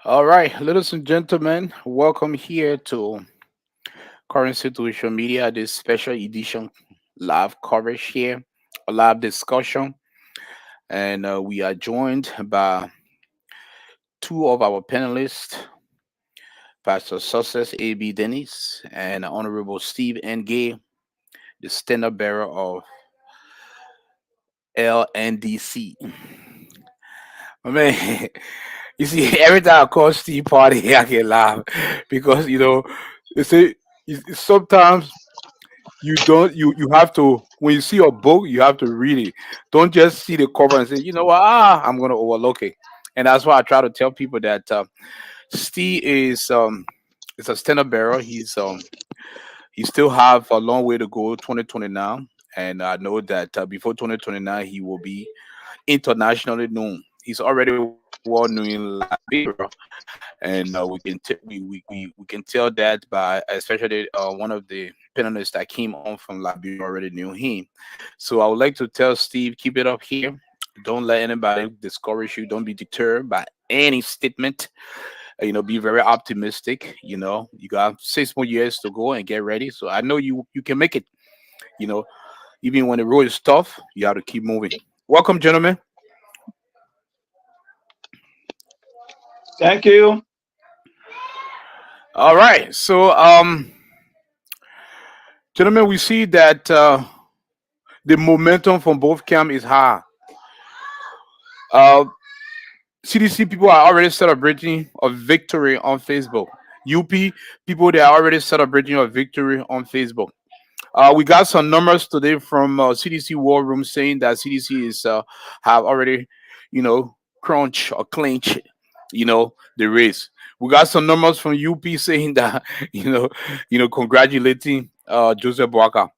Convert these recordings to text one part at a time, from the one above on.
All right, ladies and gentlemen, welcome here to Current Situation Media, this special edition live coverage here, a live discussion. And we are joined by two of our panelists, Pastor Success A.B. Dennis and Honorable Steve N. Gay, the standard bearer of LNDC. I mean, you see, every time I call Steve Party, I get laugh because, they say sometimes you have to, when you see a book you have to read it. Don't just see the cover and say, you know what, I'm gonna overlook it. And that's why I try to tell people that Steve is a standard bearer. He still have a long way to go, 2029. And I know that before 2029 he will be internationally known. He's already well known in Liberia, and we can tell that by, especially one of the panelists that came on from Liberia already knew him. So I would like to tell Steve, keep it up here. Don't let anybody discourage you. Don't be deterred by any statement. Be very optimistic. You got 6 more years to go and get ready. So I know you can make it. You know, Even when the road is tough, you have to keep moving. Welcome, gentlemen. Thank you. All right. So, gentlemen, we see that the momentum from both camp is high. Uh, CDC people are already celebrating a victory on Facebook. UP people, they are already celebrating a victory on Facebook. We got some numbers today from CDC War Room saying that CDC is have already, crunch or clinch, the race. We got some numbers from UP saying that, congratulating Joseph Boaka.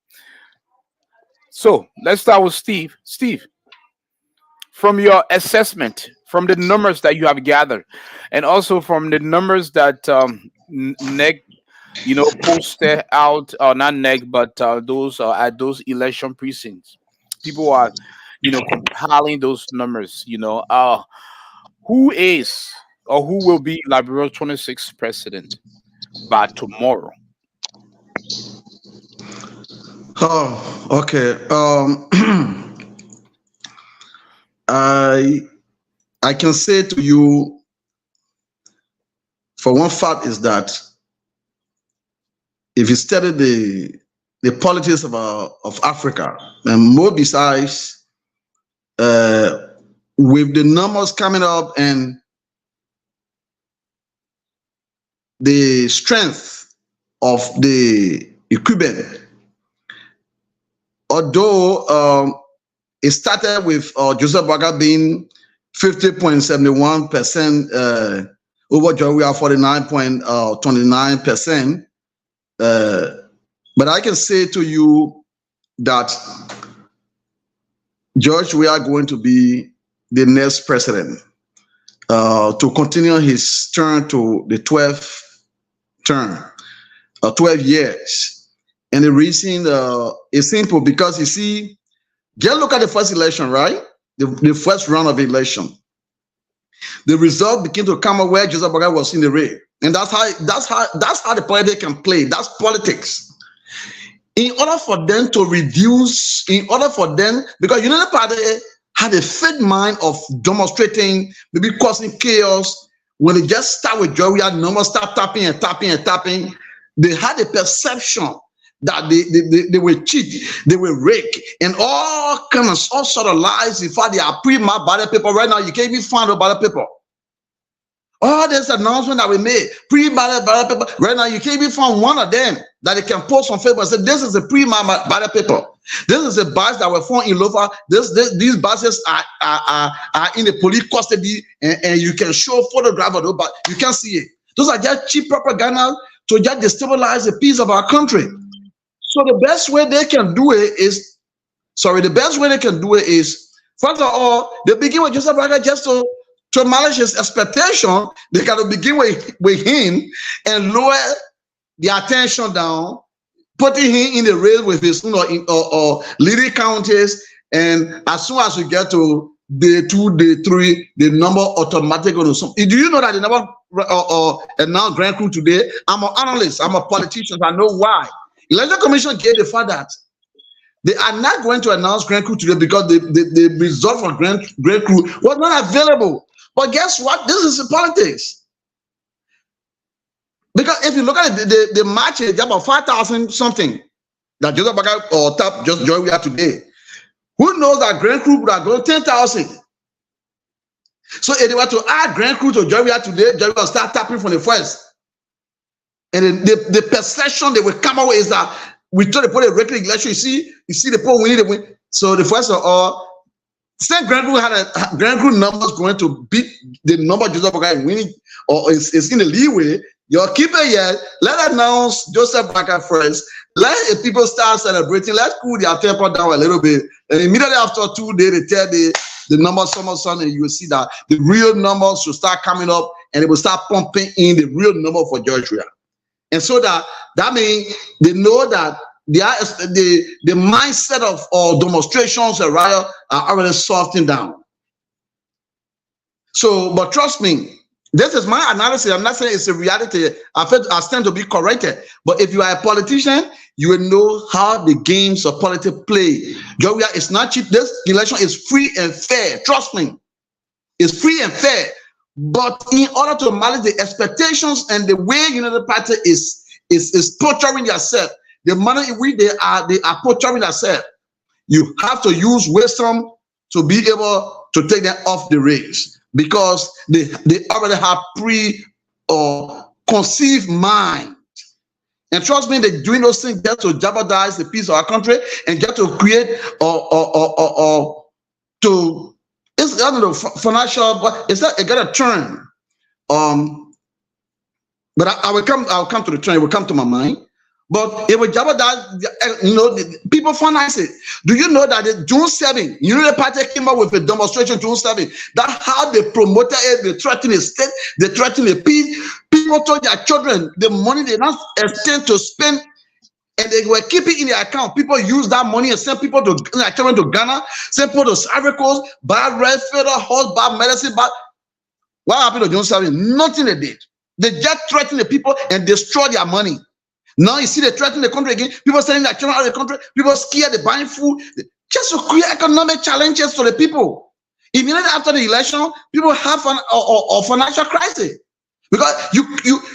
So let's start with Steve. Steve, from your assessment, from the numbers that you have gathered, and also from the numbers that NEC, posted out, not NEC, but those at those election precincts, people are, compiling those numbers. Who is or who will be Liberia 26th president by tomorrow? Oh, okay. I I can say to you, for one fact, is that if you study the politics of Africa, and more besides, uh, with the numbers coming up and the strength of the equipment, although it started with Joseph Baga being 50.71% over John, we are 49.29%. But I can say to you that George, we are going to be the next president to continue his term to the 12th term, 12 years. And the reason is simple, because you see, just look at the first election, right? The first round of election. The result began to come up where Joseph Boakai was in the race. And that's how the politics can play. That's politics. In order for them to reduce, because the party had a fake mind of demonstrating, maybe causing chaos. When they just start with joy, we had numbers start tapping and tapping and tapping. They had a perception that they will cheat, they will rake, and all sort of lies. In fact, they are pre-marked ballot paper right now. You can't even find a ballot paper. All this announcement that we made, pre-ballot ballot paper, right now you can't even find one of them that they can post on Facebook and say, this is a pre-marked ballot paper. This is a batch that were found in Lofa. These batches are in the police custody, and you can show photograph of those, but you can't see it. Those are just cheap propaganda to just destabilize the peace of our country. So the best way they can do it is, first of all, they begin with Joseph Braga just to manage his expectation. They got to begin with him and lower the attention down, putting him in the race with his leading counties. And as soon as we get to day 2, day 3, the number automatically goes. Do you know that the number announce Grand Crew today. I'm an analyst. I'm a politician. I know why. Election Commission gave the fact that they are not going to announce Grand Crew today because the result for Grand Crew was not available. But guess what? This is politics. Because if you look at it, the match is about 5,000 something that Joseph Baga or Tap just joined we are today. Who knows that Grand Crew would have grown 10,000? So if they were to add Grand Crew to join we are today, Joy will start tapping from the first. And then the perception they will come away is that we told the a regular election. You see the poll winning the win. So the first of all, since Grand Crew had a Grand Crew numbers going to beat the number Joseph Baga winning, or is in the leeway. Your keeper here, let announce Joseph Baga first. Let the people start celebrating. Let's cool their temper down a little bit. And immediately after 2 days, they tell the numbers some, and you will see that the real numbers should start coming up, and it will start pumping in the real number for Georgia. And so that means they know that the mindset of demonstrations and riot are already softening down. So, but trust me, this is my analysis. I'm not saying it's a reality. I stand to be corrected. But if you are a politician, you will know how the games of politics play. Georgia is not cheap. This election is free and fair. Trust me. It's free and fair. But in order to manage the expectations and the way the party is portraying yourself, the manner in which they are portraying themselves, you have to use wisdom to be able to take them off the race. Because they already have conceived mind. And trust me, they're doing those things just to jeopardize the peace of our country and just to create it's I don't know financial, but it's not it got a turn. But I'll come to the turn, it will come to my mind. But it will jeopardize, people finance it. Do you know that June 7, the party came up with a demonstration June 7? That's how they promoted it. They threatened the state, they threatened the peace. People told their children the money they not intend to spend, and they were keeping in their account. People use that money and send people to their children to Ghana, send people to Ivory Coast, buy red feather, horse, buy medicine, buy. What happened to June 7? Nothing they did. They just threatened the people and destroyed their money. Now you see they threaten the country again. People sending their children out of the country. People scared, they buying food. Just to create economic challenges for the people. Immediately after the election, people have a financial crisis. Because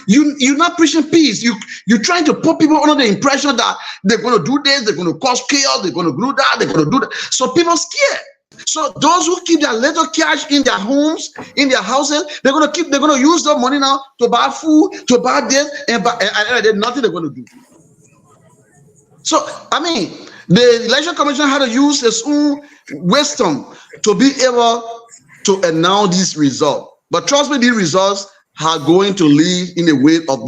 you're not preaching peace. You're trying to put people under the impression that they're going to do this, they're going to cause chaos, they're going to do that, they're going to do that. So people scared. So those who keep their little cash in their homes, in their houses, they're going to use their money now to buy food, to buy this, and there's nothing they're going to do. So I mean, the election commission had to use its own wisdom to be able to announce this result. But trust me, these results are going to lead in the way of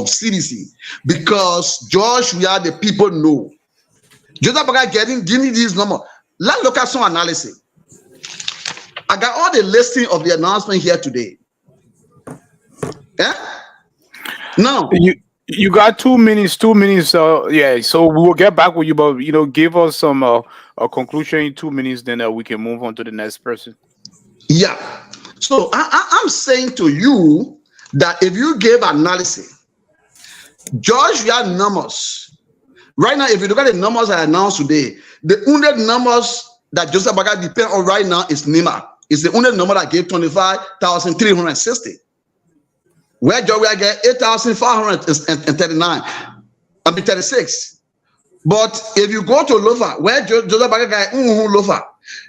CDC, because George, we are the people know. Joseph Baga giving these numbers. Let's look at some analysis. I got all the listing of the announcement here today. Yeah. Now you got 2 minutes. 2 minutes. Yeah. So we will get back with you, but give us some a conclusion in 2 minutes. Then we can move on to the next person. Yeah. So I'm saying to you that if you gave analysis, George, we have numbers. Right now, if you look at the numbers I announced today, the only numbers that Joseph Baga depend on right now is NIMA. It's the only number that gave 25,360. Where Georgia get 8,539. 36. But if you go to Lofa, where Joseph Baga got Lofa,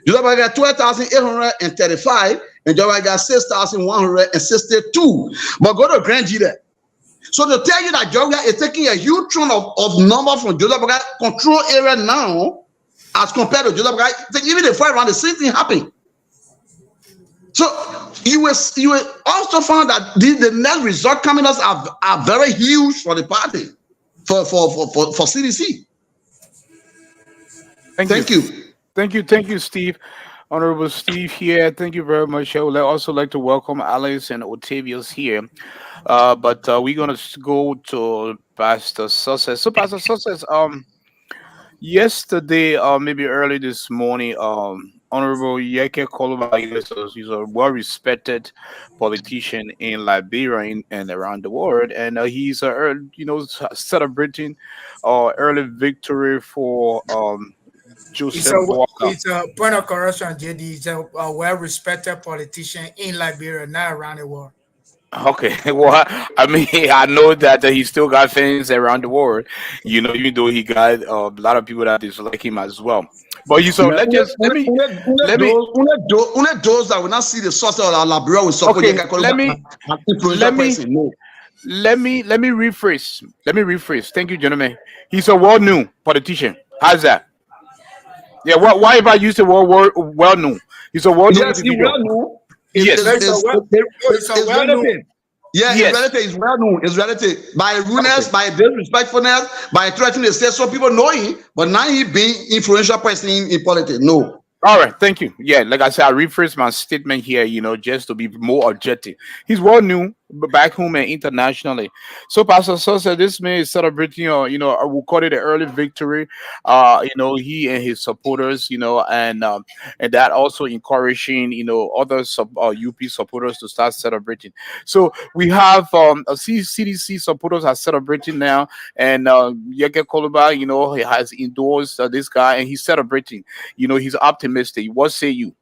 Joseph Baga got 12,835, and Georgia got 6,162. But go to Grand G there. So to tell you that Georgia is taking a huge chunk of number from Joseph Baga control area now, as compared to Joseph Baga, even the fight around, the same thing happened. So you will also find that the next result coming us are very huge for the party, for CDC. Thank you, Steve. Honorable Steve here. Thank you very much. I would also like to welcome Alice and Octavius here. But we're gonna go to Pastor Success. So Pastor Success, yesterday, maybe early this morning, Honorable Yeke Koluba. He's a well-respected politician in Liberia and around the world, and he's celebrating early victory for It's Joseph a Boaka. it's a point of correction, JD. He's a well-respected politician in Liberia, not around the world. Okay, well, I mean, I know that he still got fans around the world. Even though he got a lot of people that dislike him as well. But you so Mais let just let me only those that will not see the source of our Liberia will suffer. You okay can call let it me an influential let me person. No. let me rephrase. Let me rephrase. Thank you, gentlemen. He's a well-known politician. How's that? Yeah. Why if I use the word well-known? He's a well-known Yes, he individual. well known. No, Yes. it's a Is well-known. relative. Yeah, his Yes. relative is well known. His relative by rudeness, Okay. by disrespectfulness, by threatening the state. So people know him, but now he being influential person in politics. No. All right, thank you. Yeah, like I said, I rephrase my statement here, just to be more objective. He's well known back home and internationally. So, Pastor Sosa, this man is celebrating, I will call it an early victory. He and his supporters, and that also encouraging, other UP supporters to start celebrating. So we have CDC supporters are celebrating now, and Yeke Koluba, he has endorsed this guy, and he's celebrating. He's optimistic. What say you?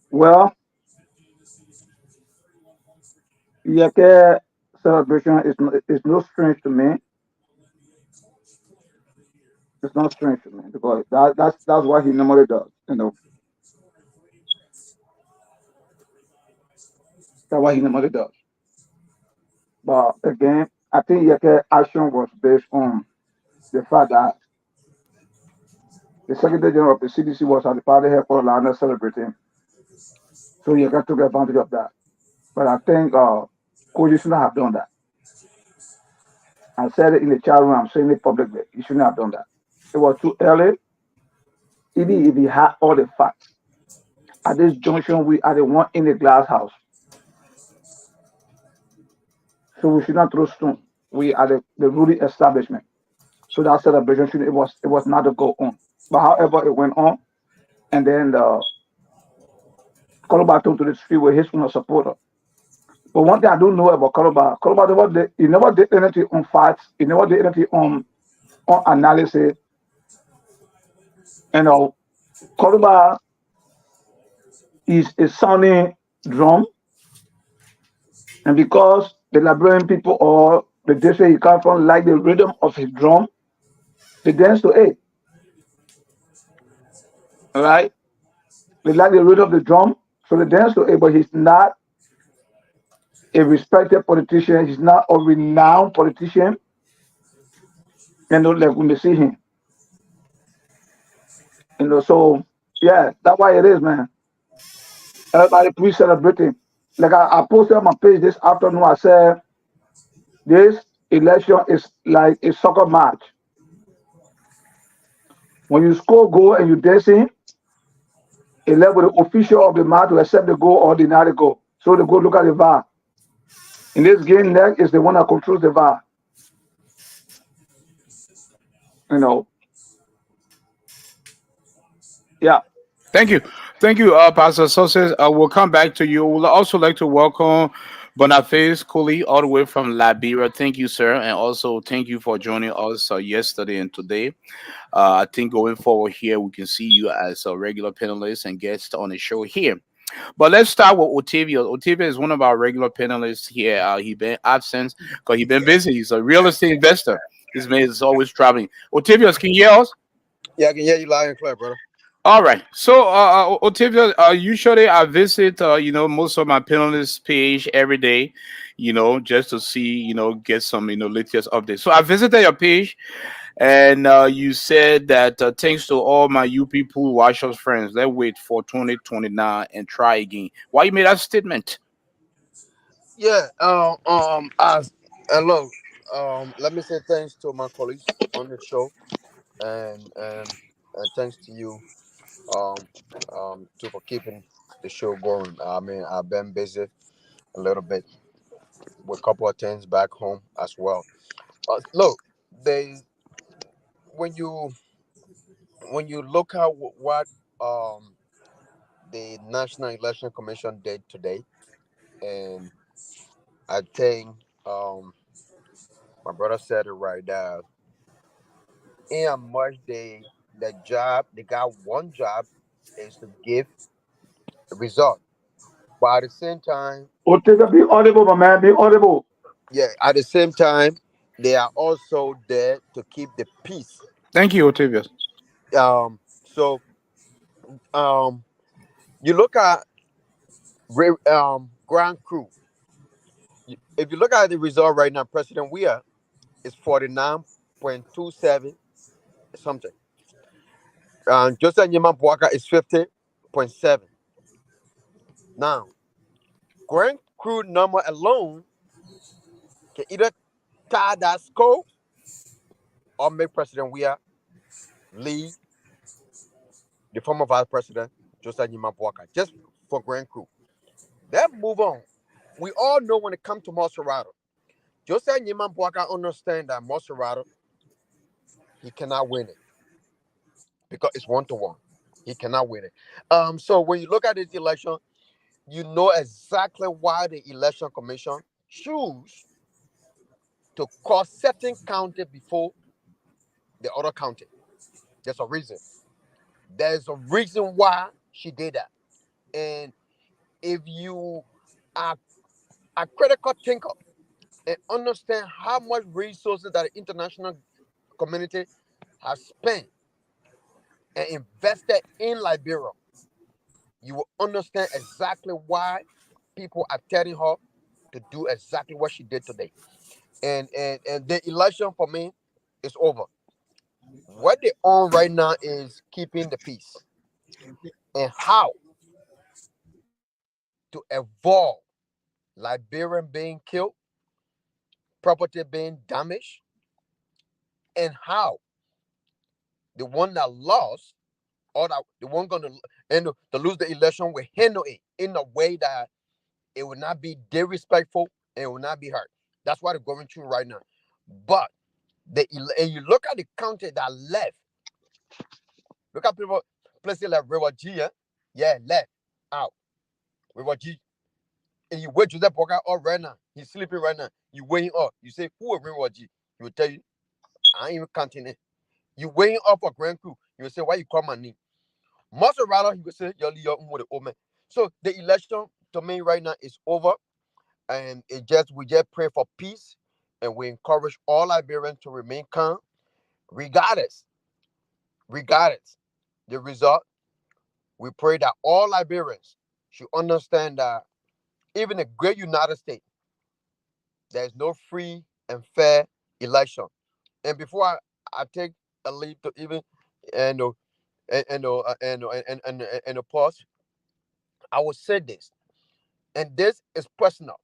Well, Yeke celebration is no strange to me. It's not strange to me because that's what he normally does. That's what he normally does. But again, I think Yeke action was based on the fact that the Secretary General of the CDC was at the party here for Lana celebrating. So Yeke took advantage of that. But I think Koji shouldn't have done that. I said it in the chat room, I'm saying it publicly. He shouldn't have done that. It was too early. Even if he had all the facts. At this junction, we are the one in the glass house. So we should not throw stone. We are the ruling establishment. So that celebration should it was not to go on. But however, it went on, and then Koloba took to the street with his own supporter. But one thing I do know about Koloba he never did anything on facts. He never did anything on analysis. You know, Koloba is a sounding drum, and because the Liberian people or the district he comes from like the rhythm of his drum, they dance to it. All right, they like the rhythm of the drum, so they dance to it. But he's not a respected politician. He's not a renowned politician. Like we may see him. So yeah, that's why it is, man. Everybody please celebrating. Like I posted on my page this afternoon. I said this election is like a soccer match. When you score goal and you dancing, it left with the official of the match to accept the goal or deny the goal. So they go look at the VAR. In this game, next is the one that controls the VAR. You know, yeah. Thank you, Pastor Sosa. We'll come back to you. We'll also like to welcome Boniface Cooley all the way from Liberia. Thank you, sir, and also thank you for joining us yesterday and today. I think going forward here, we can see you as a regular panelist and guest on the show here. But let's start with Otavio. Otavio is one of our regular panelists here. He been absent because he been busy. He's a real estate investor. This man is always traveling. Otavio, can you hear us? Yeah, I can hear you loud and clear, brother. All right. So, Otavio, usually I visit, most of my panelists page every day, just to see, get some, latest updates. So I visited your page, and you said that thanks to all my UP pool watchers friends, let's wait for 2029 and try again. Why you made that statement? Yeah, as and look, let me say thanks to my colleagues on the show, and thanks to you, um, too for keeping the show going. I mean, I've been busy a little bit with a couple of things back home as well. Look, they when you when you look at what the National Election Commission did today, and I think my brother said it right there. In how much they got one job is to give a result, but at the same time, Otega, be audible, my man. Be audible. yeah, at the same time, they are also there to keep the peace. Thank you, Octavius. So um, you look at Grand Crew. If you look at the result right now, President Weah is 49.27 something. Joseph Nyema Bwaka is 50.7. Now, Grand Crew number alone can either tie that score or make President Weah lead the former Vice President Joseph Nyema Bwaka just for Grand Crew. Then move on. We all know when it comes to Maserati, Joseph Nyema Bwaka understand that Maserati, he cannot win it because it's 1-1. He cannot win it. So when you look at this election, you know exactly why the election commission choose to call certain county before the other county. There's a reason. There's a reason why she did that. And if you are a critical thinker and understand how much resources that the international community has spent and invested in Liberia, you will understand exactly why people are telling her to do exactly what she did today. And the election for me is over. What they on right now is keeping the peace and how to avoid Liberian being killed, property being damaged, and how the one that lost or that the one gonna and to lose the election will handle it in a way that it will not be disrespectful and it will not be hurt. That's what they're going through right now. But and you look at the county that left. Look at people places like River G, yeah, left out. River G. And you wait Joseph Boca up right now. He's sleeping right now. You waiting up. You say, who will River G? He will tell you, I ain't even counting it. You waiting up for Grand Crew. You will say, why you call my name? Maserati, he will say, you're with the old man. So the election to me right now is over. And we just pray for peace. And we encourage all Liberians to remain calm, regardless the result. We pray that all Liberians should understand that even the great United States, there is no free and fair election. And before I take a leap to even and and a pause, I will say this, and this is personal.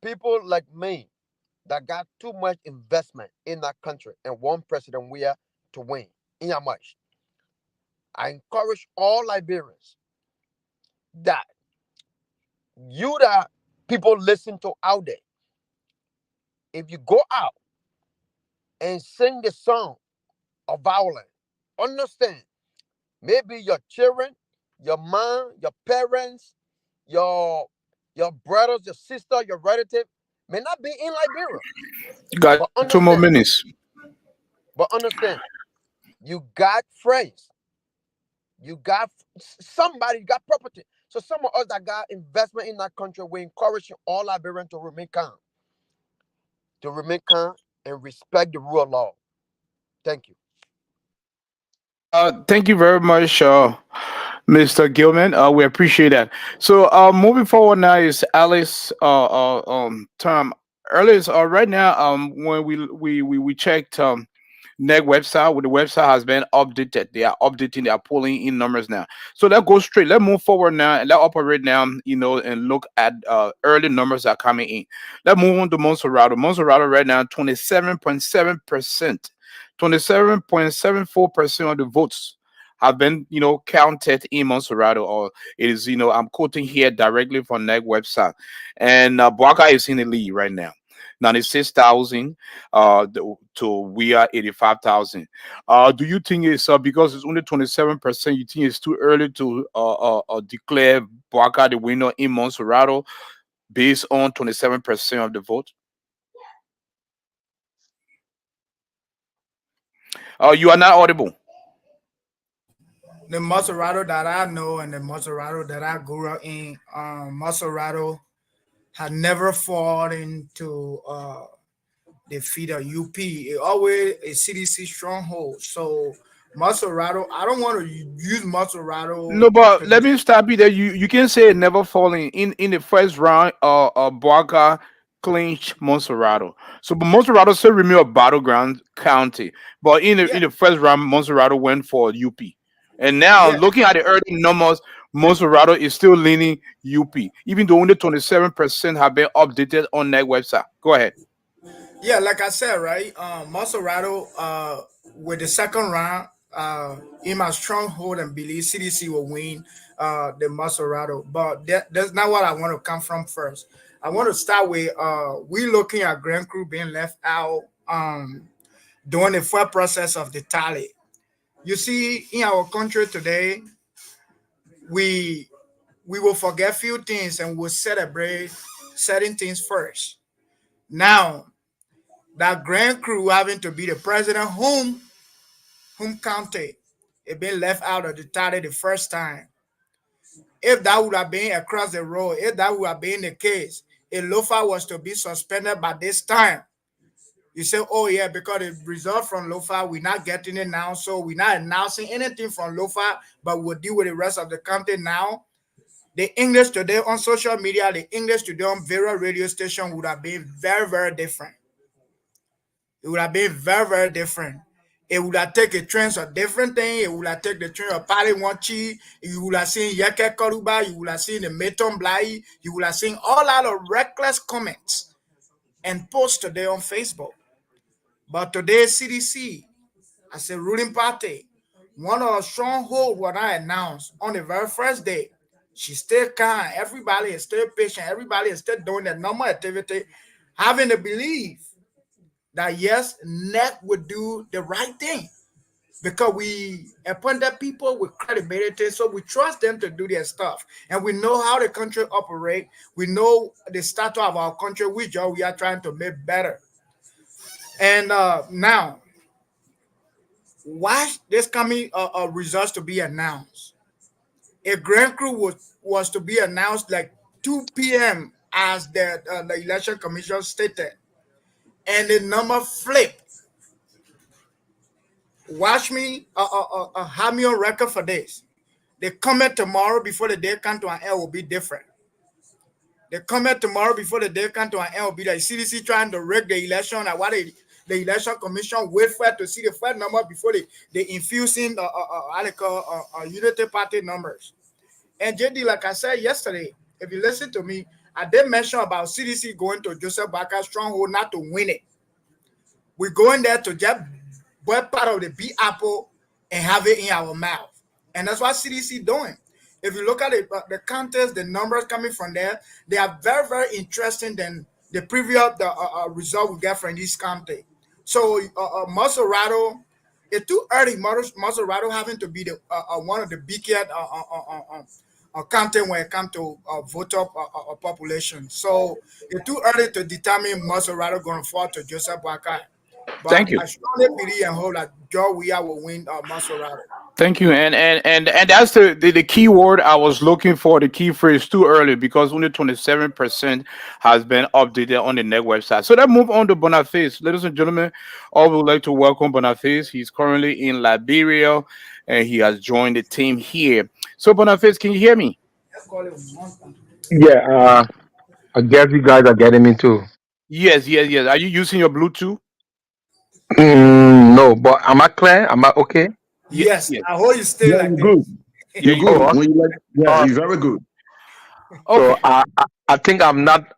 People like me that got too much investment in that country and one president we are to win. In how much? I encourage all Liberians that you that people listen to out there, if you go out and sing the song of violence, understand maybe your children, your mom, your parents, your brothers, your sister, your relative may not be in Liberia. You got But 2 more understand, minutes. you got friends, you got somebody, you got property. So some of us that got investment in that country, we encourage all Liberians to remain calm and respect the rule of law. Thank you. Thank you very much, Mr. Gilman. We appreciate that. So, moving forward now is Alice. Tom. Earlier, right now, when we checked NEG website, with the website has been updated. They are updating. They are pulling in numbers now. So let's go straight. Let's move forward now and let's operate now. And look at early numbers that are coming in. Let's move on to Monserrato. Monserrato right now 27.7%. 27.74% of the votes have been, counted in Monserrato, or it is, I'm quoting here directly from NEG website, and Bwaka is in the lead right now. 96,000 to we are 85,000. Do you think it's because it's only 27%? You think it's too early to declare Boaca the winner in Monserrato based on 27% of the vote? You are not audible. The Maserati that I know and the Maserati that I grew up in, Maserati had never fallen into defeat a UP. It always a CDC stronghold. So Maserati, I don't want to use Maserati No, but to let this. me stop you there. You can say it never falling in the first round. Boaca clinched Monserrato. So, but Monserrato still remain a battleground county. But Yeah, in the first round, Monserrato went for UP. And now, yeah, looking at the early numbers, Monserrato is still leaning UP, even though only 27% have been updated on that website. Go ahead. yeah. Like I said, right? Maserati, with the second round, in my stronghold and believe CDC will win the Maserati. But that's not what I want to come from first. I want to start with we looking at Grand Crew being left out during the full process of the tally. You see, in our country today, we we will forget few things and we'll celebrate certain things first. Now, that grand crew having to be the president whom county it been left out of the tally the first time. If that would have been across the road, if that would have been the case, if Lofa was to be suspended by this time, you say, oh yeah, because the result from Lofa, we're not getting it now, so we're not announcing anything from Lofa, but we'll deal with the rest of the county now. The English today on social media, the English today on various radio stations would have been very, very different. It would have been very, very different. It would have taken trends of different things. It would have taken the trend of Pali Wanchi. You would have seen Yeke Koruba. You would have seen the Meton Blai. You would have seen all out of reckless comments and posts today on Facebook. But today, CDC, as a ruling party, one of the stronghold what I announced on the very first day. She's still kind. Everybody is still patient. Everybody is still doing their normal activity, having the belief that yes, NET would do the right thing because we appointed people with credibility, so we trust them to do their stuff, and we know how the country operate. We know the status of our country, which we are trying to make better. And now, why this coming results to be announced? A grand crew was to be announced like 2 p.m. as the election commission stated, and the number flipped. Watch me, have me on record for this. The comment tomorrow before the day come to an end will be different. The comment tomorrow before the day come to an end will be like CDC trying to rig the election. And what the election commission wait for to see the first number before they infusing unity party numbers. And JD, like I said yesterday, if you listen to me, I did mention about CDC going to Joseph Baka's stronghold not to win it. We're going there to get boy part of the big apple and have it in our mouth. And that's what CDC doing. If you look at the contest, the numbers coming from there, they are very, very interesting than the previous result we get from this county. So Maserati, it's too early. Maserati having to be the one of the biggest county when it comes to voter population. So it's too early to determine Maserati going to fall to Joseph Boakai. Thank But you. I strongly believe and hope that Joe Weah will win Maserati. Thank you, and that's the key word I was looking for. The key phrase too early because only 27% has been updated on the net website. So let's move on to Boniface, ladies and gentlemen. I would like to welcome Boniface. He's currently in Liberia, and he has joined the team here. So Boniface, can you hear me? Let's call it one. Yeah, I guess you guys are getting me too. Yes, yes, yes. Are you using your Bluetooth? No, but am I clear? Am I okay? Yes, Yes, yes. I hope you stay Yeah, like you're this. good. Yeah, You're you good. good. Oh, When you like, yeah, uh, you're very good. so Okay. I think I'm not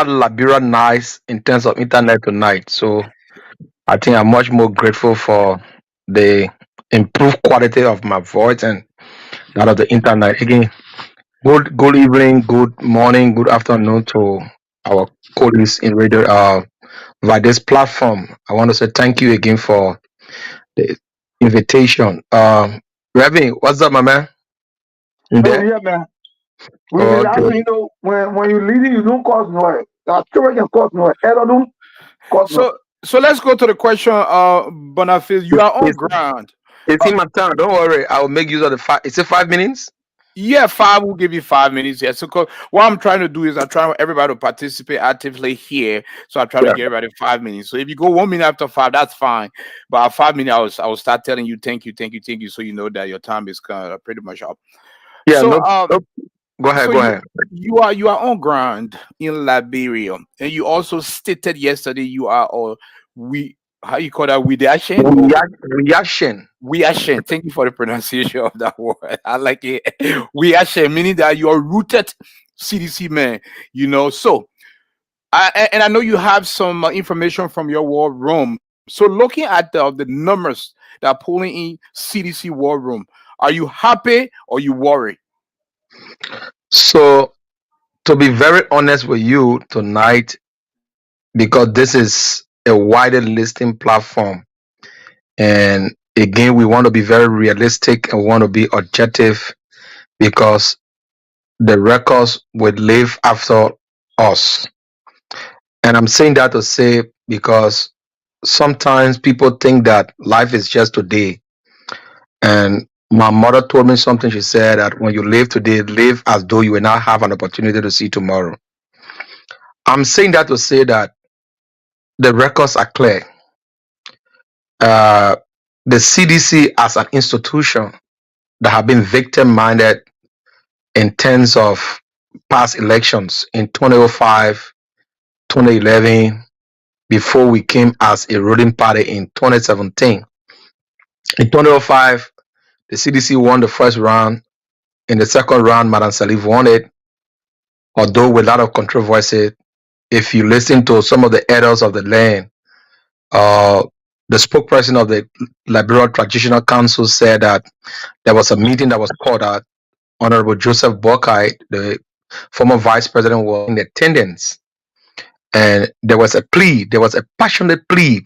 Liberia nice in terms of internet tonight. So I think I'm much more grateful for the improved quality of my voice and that of the internet. Again, good evening, good morning, good afternoon to our colleagues in radio. by this platform. I want to say thank you again for the invitation. Reverend, what's up, my man? You Oh there? yeah, man. We Oh, need okay. actually, when you're leading, you don't cause noise. That children can cause noise. Error don't cause noise. So let's go to the question. Boniface, you are on It's, ground. it's in my time. Don't worry. I will make use of the five. Is it 5 minutes? Yeah, five. We'll give you 5 minutes. Yeah. So what I'm trying to do is I try everybody to participate actively here. So I try to Yeah. give everybody 5 minutes. So if you go 1 minute after five, that's fine. But at 5 minutes, I will start telling you thank you, thank you, thank you, so you know that your time is kind of pretty much up. Yeah. So No. No. Go ahead. so Go ahead. you are on ground in Liberia, and you also stated yesterday you are or we how you call that Widashin or Reaction. Wiashin. Thank you for the pronunciation of that word. I like it. Wiashin, meaning that you are rooted CDC man. So and I know you have some information from your war room. So looking at the numbers that are pulling in CDC war room, are you happy or you worry? So, to be very honest with you tonight, because this is a wider listing platform, and again, we want to be very realistic and we want to be objective because the records will live after us. And I'm saying that to say because sometimes people think that life is just today. And my mother told me something. She said that when you live today, live as though you will not have an opportunity to see tomorrow. I'm saying that to say that the records are clear. Uh, the CDC as an institution that have been victim minded in terms of past elections in 2005, 2011, before we came as a ruling party in 2017. In 2005, the CDC won the first round. In the second round, Madam Salif won it, although with a lot of controversy. If you listen to some of the elders of the land, uh, the spokesperson of the Liberal Traditional Council said that there was a meeting that was called at Honorable Joseph Bokai, the former vice president, was in attendance, and there was a plea, there was a passionate plea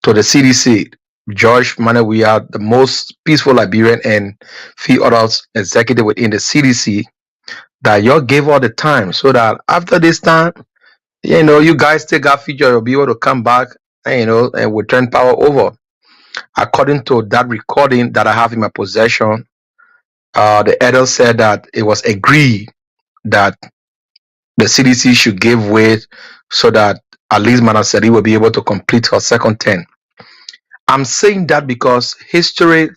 to the CDC. George Weah, the most peaceful Liberian, and few others executive within the CDC, that y'all gave all the time so that after this time, you guys take our future, you'll be able to come back and and we turn power over. According to that recording that I have in my possession, the elders said that it was agreed that the CDC should give way so that at least Manaseri will be able to complete her second term. I'm saying that because history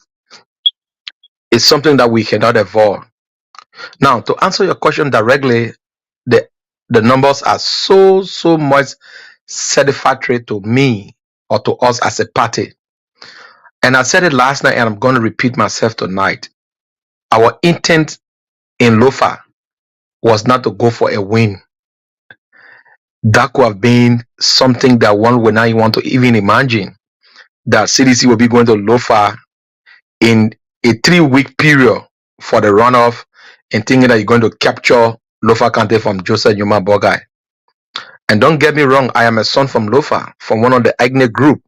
is something that we cannot avoid. Now, to answer your question directly, the the numbers are so much satisfactory to me or to us as a party. And I said it last night, and I'm going to repeat myself tonight. Our intent in Lofa was not to go for a win. That could have been something that one would not want to even imagine. That CDC will be going to Lofa in a 3-week period for the runoff and thinking that you're going to capture Lofa County from Joseph Yuma Bogai. And don't get me wrong, I am a son from Lofa, from one of the ethnic group.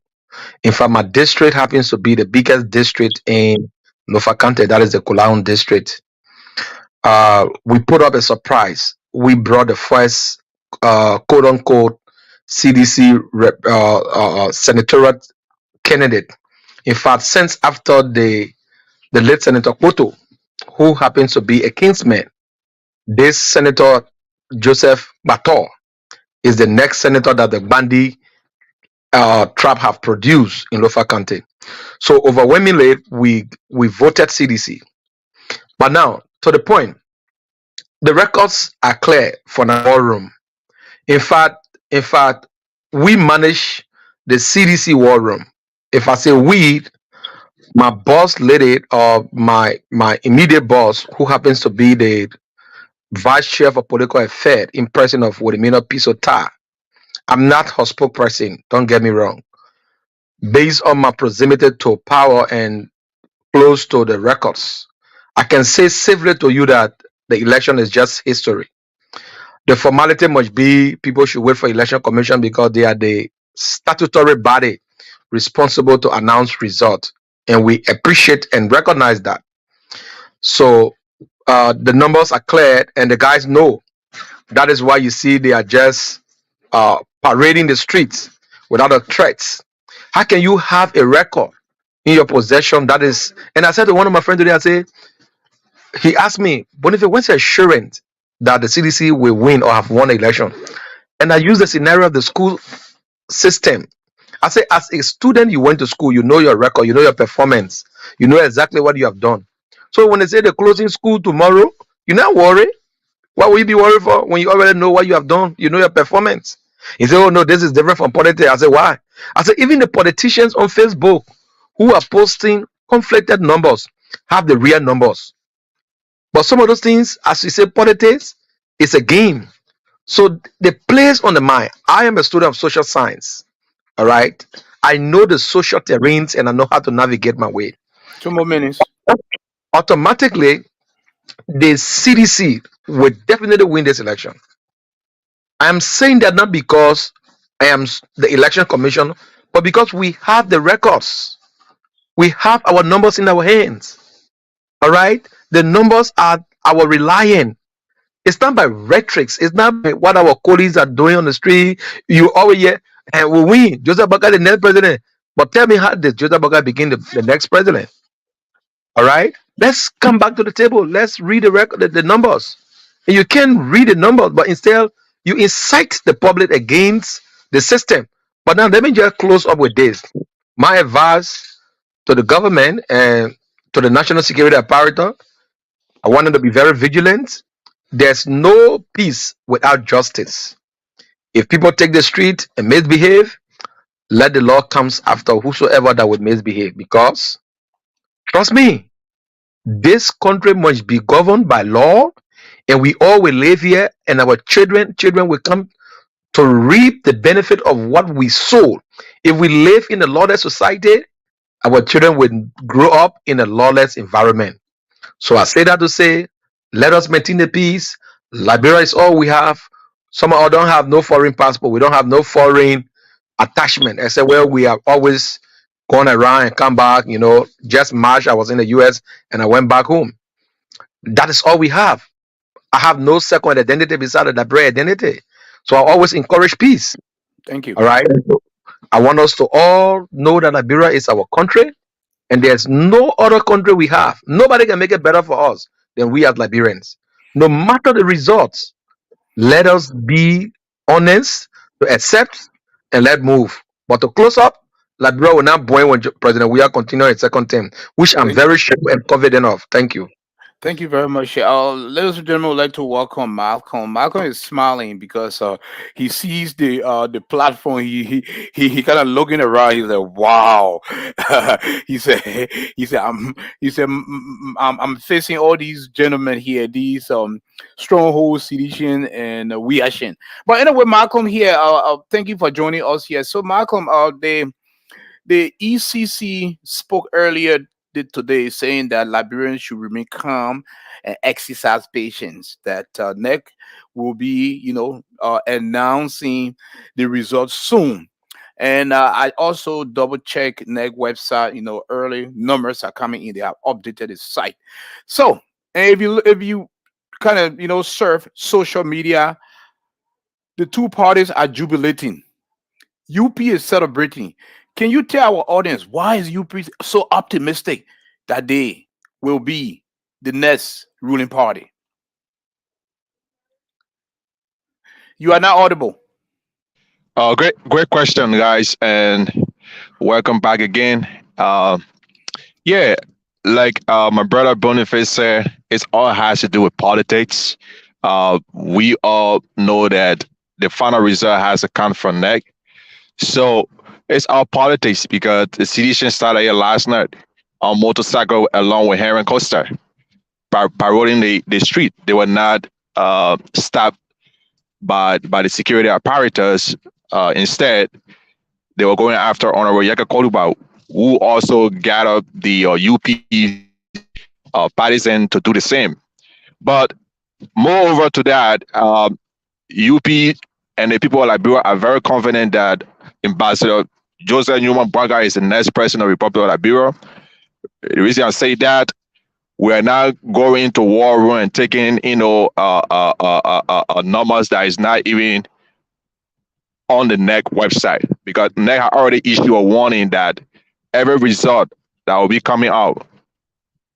In fact, my district happens to be the biggest district in Lofa County, that is the Kulaun district. We put up a surprise. We brought the first quote unquote CDC senatorial candidate. In fact, since after the late Senator Koto, who happens to be a kinsman, this Senator Joseph Bator is the next senator that the Bandi trap have produced in Lofa County. So overwhelmingly, we voted CDC. But now, to the point, the records are clear for the war room. In fact, we manage the CDC war room. If I say we, my boss lady or my immediate boss, who happens to be the vice chair for political affairs in person of Wodimino Pisota. I'm not her spokesperson, don't get me wrong. Based on my proximity to power and close to the records, I can say safely to you that the election is just history. The formality must be people should wait for election commission because they are the statutory body responsible to announce results, and we appreciate and recognize that. So the numbers are cleared, and the guys know. That is why you see they are just parading the streets without a threats. How can you have a record in your possession that is? And I said to one of my friends today, I said, he asked me, Boniface, when's your assurance that the CDC will win or have won the election? And I used the scenario of the school system. I say, as a student, you went to school, you know your record, you know your performance, you know exactly what you have done. So when they say they're closing school tomorrow, you're not worried. What will you be worried for when you already know what you have done? You know your performance. He said, oh no, this is different from politics. I said, why? I said, even the politicians on Facebook who are posting conflicted numbers have the real numbers. But some of those things, as you say, politics, it's a game. So the plays on the mind. I am a student of social science. All right. I know the social terrains and I know how to navigate my way. 2 more minutes. Automatically, the CDC will definitely win this election. I am saying that not because I am the election commission, but because we have the records. We have our numbers in our hands. All right. The numbers are our reliant. It's not by rhetorics. It's not by what our colleagues are doing on the street. You always hear, and we win. Joseph Baka, the next president. But tell me how did Joseph Baka become the next president? All right. Let's come back to the table. Let's read the record, the numbers. And you can read the numbers, but instead you incite the public against the system. But now let me just close up with this. My advice to the government and to the national security apparatus, I want them to be very vigilant. There's no peace without justice. If people take the street and misbehave, let the law comes after whosoever that would misbehave. Because trust me, this country must be governed by law, and we all will live here, and our children will come to reap the benefit of what we sow. If we live in a lawless society, our children will grow up in a lawless environment. So I say that to say, let us maintain the peace. Liberia is all we have. Some of us don't have no foreign passport. We don't have no foreign attachment. I said, well, we have always gone around and come back. Just March, I was in the US and I went back home. That is all we have. I have no second identity besides the Liberia identity. So I always encourage peace. Thank you. All right. I want us to all know that Liberia is our country. And there's no other country we have. Nobody can make it better for us than we as Liberians. No matter the results, let us be honest to accept and let move. But to close up, Liberia will not boy when President we are continuing his second term, which I'm Thank very sure and confident of. Thank you. Thank you very much. Ladies and gentlemen, I'd like to welcome Malcolm. Malcolm is smiling because he sees the platform. He kind of looking around. He's like, "Wow!" he said, "He said, I'm facing all these gentlemen here, these stronghold sedition and WEAH." But anyway, Malcolm here. Thank you for joining us here. So, Malcolm, the ECC spoke earlier today saying that Liberians should remain calm and exercise patience. That NEC will be, announcing the results soon. And I also double check NEC website. Early numbers are coming in. They have updated the site. So, and if you kind of surf social media, the two parties are jubilating. UP is celebrating. Can you tell our audience why is UP so optimistic that they will be the next ruling party? You are not audible. Oh, great question, guys, and welcome back again. Yeah, like my brother Boniface said, it's all has to do with politics. We all know that the final result has to come from neck. So it's all politics because the sedition started here last night on motorcycle along with Heron Coaster by rolling the street. They were not stopped by the security apparatus. Instead, they were going after Honorable Yaka Koluba, who also gathered the UP partisan to do the same. But moreover to that, UP and the people of Liberia are very confident that Ambassador Joseph Newman Braga is the next president of the Republic of Liberia. The reason I say that, we are not going to war room and taking, numbers that is not even on the NEC website, because NEC already issued a warning that every result that will be coming out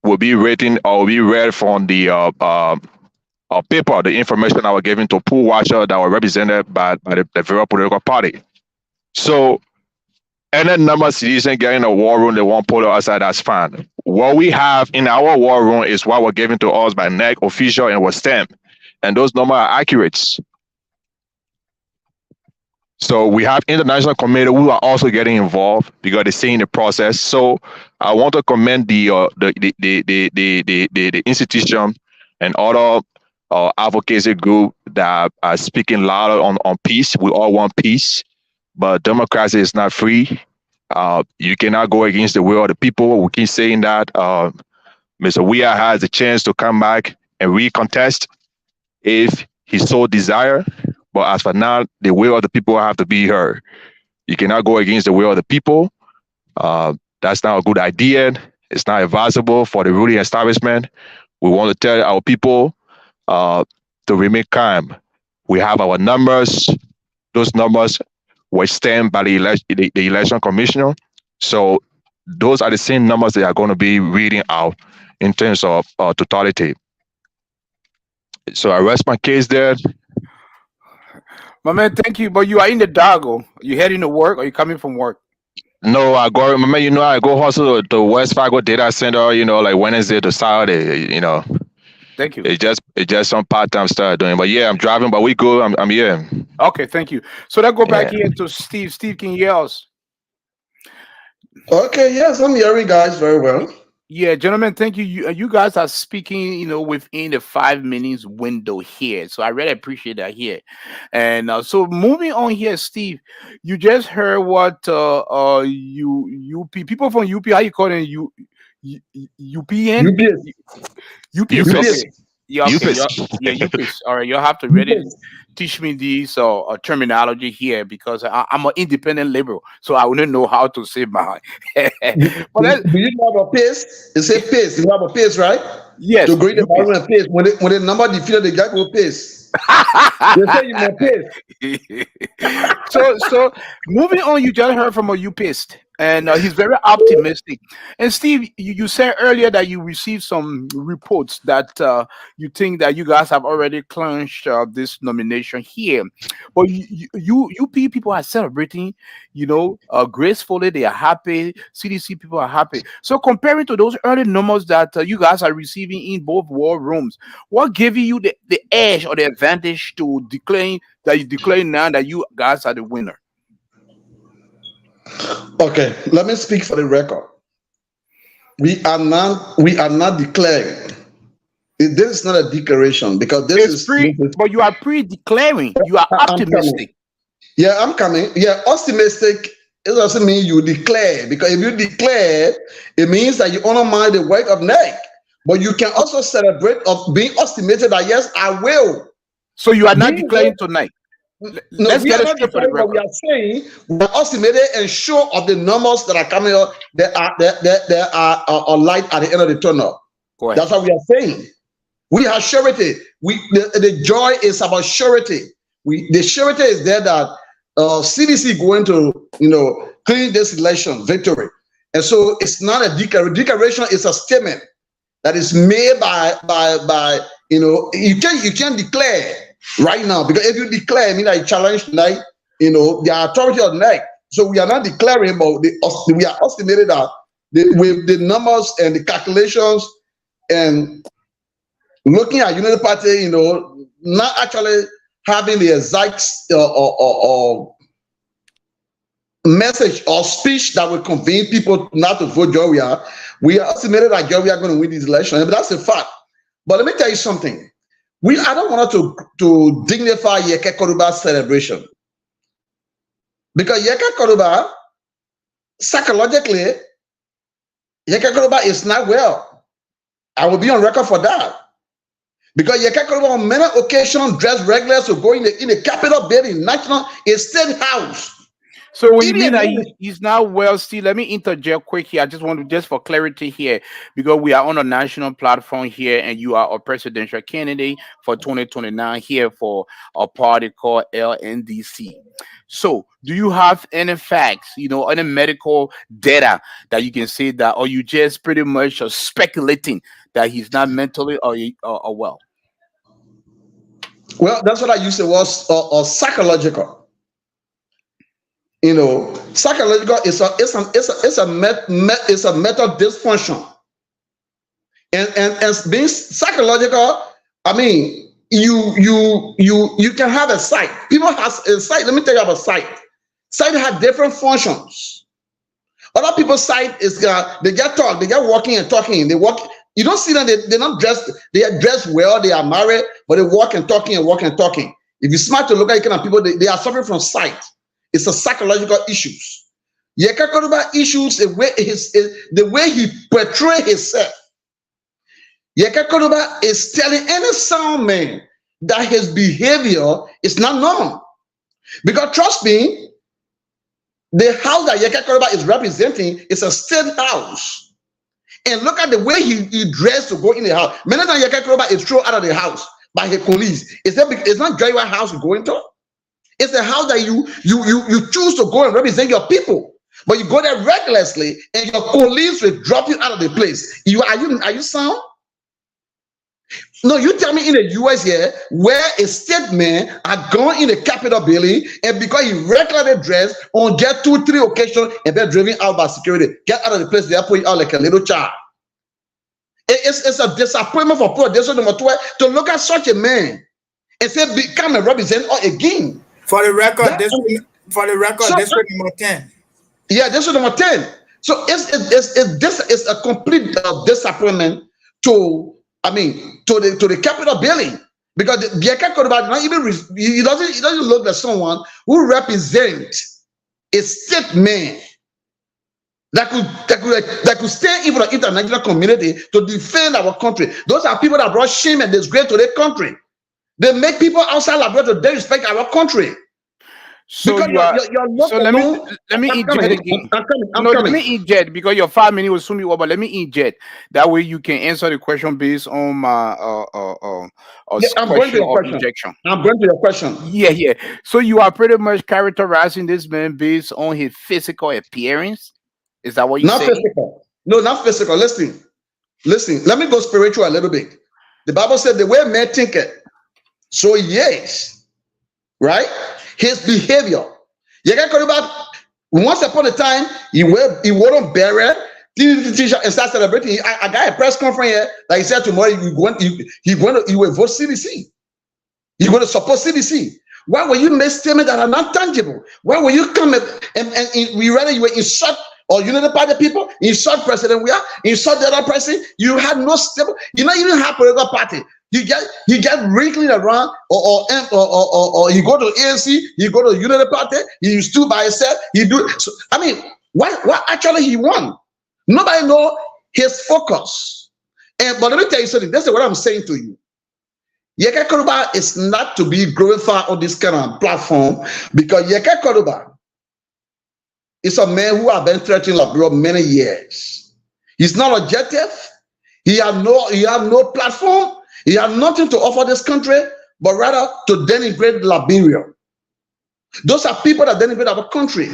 will be written or will be read from the paper, the information that were given to pool watcher that were represented by the various political party. So any number of citizens getting a war room, they want polo outside, that's fine. What we have in our war room is what were given to us by NEC official and was stamped. And those numbers are accurate. So we have international committee who are also getting involved because they're seeing the process. So I want to commend the institution and other advocacy group that are speaking louder on peace. We all want peace, but democracy is not free. You cannot go against the will of the people. We keep saying that. Mr. WEAH has a chance to come back and recontest if he so desire. But as for now, the will of the people have to be heard. You cannot go against the will of the people. That's not a good idea. It's not advisable for the ruling establishment. We want to tell our people to remain calm. We have our numbers. Those numbers were stamped by the election commissioner. So those are the same numbers they are going to be reading out in terms of totality. So I rest my case there. My man, thank you. But you are in the doggo. You heading to work or you coming from work? No, I go. Remember, I go hustle to West Fargo data center. Like Wednesday to Saturday. Thank you. It's just some part-time stuff doing. But yeah, I'm driving. But we good. I'm here. Okay, thank you. So let's go back Yeah. here to Steve. Steve, can you hear us? Okay, yes, I'm hearing guys very well. Yeah, gentlemen, thank you. You guys are speaking, within the 5 minutes window here. So I really appreciate that here. And so moving on here, Steve, you just heard what UP people from UP, how you call it? UPN? UPS. UPS. Okay. Yeah, okay. UPS. Yeah, UPS. All right, you'll have to really teach me these terminology here because I'm an independent liberal, so I wouldn't know how to say my. But Do you have a pace? It say pace. You have a pace, right? yes, To grade the UPS. environment pace. When the number defeated, the guy will pace. They say you may pace. So moving on, you just heard from a UPist, and he's very optimistic. And Steve, you said earlier that you received some reports that you think that you guys have already clinched this nomination here, but UP people are celebrating, gracefully. They are happy. CDC people are happy. So comparing to those early numbers that you guys are receiving in both war rooms, what gave you the edge or the advantage to declaring that you declare now that you guys are the winner? Okay, let me speak for the record. We are not declaring. This is not a declaration because this is but you are pre-declaring. You are optimistic. I'm coming. Yeah, optimistic. It doesn't mean you declare, because if you declare, it means that you honor mind the work of NEC. But you can also celebrate of being estimated that yes, I will. So you are not declaring tonight. No, Let's we get are it not straight for the declaring, but we record. are saying we are estimated and sure of the numbers that are coming up. There are a light at the end of the tunnel. Go ahead. That's what we are saying. We have surety. The joy is about surety. The surety is there that CDC going to clean this election victory, and so it's not a declaration. It's a statement that is made by you can't declare right now, because if you declare, I mean, I challenge tonight, the authority of NEC. So we are not declaring, but we are estimated that with the numbers and the calculations and looking at Unity Party, not actually having the exact or message or speech that will convince people not to vote Georgia. We are estimated that Georgia are going to win this election, but that's a fact. But let me tell you something. I don't want to dignify Yeke Koruba's celebration, because Yeke Koruba, psychologically, Yeke Koruba is not well. I will be on record for that. Because Yekakoroba on many occasions dressed regulars to go in the Capitol building, national, a state house. So when you Even mean that he's not well still, let me interject quick here. I just want to, just for clarity here, because we are on a national platform here and you are a presidential candidate for 2029 here for a party called LNDC. So do you have any facts, any medical data that you can say that, or you just pretty much are speculating that he's not mentally or well? well, that's what I used to was or psychological. Psychological is a mental dysfunction, and being psychological, I mean, you can have a sight. People have a sight. Let me tell you about sight. Sight have different functions. Other people's sight is they get talk, they get walking and talking. They walk. You don't see them. They're not dressed. They are dressed well. They are married, but they walk and talking and walk and talking. If you smart to look at kind of people, they are suffering from sight. It's a psychological issues. Yekakoroba issues the way he portrays himself. Yekakoroba is telling any sound man that his behavior is not normal. Because trust me, the house that Yekakoroba is representing is a state house. And look at the way he dressed to go in the house. Many times Yekakoroba is thrown out of the house by his police. It's not Joy White house you go into. It's a house that you choose to go and represent your people, but you go there recklessly, and your colleagues will drop you out of the place. Are you sound? No, you tell me in the U.S. here where a state man had gone in the Capitol building, and because he recklessly dressed on get 2-3 occasions and been driven out by security, get out of the place, they put you out like a little child. It's a disappointment for poor District number 12 to look at such a man and say become a representative again. For the record, district number 10. Yeah, district number 10. So it's a complete disappointment to the Capitol building, because the Yekakoroba not even he doesn't look like someone who represents a state man that could stand in for the international community to defend our country. Those are people that brought shame and disgrace to their country. They make people outside Liberia to disrespect our country. So let me inject again. Let me inject, because your 5 minutes will soon be over. Let me inject. That way you can answer the question based on my question of injection. I'm going to your question. Yeah. So you are pretty much characterizing this man based on his physical appearance. Is that what you say? Not physical. No, not physical. Listen. Let me go spiritual a little bit. The Bible said the way man thinketh, so yes, right? His behavior. Yekakoroba, once upon a time, he wouldn't bury teacher and start celebrating. I got a press conference here that he said tomorrow he will vote CDC. He's going to support CDC. Why will you make statements that are not tangible? Why will you come and we rather you insult or Unity Party people, insult President WEAH, insult the other person? You had no stable. You not even have political party. You get wriggling around, or you go to ANC, you go to Unity Party, you stood by himself, so, I mean, what actually he won? Nobody know his focus. But let me tell you something. This is what I'm saying to you. Yekakoroba is not to be glorified on this kind of platform, because Yekakoroba is a man who has been threatening Liberia many years. He's not objective. He have no platform. He has nothing to offer this country, but rather to denigrate Liberia. Those are people that denigrate our country.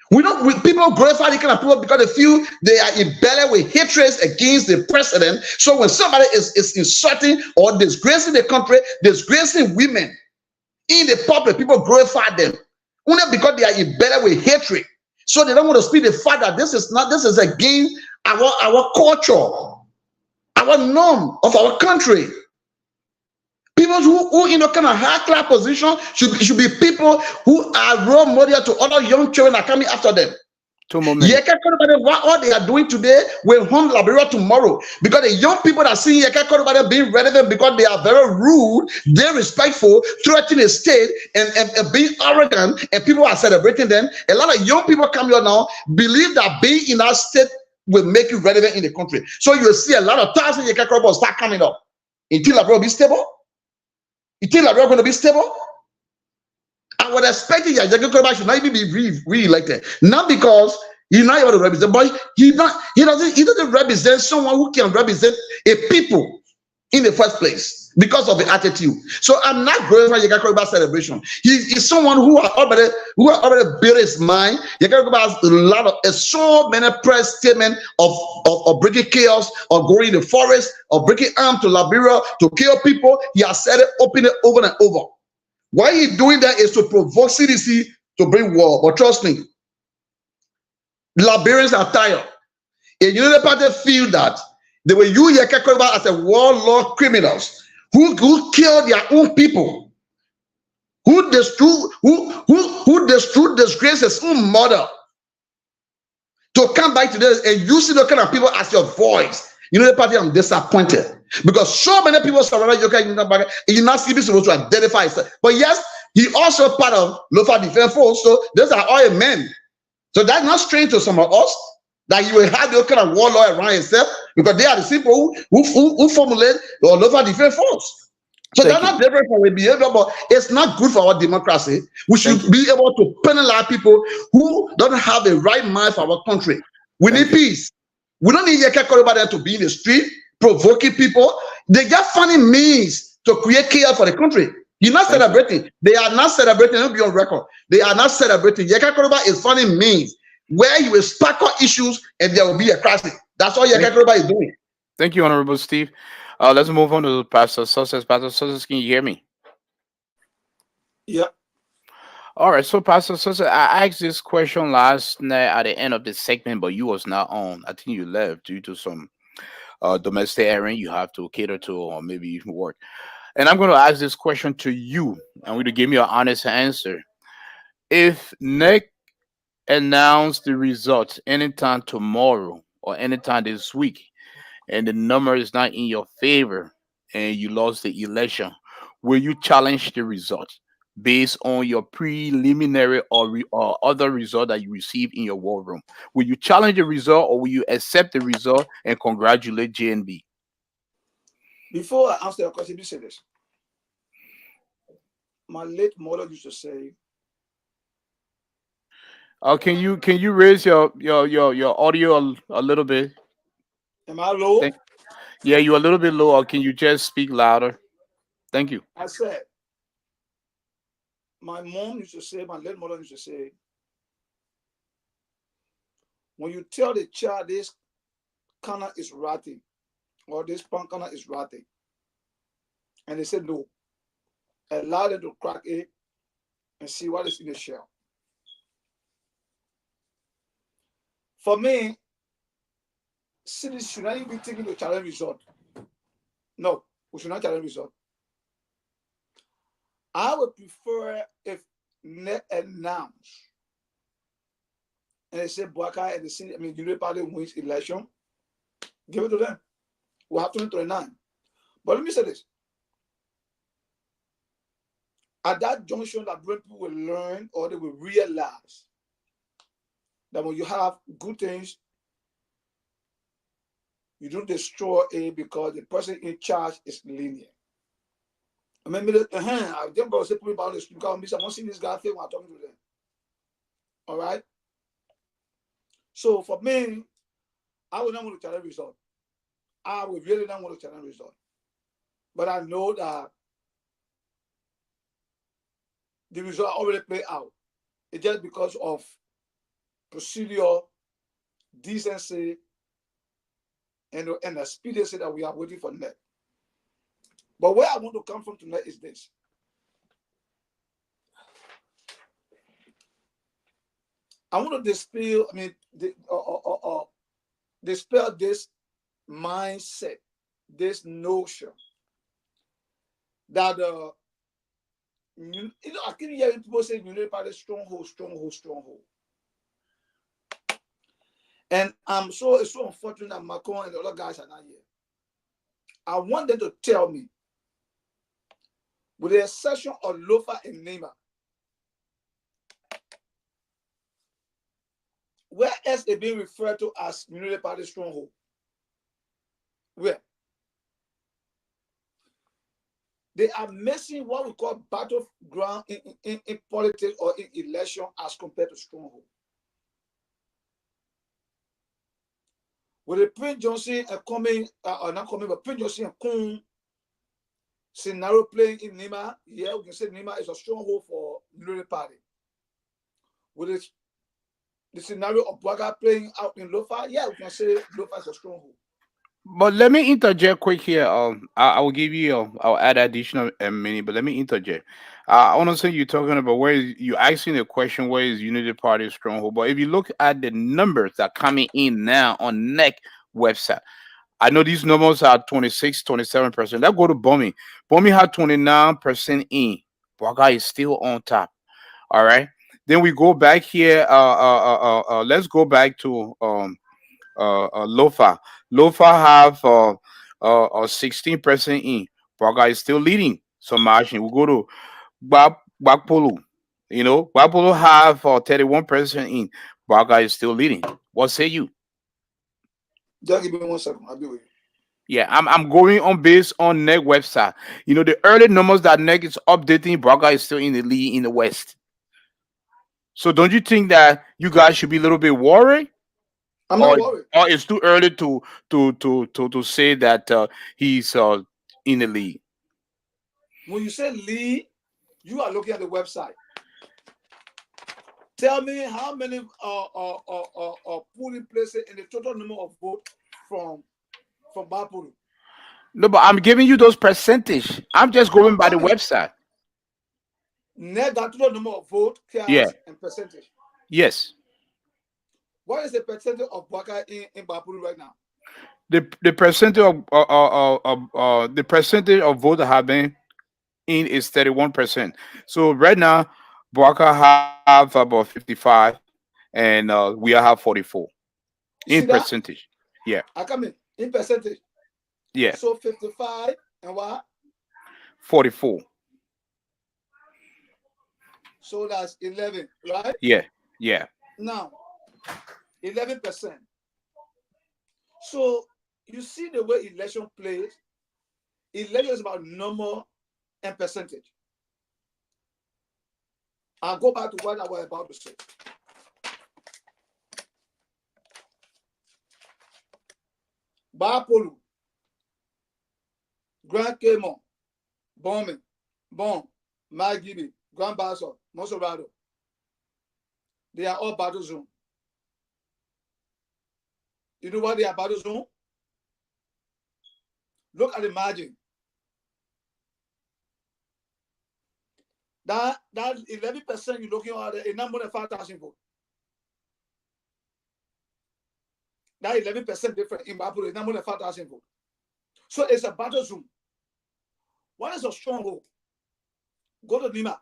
People glorify the kind of people because they feel they are embellished with hatred against the president. So when somebody is insulting or disgracing the country, disgracing women in the public, people glorify them only because they are embellished with hatred. So they don't want to speak the fact that this is against our culture, our norm of our country. People who in a kind of high class position should be people who are role model to other young children that are coming after them. What all they are doing today will harm Liberia tomorrow, because the young people that see Yekakoroba being relevant because they are very rude, disrespectful, threatening the state, and being arrogant, and people are celebrating them. A lot of young people come here now believe that being in that state will make you relevant in the country. So you'll see a lot of thousands Yekakoroba start coming up. You think Liberia will be stable? You think Liberia going to be stable? I would expect Yajaga Koba should not even be re-elected. Not because he's not able to represent, but he doesn't represent someone who can represent a people in the first place because of the attitude. So I'm not going for Yajaga Koba celebration. He's someone who has already built his mind. Yajaga Koba has a lot of so many press statements of breaking chaos, of going in the forest, of breaking arms to Liberia to kill people. He has said it openly over and over. Why he's doing that is to provoke CDC to bring war. But trust me, Liberians are tired. And you know the party feel that they will use Yekakoba as a warlord criminals who kill their own people, who destroy disgrace his own mother, to come back to this and using those kind of people as your voice. You know the party, I'm disappointed. Because so many people surround Yoka, you're not supposed to identify himself. But yes, he also part of Lofa Defense Force, so those are all men. So that's not strange to some of us that you will have those kind of warlord around yourself, because they are the people who formulate the Lofa Defense Force. So Thank they're you. not different from a behavior, but it's not good for our democracy. We should Thank you. be able to penalize people who don't have the right mind for our country. We Thank need you. peace. We don't need Yeka Korobada to be in the street provoking people. They just finding means to create chaos for the country. You're not Thank you. celebrating. They are not celebrating. It'll be on record. They are not celebrating. Yeka Koroba is finding means where you will spark up issues and there will be a crisis. That's all Yeka Thank, Koroba is doing. thank you, Honorable Steve. Let's move on to Pastor Success. Pastor Success, can you hear me? Yeah. All right, so Pastor Success, I asked this question last night at the end of the segment, but you was not on. I think you left due to some domestic errand you have to cater to, or maybe even work. And I'm going to ask this question to you, and to give me an honest answer. If Nick announced the results anytime tomorrow or anytime this week, and the number is not in your favor, and you lost the election, will you challenge the result based on your preliminary or other result that you received in your war room? Will you challenge the result, or will you accept the result and congratulate JNB? Before I answer your question, let me say this. My late mother used to say, Can you raise your audio a little bit? am I low? Thank, yeah, you're a little bit low. Or can you just speak louder? Thank you. I said, my mom used to say, my late mother used to say, when you tell the child this corner is rotting or this pan corner is rotting, and they said no, allow them to crack it and see what is in the shell. For me, cities should not even be taking the challenge result. No, we should not challenge result. I would prefer if net announce and they say Boaka and the city, Unity Party wins election, give it to them. We'll have 2029. But let me say this. At that junction, that people will learn or they will realize that when you have good things, you don't destroy it because the person in charge is lenient. I mean, I just about to say people about the street because I want to see this guy when I'm talking to them. All right. So for me, I would not want to challenge result. I would really not want to challenge result. But I know that the result already played out. It's just because of procedure, decency, and the expediency that we are waiting for next. But where I want to come from tonight is this. I want to dispel this mindset, this notion that I keep hearing people say Unity Party stronghold. And it's so unfortunate that Macron and the other guys are not here. I want them to tell me, with the exception of Lofa and Neymar, where else they being referred to as Unity Party stronghold? Where? They are missing what we call battleground in politics or in election as compared to stronghold. With the Prince Johnson coming, or not coming, but Prince Johnson and Kun scenario playing in Nima, yeah, we can say Nima is a stronghold for the ruling party. With the scenario of Braga playing out in Lofa, yeah, we can say Lofa is a stronghold. But let me interject quick here. I will give you. I'll add additional mini, but let me interject. I want to say you're talking about where you asking the question where is Unity Party stronghold. But if you look at the numbers that are coming in now on NEC website, I know these numbers are 26, 27%. Let's go to Bomi. Bomi had 29% in. Braga is still on top. All right. Then we go back here. Let's go back to Lofa. Lofa have 16% in. Braga is still leading some margin. We go to Bakpolo. You know, Bakpolo have 31% in. Braga is still leading. What say you? Just give me 1 second. I'll be with you. Yeah, I'm going on based on NEC website. You know, the early numbers that NEC is updating, Braga is still in the lead in the West. So don't you think that you guys should be a little bit worried? I'm or not worried. or it's too early to say that he's in the league. When you say Lee, you are looking at the website. Tell me how many polling places in the total number of votes from Bapuru. No, but I'm giving you those percentage. I'm just going I'm by the coming. website. Net that total number of vote Yeah. counts and percentage. Yes. What is the percentage of Baka in Bapuru right now? The percentage of the percentage of vote that have been in is 31%. So right now, Boaka have about 55, and we have 44 You in see that? percentage. Yeah. I come in percentage. Yeah. So 55 and what? 44. So that's 11, right? Yeah. Yeah. Now, 11%. So you see the way election plays. Election is about number and percentage. I'll go back to what I was about to say. Bapolu, Grand Caymon, Bombing, Bon, Magibi, Grand Basso, Monserrado. They are all battle zone. You know what they are battle zone? Look at the margin. That 11% you're looking at a number of 5,000 votes. That 11% different in Bapuru, a number of 5,000 votes. So it's a battle zone. What is a stronghold? Go to Nima.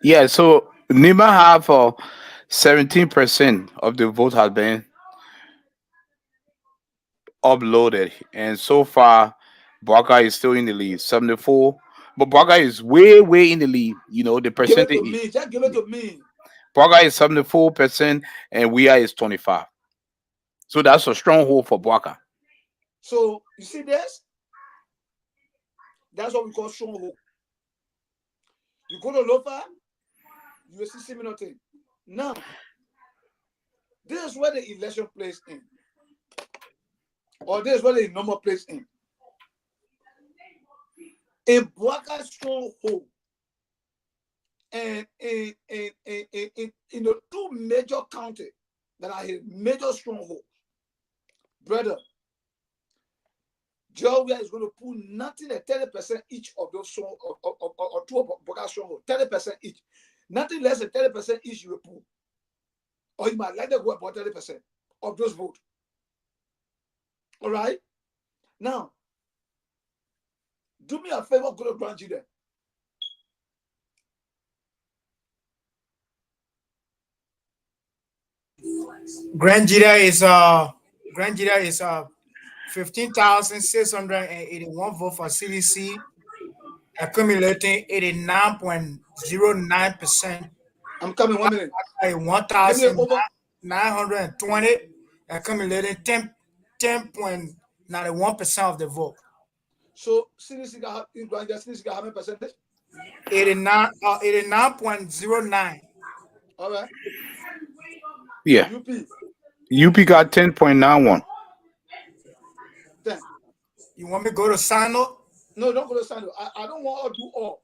Yeah. So Nima have 17% of the vote has been uploaded, and so far, Braga is still in the lead, 74. But Braga is way in the lead. You know the Give it percentage. to me. Just give it to me. Braga is 74%, and WEAH is 25. So that's a stronghold for Braga. So you see this? That's what we call stronghold. You go to Lofa, you will see similar thing. Now, this is where the election plays in. Or this is where the number plays in. In Braga stronghold, and in the two major counties that are a major stronghold, brother, Georgia is going to put nothing at 30% each of those or two of Braga stronghold, 30% each. Nothing less than 30% each you will put. Or you might like to go about 30% of those votes. All right? Now, do me a favor, go to Grand Judah. Grand Jira is 15,681 votes for CDC, accumulating 89.09%. I'm coming 1 minute. Like Give me over. 1,920, accumulating 10.91% of the vote. So CDC got in Granja, CDC got how many percentage? 89.09. All right. Yeah. UP UP got 10.91. 10. You want me to go to Sano? No, don't go to Sando. I don't want to do all.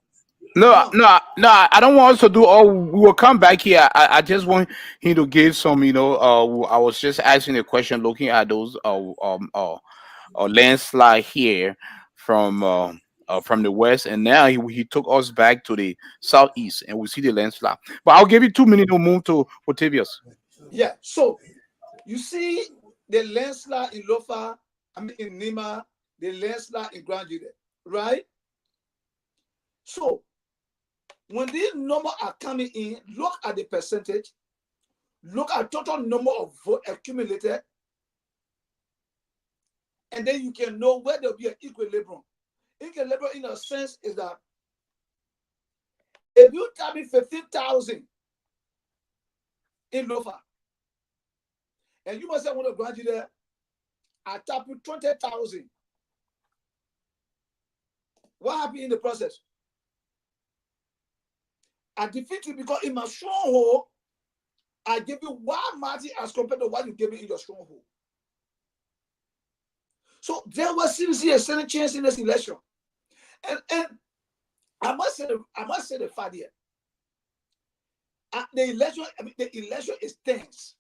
No, One. no, no. I don't want us to do all. We will come back here. I just want him to give some. I was just asking a question, looking at those landslide here from from the west, and now he took us back to the southeast, and we see the landslide. But I'll give you 2 minutes to move to Octavius. Yeah. So you see the landslide in Lofa, I mean in Nima, the landslide in Grand Jude, right? So when these numbers are coming in, look at the percentage, look at total number of votes accumulated, and then you can know where there'll be an equilibrium. Equilibrium, in a sense, is that if you tell me 15,000 in Lofa, and you must say, want to graduate there, I tap you 20,000. What happened in the process? I defeat you because in my stronghold, I give you one margin as compared to what you gave me in your stronghold. So there was seriously a certain chance in this election. And I must say the fact here. The election is tense.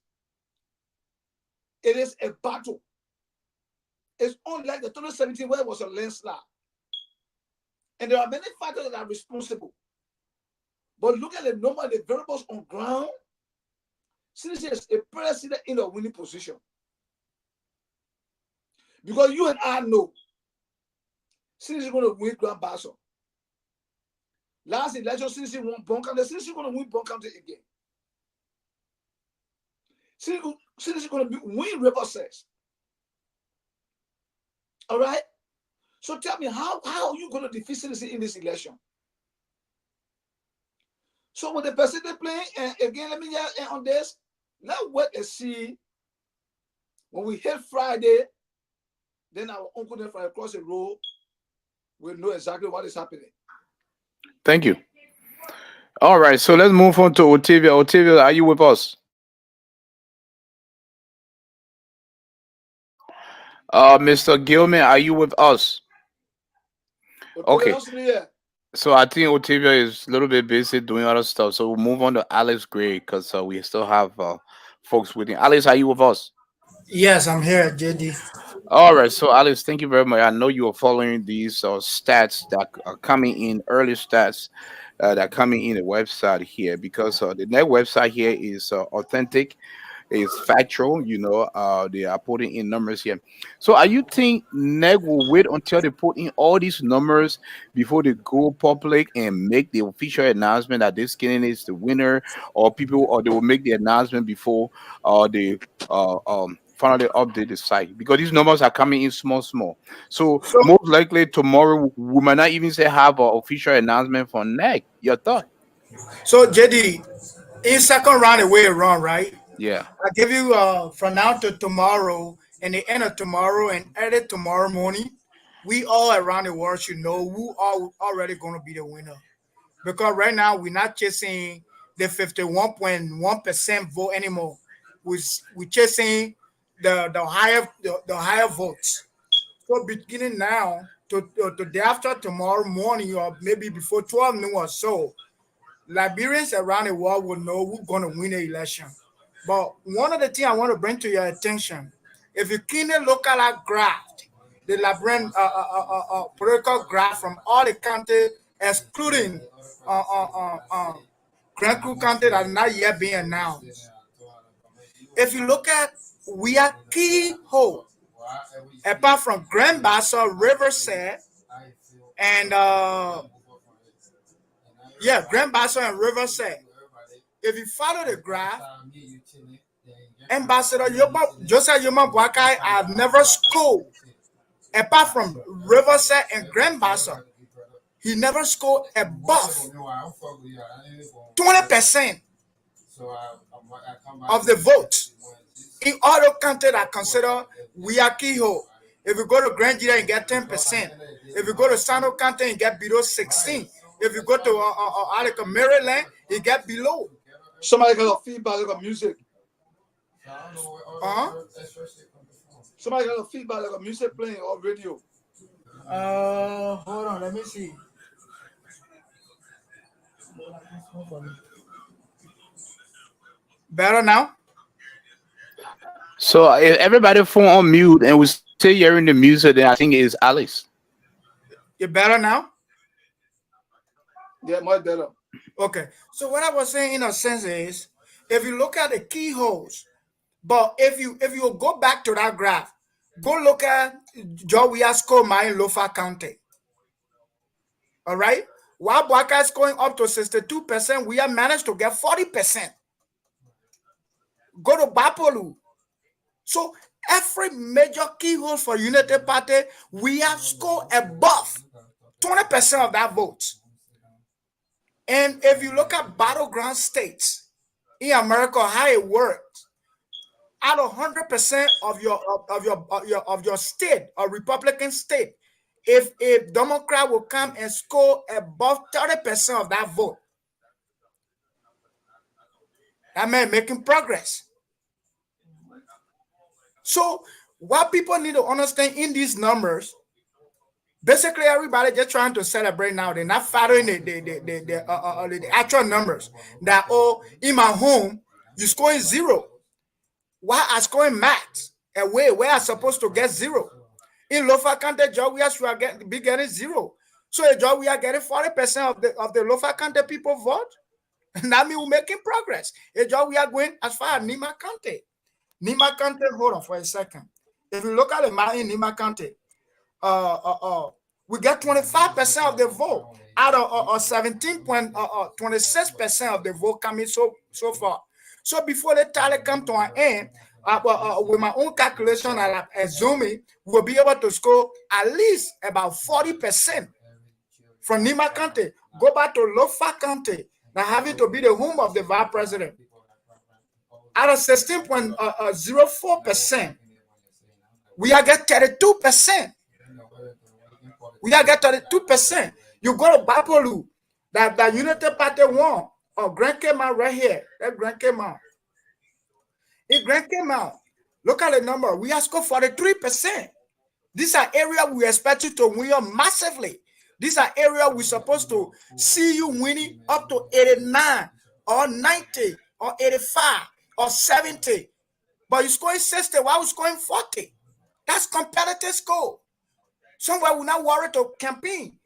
It is a battle. It's unlike the 2017 where it was a landslide. And there are many factors that are responsible. But look at the number of the variables on ground. CDC is a president in a winning position. Because you and I know CDC is going to win Grand Basel. Last election, CDC won Bon County. CDC is going to win Bon County again. CDC is going to win Riverside. All right? So tell me, how are you going to defeat CDC in this election? So with the percentage playing, and again, let me get on this. Let's wait and see. When we hit Friday, then our uncle then from across the road will know exactly what is happening. Thank you. All right, so let's move on to Otavia. Otavia, are you with us? Mr. Gilman, are you with us? Okay. So I think Otavia is a little bit busy doing other stuff. So we'll move on to Alex Gray because we still have folks waiting. Alex, are you with us? Yes, I'm here, JD. All right. So Alex, thank you very much. I know you are following these stats that are coming in, early stats that are coming in the website here because the net website here is authentic. It's factual, they are putting in numbers here. So are you think NEG will wait until they put in all these numbers before they go public and make the official announcement that this candidate is the winner, or they will make the announcement before they finally update the site? Because these numbers are coming in small. So So, most likely tomorrow we might not even say have an official announcement for NEG. Your thought? so JD, in second round, the way around, right? Yeah. I give you from now to tomorrow and the end of tomorrow and early tomorrow morning, we all around the world should know who are already going to be the winner. Because right now we're not chasing the 51.1% vote anymore. We're chasing the higher votes. So beginning now to day after tomorrow morning or maybe before 12 noon or so, Liberians around the world will know who's going to win the election. But one of the things I want to bring to your attention, if you keenly look at that graph, the Liberian political graph from all the counties, excluding uh, uh, uh, uh, Grand Crew County that not yet being announced. If you look at, we are keyhole, apart from Grand Bassa, Riverside, and Grand Bassa and Riverside. If you follow the graph, Ambassador Joseph Yoma Boakai have never scored, apart from Riverside and Grand Bassa. He never scored above 20%. of the votes in all the counties that consider WEAH keyhole. If you go to Grand Gita, you get 10%. If you go to Sano County, you get below 16. If you go to Maryland, you get below. Somebody got a feedback like a music. Somebody got a feedback like a music playing or radio. Hold on, let me see. Better now? So if everybody phone on mute and we still hearing the music, then I think it's Alex. You better now? Yeah, much better. Okay. So what I was saying in a sense is, if you look at the keyholes, but if you go back to that graph, go look at WEAH score mine Lofa County. All right. While Boaka is going up to 62%, we have managed to get 40%. Go to Bapolu. So every major keyhole for United Party, we have scored above 20% of that vote. And if you look at battleground states in America, how it works, out of 100% of your state or Republican state, if a Democrat will come and score above 30% of that vote, that man making progress. So what people need to understand in these numbers, basically everybody just trying to celebrate now. They're not following the actual numbers. That, oh, in my home, you're scoring 0. Why are scoring max away where I'm supposed to get 0? In Lofa County, Georgia, we are getting 0. So in Georgia, we are getting 40% of the Lofa County people vote. And that means we're making progress. In Georgia, we are going as far as Nima County. Nima County, hold on for a second. If you look at the map in Nima County, we get 25% of the vote out of 17.26% of the vote coming so far. So before the tally come to an end, with my own calculation and I'm assuming we'll be able to score at least about 40% from Nima County. Go back to Lofa County, now having to be the home of the vice president. Out of 16.04%, we are get 32%. We are get 32%. You go to Bapolu, that United Party won, or Grand came out right here. That Grand came out. If Grand came out, look at the number. We have scored 43%. These are areas we expect you to win massively. These are areas we're supposed to see you winning up to 89 or 90 or 85 or 70. But you're scoring 60 while we're scoring 40. That's competitive score. Somewhere we're not worried to campaign,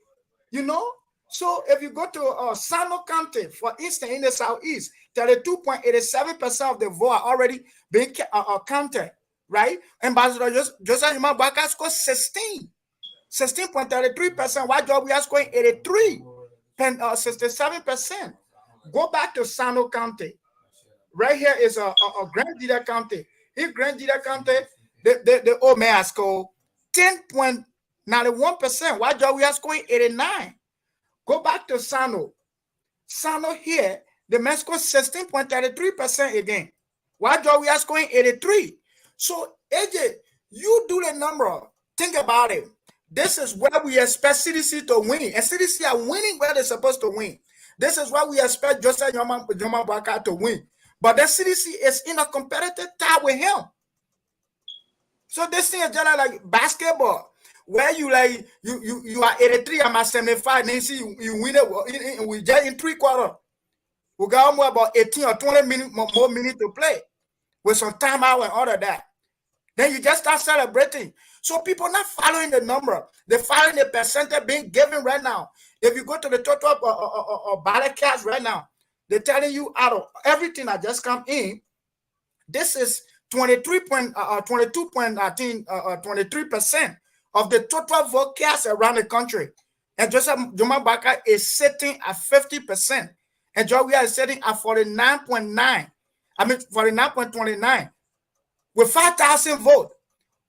you know? So if you go to Sano County, for instance, in the southeast, 32.87% of the vote are already being counted, right? Ambassador Joseph Yumabaka scored 16.33%. While job we are scoring 67%. Go back to Sano County. Right here is a Grand Gita County. In Grand Gita County, the old man scored 10.91%. While job we are scoring 89. Go back to Sano. Sano here, the man scored 16.33% again. While job we are scoring 83. So AJ, you do the number. Think about it. This is where we expect CDC to win. And CDC are winning where they're supposed to win. This is why we expect Joseph Yumabaka to win. But the CDC is in a competitive tie with him. So this thing is just like basketball. Where you like you are 83, I'm at 75, then see you win it. We just in 3 quarters. We got more about 18 or 20 more minutes to play with some timeout and all of that. Then you just start celebrating. So people not following the number. They're following the percentage being given right now. If you go to the total ballot cast right now, they're telling you out of everything that just come in, this is 23% of the total vote cast around the country. And Joseph Yumabaka is sitting at 50%. And Georgia is sitting at 49.29. With 5,000 votes,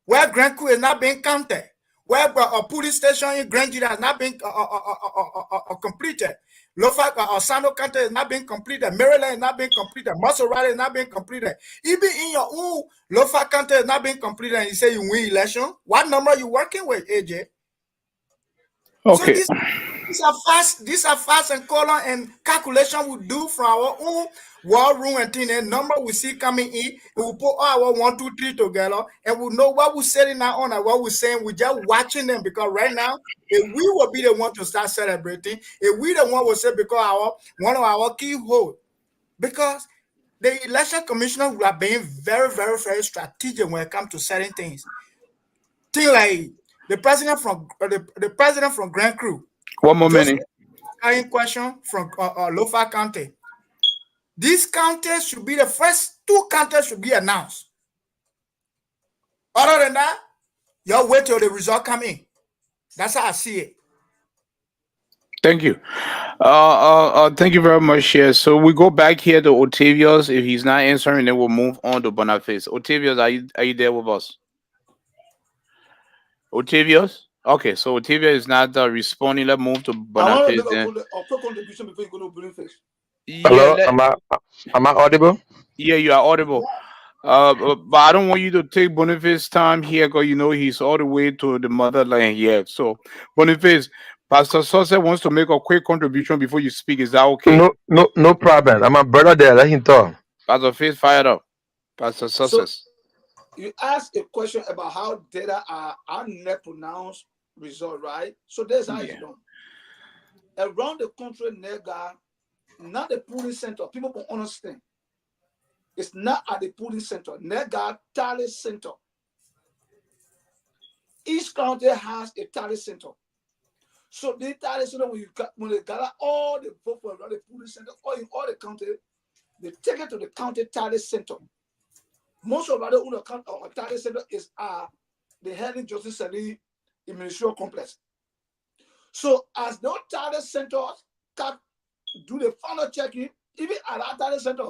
where Grand Coup is not being counted, where a police station in Grand Gita has not been completed, Sano County is not being completed. Maryland is not being completed. Maserati is not being completed. Even in your own Lofa County is not being completed, and you say you win election. What number are you working with, AJ? So Okay. these are fast and color and calculation we do from our own war room and thing. And number we see coming in, and we put all our 1, 2, 3 together, and we know what we're setting now on and what we're saying. We're just watching them because right now, if we will be the one to start celebrating, if we the one will say because one of our key hold, because the election commissioner are being very, very, very strategic when it comes to certain things. Thing like the president from Grand Crew. One more Just minute. asking question from Lofa County. These counties should be the first 2 counties should be announced. Other than that, y'all wait till the result come in. That's how I see it. Thank you. Thank you very much. Here. So we go back here to Otavius. If he's not answering, then we'll move on to Boniface. Otavius, are you there with us? Otavius? Okay, so Otavius is not responding. Let's move to I want to Boniface make then. a quick contribution before you go to Boniface. Yeah, Hello, am I audible? yeah, you are audible. But I don't want you to take Boniface's time here because you know he's all the way to the motherland here. So, Boniface, Pastor Sosa wants to make a quick contribution before you speak. Is that okay? No problem. I'm a brother there. Let him talk. Pastor Face, fired up. Pastor So Sosa. you asked a question about how data are net pronounced result, right? So that's how it's Yeah. done. Around the country, nega, not the polling center. People don't understand. It's not at the polling center. Nega tally center. Each county has a tally center. So the tally center, when they gather all the vote for around the polling center or in all the county, they take it to the county tally center. Most of our tally center is the Healing Justice Center Ministerial Complex. So as those tally centers can do the final checking, even at our tally center,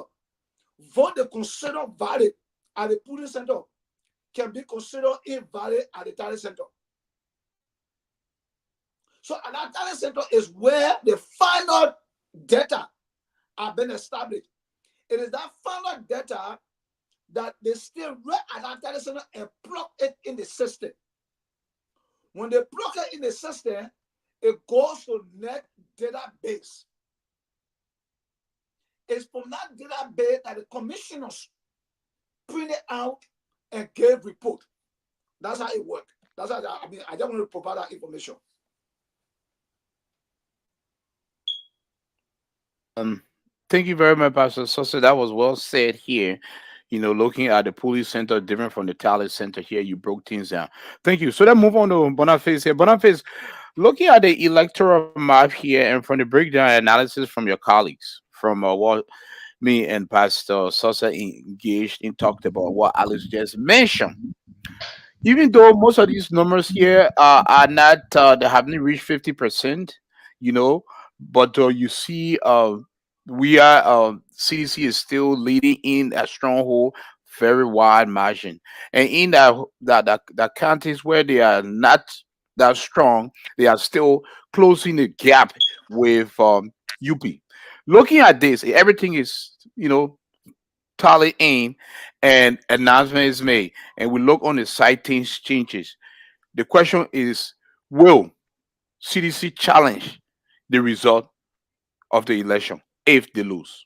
vote they consider valid at the polling center can be considered invalid at the tally center. So an tally center is where the final data are being established. It is that final data that they still read at that tally center and plug it in the system. When they plug it in the system, it goes to net database. It's from that database that the commissioners print it out and gave report. That's how it works. That's how I just want to provide that information. Thank you very much, Pastor Sosa. That was well said here. You know, looking at the police center different from the talent center here, you broke things down. Thank you. So let's move on to Boniface here. Boniface, looking at the electoral map here and from the breakdown analysis from your colleagues, from what me and Pastor Sosa engaged and talked about what Alex just mentioned. Even though most of these numbers here are not, they haven't reached 50%, you know, but you see, we are, CDC is still leading in a stronghold, very wide margin. And in that counties where they are not that strong, they are still closing the gap with UP. Looking at this, everything is, tally in and announcement is made and we look on the site things changes. The question is, will CDC challenge the result of the election if they lose?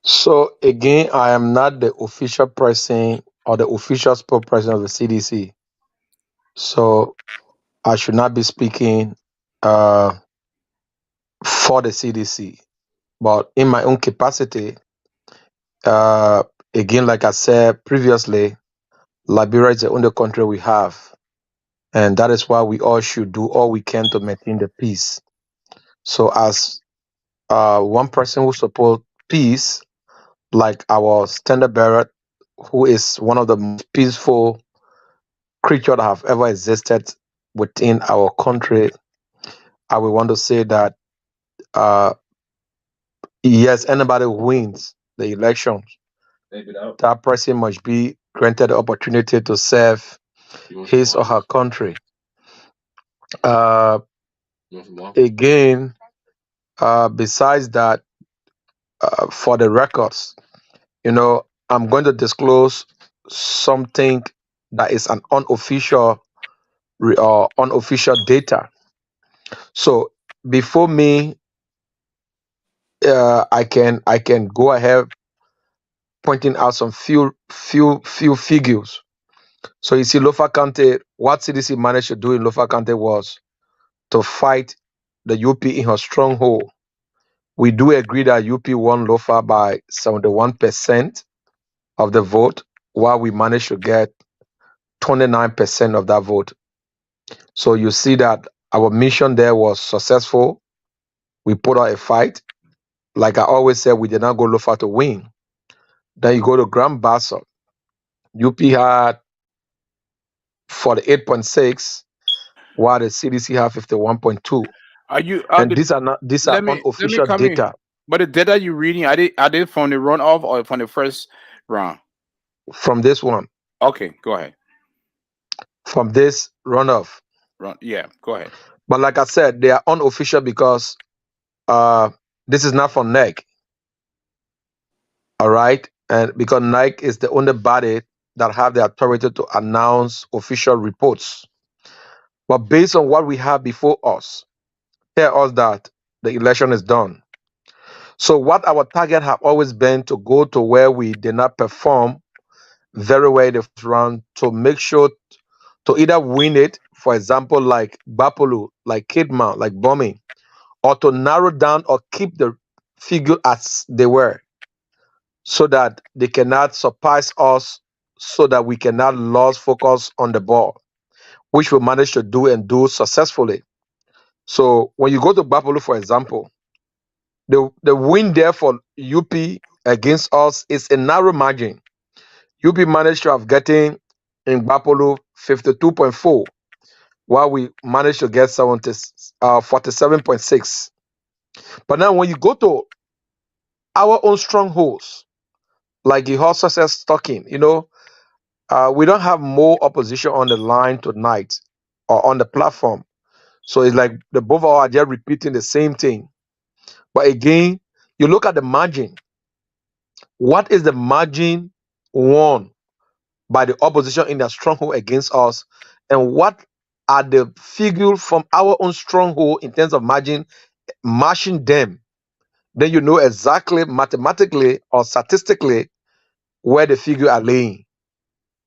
So again, I am not the official person or the official spokesperson of the CDC. So I should not be speaking for the CDC. But in my own capacity, uh, again, like I said previously, Liberia is the only country we have. And that is why we all should do all we can to maintain the peace. So as one person who supports peace, like our standard bearer, who is one of the most peaceful creatures that have ever existed within our country, I will want to say that uh, yes, anybody who wins the elections, that person must be granted the opportunity to serve his or her country. Uh, again, Besides that, for the records, I'm going to disclose something that is an unofficial or unofficial data. So before me, I can go ahead pointing out some few figures. So you see, Lofa County, what CDC managed to do in Lofa County was to fight the UP in her stronghold. We do agree that UP won Lofa by 71% of the vote, while we managed to get 29% of that vote. So you see that our mission there was successful. We put out a fight. Like I always said, we did not go Lofa to win. Then you go to Grand Bassa. UP had 48.6, while the CDC had 51.2. Are you? And these are Let me unofficial come in. data But the data you reading, are they from the runoff or from the first round? from this one, Okay, go ahead. from this runoff. Run. Yeah, go ahead. But like I said, they are unofficial because uh, this is not from NEC, all right? And because NEC is the only body that have the authority to announce official reports. But based on what we have before us, tell us that the election is done. So what our target have always been to go to where we did not perform very well in the first round to make sure to either win it, for example, like Bapolu, like Kidman, like Bombing, or to narrow down or keep the figure as they were so that they cannot surprise us, so that we cannot lose focus on the ball, which we managed to do and do successfully. So when you go to Bapolu, for example, the win there for UP against us is a narrow margin. UP managed to have getting in Bapolu 52.4, while we managed to get 47.6. But now when you go to our own strongholds, like the hot success talking, we don't have more opposition on the line tonight or on the platform. So it's like the both of us are just repeating the same thing. But again, you look at the margin. What is the margin won by the opposition in their stronghold against us? And what are the figures from our own stronghold in terms of margin, matching them? Then you know exactly mathematically or statistically where the figure are laying.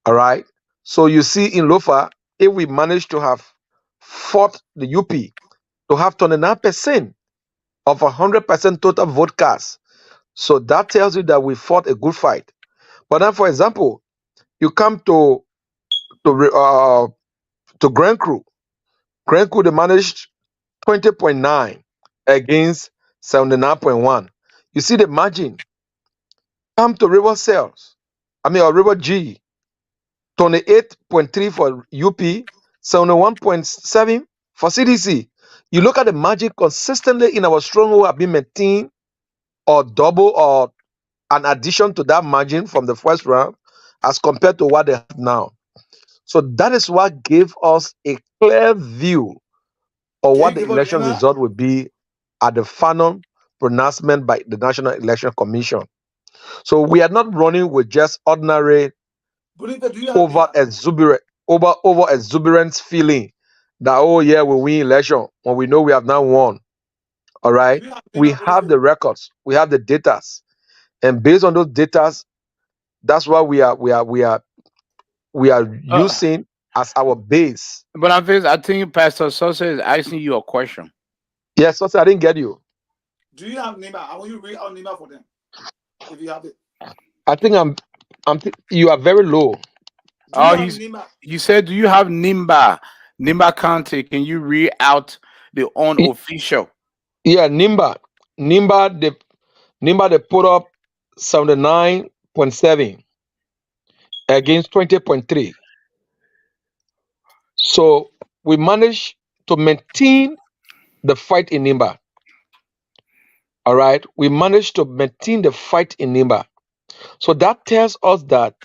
All right. So you see in Lofa, if we manage to have fought the UP to have 29% of 100% total vote cast, so that tells you that we fought a good fight. But then, for example, you come to Grand Cru. Grand Cru they managed 20.9 against 79.1. You see the margin. Come to River Cells. Or River G. 28.3 for UP, 71.7 for CDC. You look at the margin consistently in our stronghold have been maintained or double or an addition to that margin from the first round as compared to what they have now. So that is what gave us a clear view of Can what you the give us election name? result will be at the final pronouncement by the National Election Commission. So we are not running with just ordinary Bonita, do you have over name? exuberant over exuberance feeling that, oh yeah, we win election when we know we have now won. All Do right, you have name, we have Bonita? the records, we have the datas, and based on those datas, that's what we are Uh, using as our base. but I think Pastor Sosa is asking you a question. Yes, so I didn't get you. Do you have name? I want you to read out name for them if you have it. I think you are very low. Do you Oh, have name? he said, do you have Nimba County? Can you read out the Y- unofficial? Yeah, Nimba, they put up 79.7 against 20.3. So we managed to maintain the fight in Nimba. All right, we managed to maintain the fight in Nimba. So that tells us that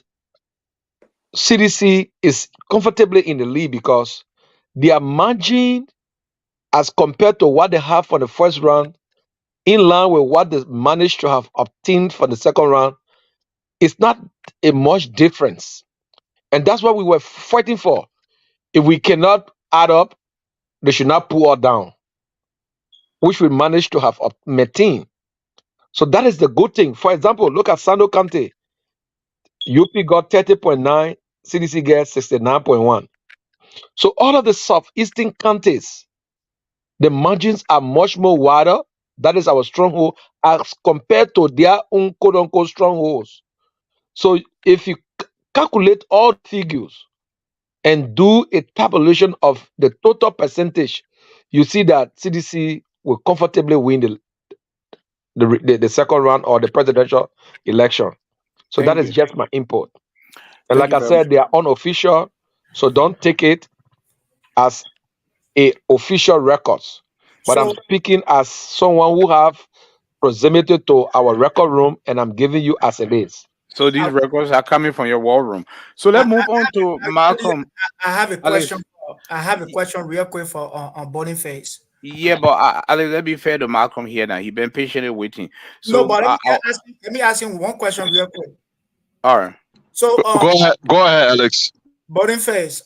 CDC is comfortably in the lead because their margin, as compared to what they have for the first round, in line with what they managed to have obtained for the second round, it's not a much difference. And that's what we were fighting for. If we cannot add up, they should not pull us down, which we managed to have maintained. So that is the good thing. For example, look at Sando County. UP got 30.9, CDC gets 69.1. So all of the southeastern counties, the margins are much more wider. That is our stronghold as compared to their own quote unquote strongholds. So if you calculate all figures and do a tabulation of the total percentage, you see that CDC will comfortably win the second round or the presidential election. So that Thank is you. just my input. And Thank like you I very much. said, they are unofficial, so don't take it as a official records. But I'm So speaking as someone who have proximity to our record room, and I'm giving you as it is. So these I, records are coming from your war room. So I, let's move on to actually, Malcolm. I have a question. Alex. I have a y- question real quick for on Boniface. Yeah, but Alex, let's be fair to Malcolm here now. He's been patiently waiting. No, So but let me ask him one question real quick. all right. So Go ahead, Alex. Boniface,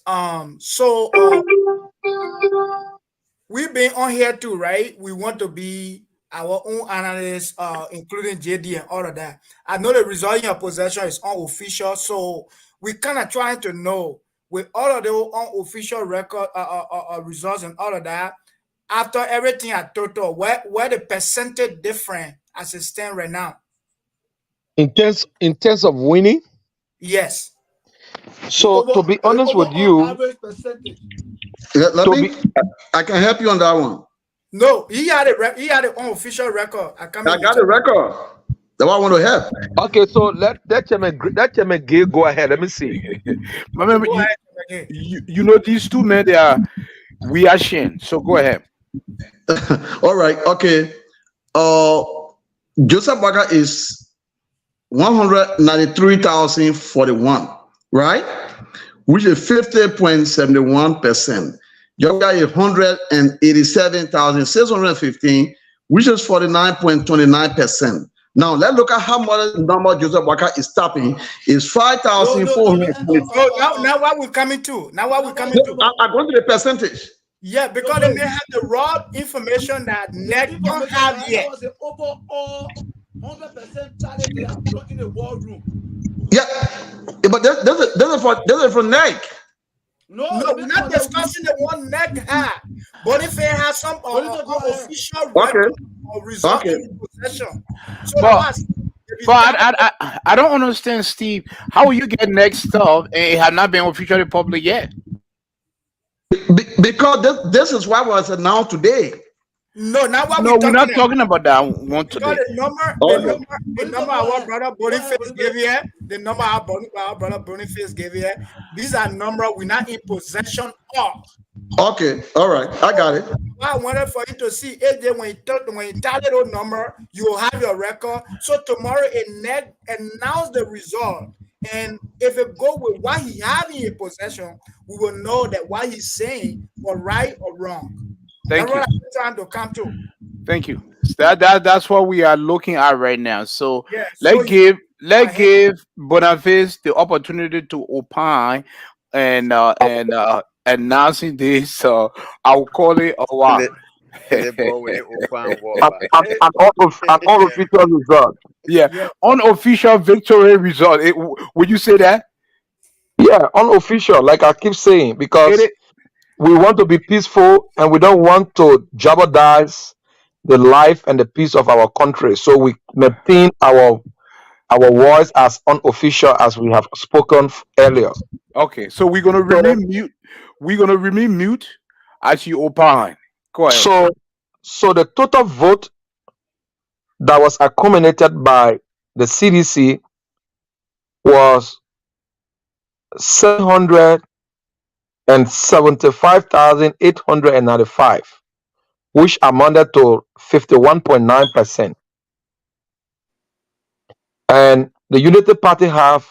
we've been on here too, right? We want to be our own analysts, including JD and all of that. I know the result in your possession is unofficial, so we kind of trying to know with all of the unofficial record results and all of that. After everything at total, where the percentage different as it stand right now? In terms of winning, Yes. so to be The honest with overall you, average percentage. Let to me, be I can help you on that one. No, he had an unofficial record. I come I in with got a record. That's why I want to help. okay. So let Chairman Gay go ahead. Let me see. Okay, Remember, go ahead again. you know these two men, they are we are Shin. So go ahead. All right. Okay. Uh, Joseph Baga is 193,041, right? Which is 50.71%. Yoga is 187,615, which is 49.29%. Now let's look at how much number Joseph Baga is tapping is No. 5,420. So now what we coming to? Now what we coming to? I'm going to the percentage. Yeah, because they may have the raw information that The NEC don't information have that yet. was the overall 100% tally they have done in the war room. Yeah, but that's for NEC. No, No, we're not discussing the one NEC had. But if they have some Boniface, go ahead. official Okay. record or result Okay. in your possession. So But that was I don't understand, Steve. How will you get next stuff and it has not been officially public yet? Because this is what was announced today. no, now what we No, we're talking not about. talking about that one Because today. Okay. the number our brother Boniface gave here, the number our brother Boniface gave here, these are numbers we're not in possession of. Okay. All right. I got it. I wanted for you to see AJ when you tally those number, you will have your record. So tomorrow NEC announce the result. And if it go with what he have in his possession, we will know that what he's saying was right or wrong. Thank That's you. what I'm trying to come to. Thank you. That's what we are looking at right now. So Yeah. So let's give go let's ahead. give Boniface the opportunity to opine and announcing this. I'll call it a while. The boy with the open war. An unofficial result. Yeah, Yeah. unofficial victory result. Would you say that? Yeah, unofficial. Like I keep saying, It because is. we want to be peaceful and we don't want to jeopardize the life and the peace of our country. So we maintain our voice as unofficial as we have spoken earlier. Okay, so we're gonna So remain mute. We're gonna remain mute as you opine. Go ahead. so so the total vote that was accumulated by the CDC was 775,895, which amounted to 51.9%. And the Unity Party have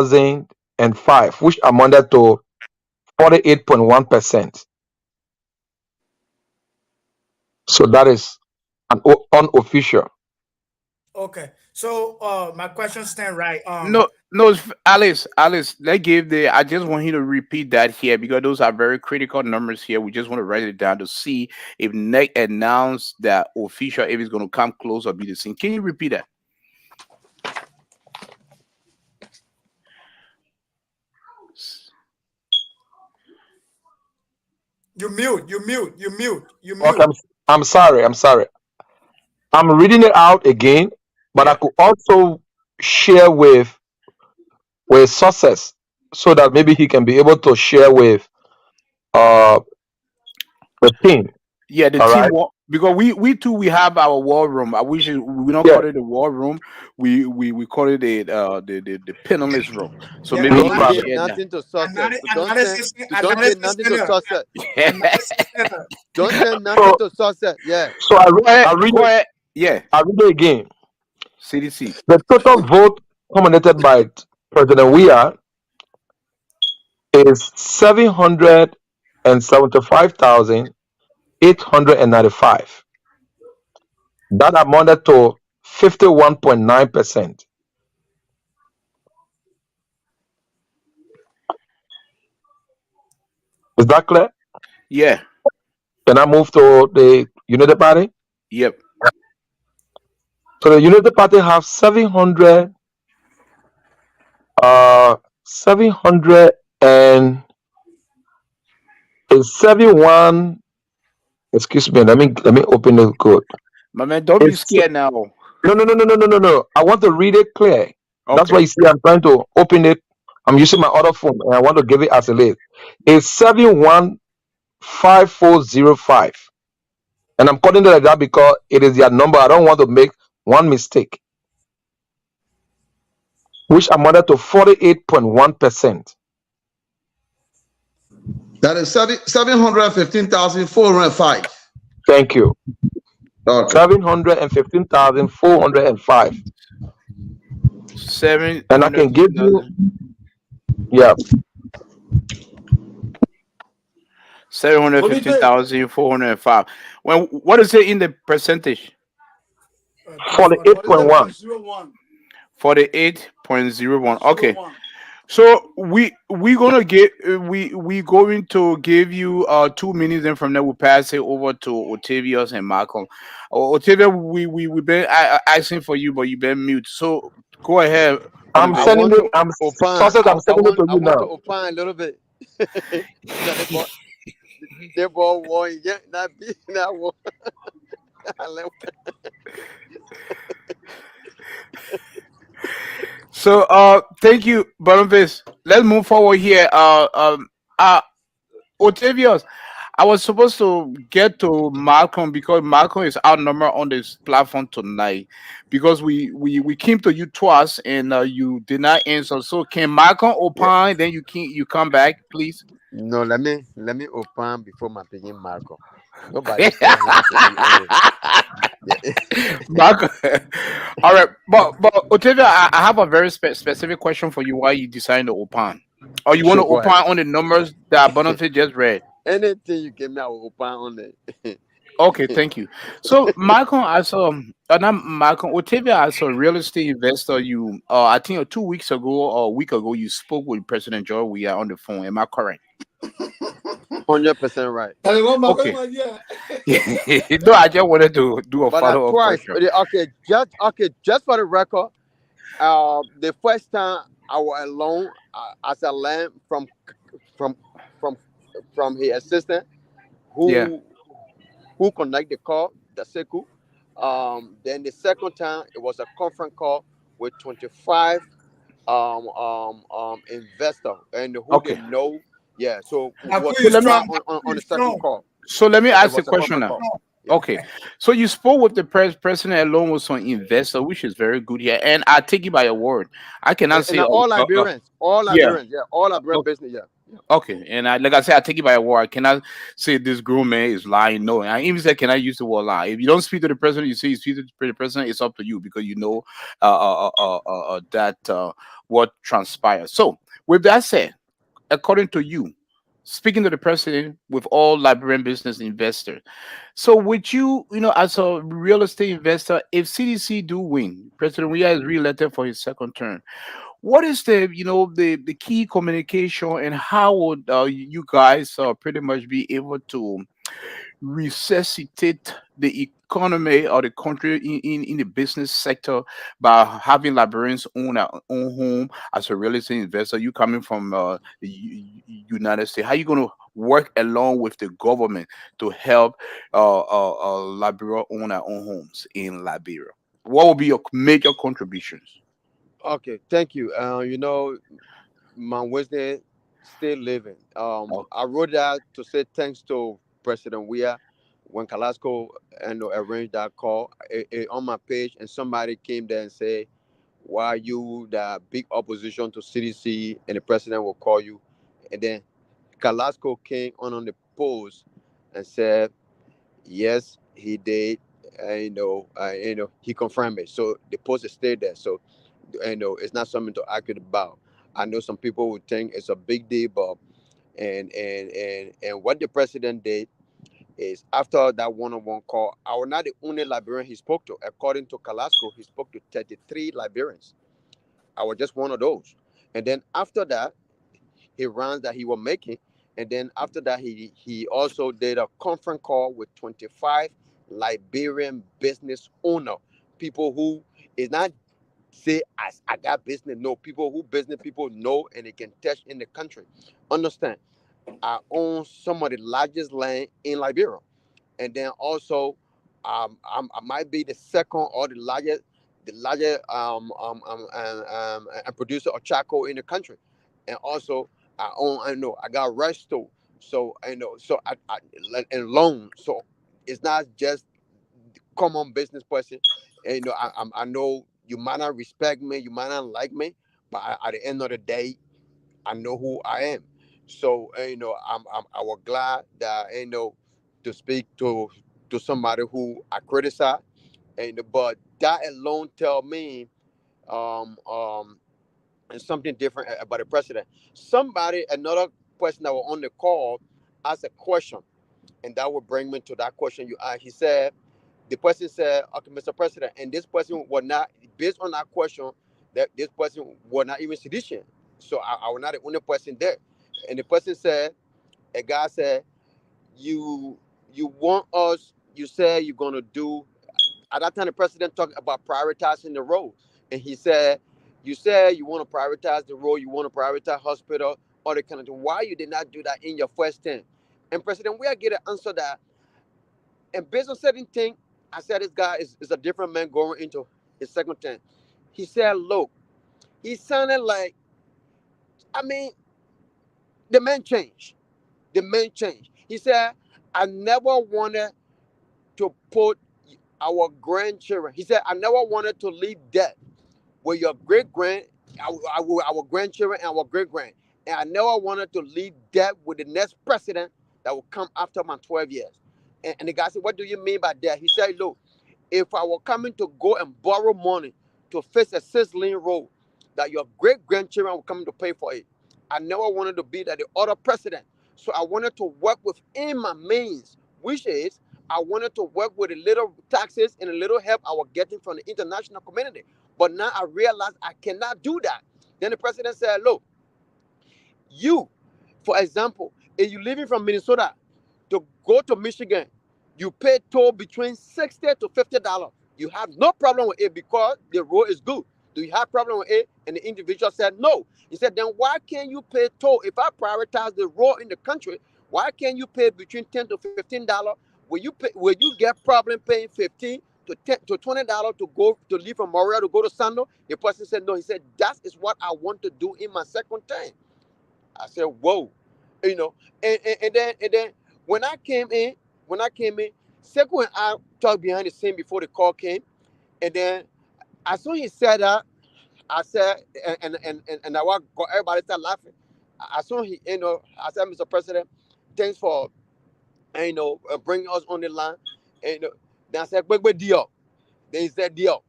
754,005, which amounted to 48.1%. So that is an unofficial. Okay. So my question stand right. No, no, Alice, Alice. Let's give the. I just want you to repeat that here because those are very critical numbers here. We just want to write it down to see if NEC announced that official if it's going to come close or be the same. Can you repeat that? You mute, you mute, you mute, you Okay, mute. I'm sorry. I'm sorry. I'm reading it out again, but I Yeah. could also share with success so that maybe he can be able to share with uh the team. Yeah, the All team right. war because we too we have our war room. I wish we don't Yeah. call it the war room. We call it the panelist room. So Yeah, maybe he No can Don't say problem. share that. nothing to success. analysis, Don't say analysis nothing to center, success. analysis center. Don't say nothing So to success. Yeah. so Go ahead, I read go it. ahead. Yeah, I read it again. CDC. The total vote nominated by President Weah is 775,895. That amounted to 51.9%. Is that clear? Yeah, Can I move to the United Party? yep. So the United Party have 700 and 71. Excuse me. Let me open the code. My man, don't be It's scared now. no. I want to read it clear. That's why Okay. you see I'm trying to open it. I'm using my other phone and I want to give it as a list. It's 715405. And I'm calling it like that because it is their number. I don't want to make one mistake, which amounted to 48.1%. That is 715,405. Thank you. Okay. 715,405. Seven And I hundred can give fifty you, thousand. yeah, 715,405. When what is it in the percentage? 48.1. 48.01. Okay. So we gonna get we going to give you 2 minutes, and from there we'll pass it over to Otavius and Malcolm. Otavia, we been asking for you, but you've been mute. So go ahead, I'm I Boniface. sending want it. to I'm opine. Success, I'm sending it to I you want to now. opine a little bit. Now they ball war. Yeah, not be not war. So thank you, Boniface. Let's move forward here. Otavius, I was supposed to get to Malcolm because Malcolm is outnumbered on this platform tonight because we came to you twice and you did not answer. So can Malcolm Yeah. opine? Then you come back, please. No, let me opine before my opinion, Marco. Nobody saw him to be on it. Yeah. Malcolm. All right, but Otavia, I have a very specific question for you. Why you decided to opine? Or you want to Sure, go ahead. opine on the numbers that Bonifay just read? Anything you give me, I will opine on it. Okay, thank you. So, Malcolm, not Malcolm, Otavia, as a real estate investor, you, I think 2 weeks ago or a week ago, you spoke with President Joe. We are on the phone. Am I correct? 100% right. Okay. No, I just wanted to do a But I follow up twice. question. Just for the record, the first time I was alone as a land from from from his assistant Yeah. who connect the call, the Seku. Then the second time it was a conference call with 25 investor and who they Okay. know. Yeah, so it was Maku So is let me strong. 25 Maku on is the second strong. call. so let me It ask a was a question conference now. call. Yeah. Okay. So you spoke with the president alone with some investor, which is very good here. And I take you by your word. I cannot And say, All yeah. Liberians, yeah, all Liberian business, yeah. Yeah. Okay, and like I said, I take it by a word. I cannot say this grown man is lying. No, I even said, can I use the word lie? If you don't speak to the president, you say you speak to the president. It's up to you because you know that what transpires. So, with that said, according to you, speaking to the president with all Liberian business investors. So, would you, as a real estate investor, if CDC do win, President Weah is reelected for his second term, what is the key communication, and how would you guys pretty much be able to resuscitate the economy or the country in the business sector by having Liberians own our own home as a real estate investor? You coming from the United States, how you going to work along with the government to help Liberia own our own homes in Liberia? What will be your major contributions? Okay, thank you. My Wednesday still living. Oh, I wrote that to say thanks to President Weah when Kalasco arranged that call on my page, and somebody came there and said, "Why are you the big opposition to CDC?" And the president will call you, and then Kalasco came on the post and said, "Yes, he did." He confirmed it. So the post is still there. So it's not something to argue about. I know some people would think it's a big deal, but and what the president did is after that one-on-one call, I was not the only Liberian he spoke to. According to Kalasco, he spoke to 33 Liberians. I was just one of those. And then after that, he runs that he was making. And then after that, he also did a conference call with 25 Liberian business owner, people who is not say as I got business. No, people who business people know and they can touch in the country. Understand? I own some of the largest land in Liberia, and then also I might be the second or the largest producer of charcoal in the country, and also I got resto, so and loan, so it's not just common business person. And I know you might not respect me, you might not like me, but at the end of the day, I know who I am. So I was glad that to speak to somebody who I criticize, and but that alone tell me um um something different about the president. Another person that was on the call asked a question, and that would bring me to that question you asked. He said, the person said, "Okay, Mr. President," and this person was not, based on that question, that this person was not even sedition. So I was not the only person there. And the person said, a guy said, "You you want us? You said you're gonna do." At that time, the president talked about prioritizing the road, and he said, "You said you want to prioritize the road, you want to prioritize hospital, all the kind of thing. Why you did not do that in your first term?" And President, we are get an answer that, and based on certain thing, I said this guy is a different man going into his second term. He said, "Look," he sounded like, I mean, the man changed. The man changed. He said, "I never wanted to put our grandchildren." He said, "I never wanted to leave debt with your great grand, our grandchildren and our great grand. And I never wanted to leave debt with the next president that will come after my 12 years." And the guy said, "What do you mean by that?" He said, "Look, if I were coming to go and borrow money to fix a 6 lane road, that your great grandchildren were coming to pay for it. I never wanted to be that the other president. So I wanted to work within my means, which is I wanted to work with the little taxes and the little help I was getting from the international community. But now I realize I cannot do that." Then the president said, "Look, you, for example, if you're living from Minnesota to go to Michigan, you pay toll between $60 to $50. You have no problem with it because the road is good. Do you have problem with it?" And the individual said no. He said, "Then why can't you pay toll? If I prioritize the road in the country, why can't you pay between $10 to $15? Will you get problem paying 15 to $20 to go to leave from Montreal to go to Sando?" The person said no. He said, "That is what I want to do in my second time." I said, "Whoa," you know. And then when I came in, Sekou and I talked behind the scene before the call came, and then as soon as he said that, I said, and I got everybody started laughing. As soon as I said, "Mr. President, thanks for bringing us on the line." And then I said, "Wait, deal." Then he said, "Deal."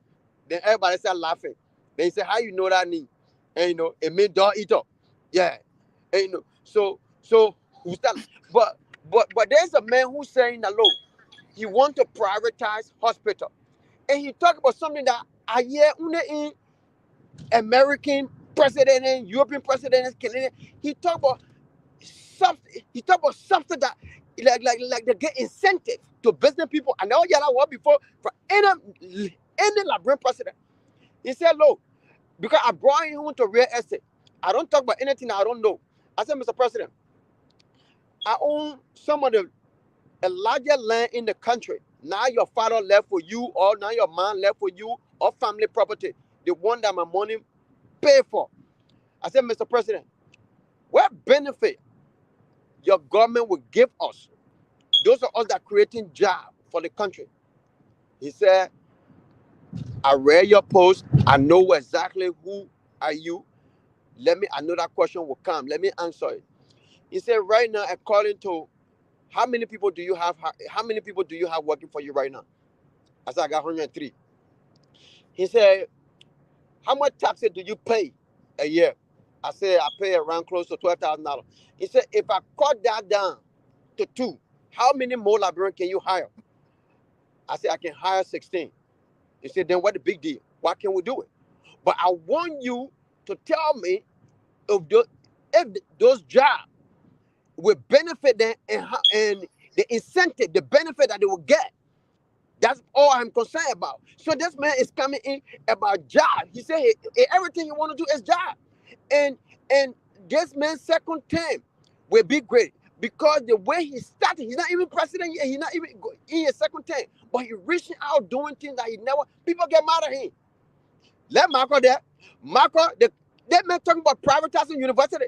Then everybody started laughing. Then he said, "How you know that name?" And it mean dog eater. Yeah. And so We stand, but there's a man who's saying that look, he want to privatize hospital, and he talk about something that I hear in American president and European president and Canadian. He talk about something. He talk about something that like they get incentive to business people. I know y'all work before for any Liberian president. He said, look, because I brought him to real estate. I don't talk about anything I don't know. I said, Mr. President, I own some of the larger land in the country. Now your father left for you, or now your man left for you, or family property, the one that my money pay for. I said, Mr. President, what benefit your government will give us? Those are us that creating jobs for the country. He said, I read your post. I know exactly who are you. I know that question will come. Let me answer it. He said, right now, according to how many people do you have? How many people do you have working for you right now? I said, I got 103. He said, how much taxes do you pay a year? I said, I pay around close to $12,000. He said, if I cut that down to 2, how many more Liberians can you hire? I said, I can hire 16. He said, then what the big deal? Why can't we do it? But I want you to tell me if those jobs will benefit them and the incentive, the benefit that they will get. That's all I'm concerned about. So this man is coming in about job. He said everything you want to do is job. And this man's second term will be great because the way he started, he's not even president yet. He's not even in his second term, but he reaching out doing things that he never. People get mad at him. Let Marco there. Marco, that man talking about privatizing university.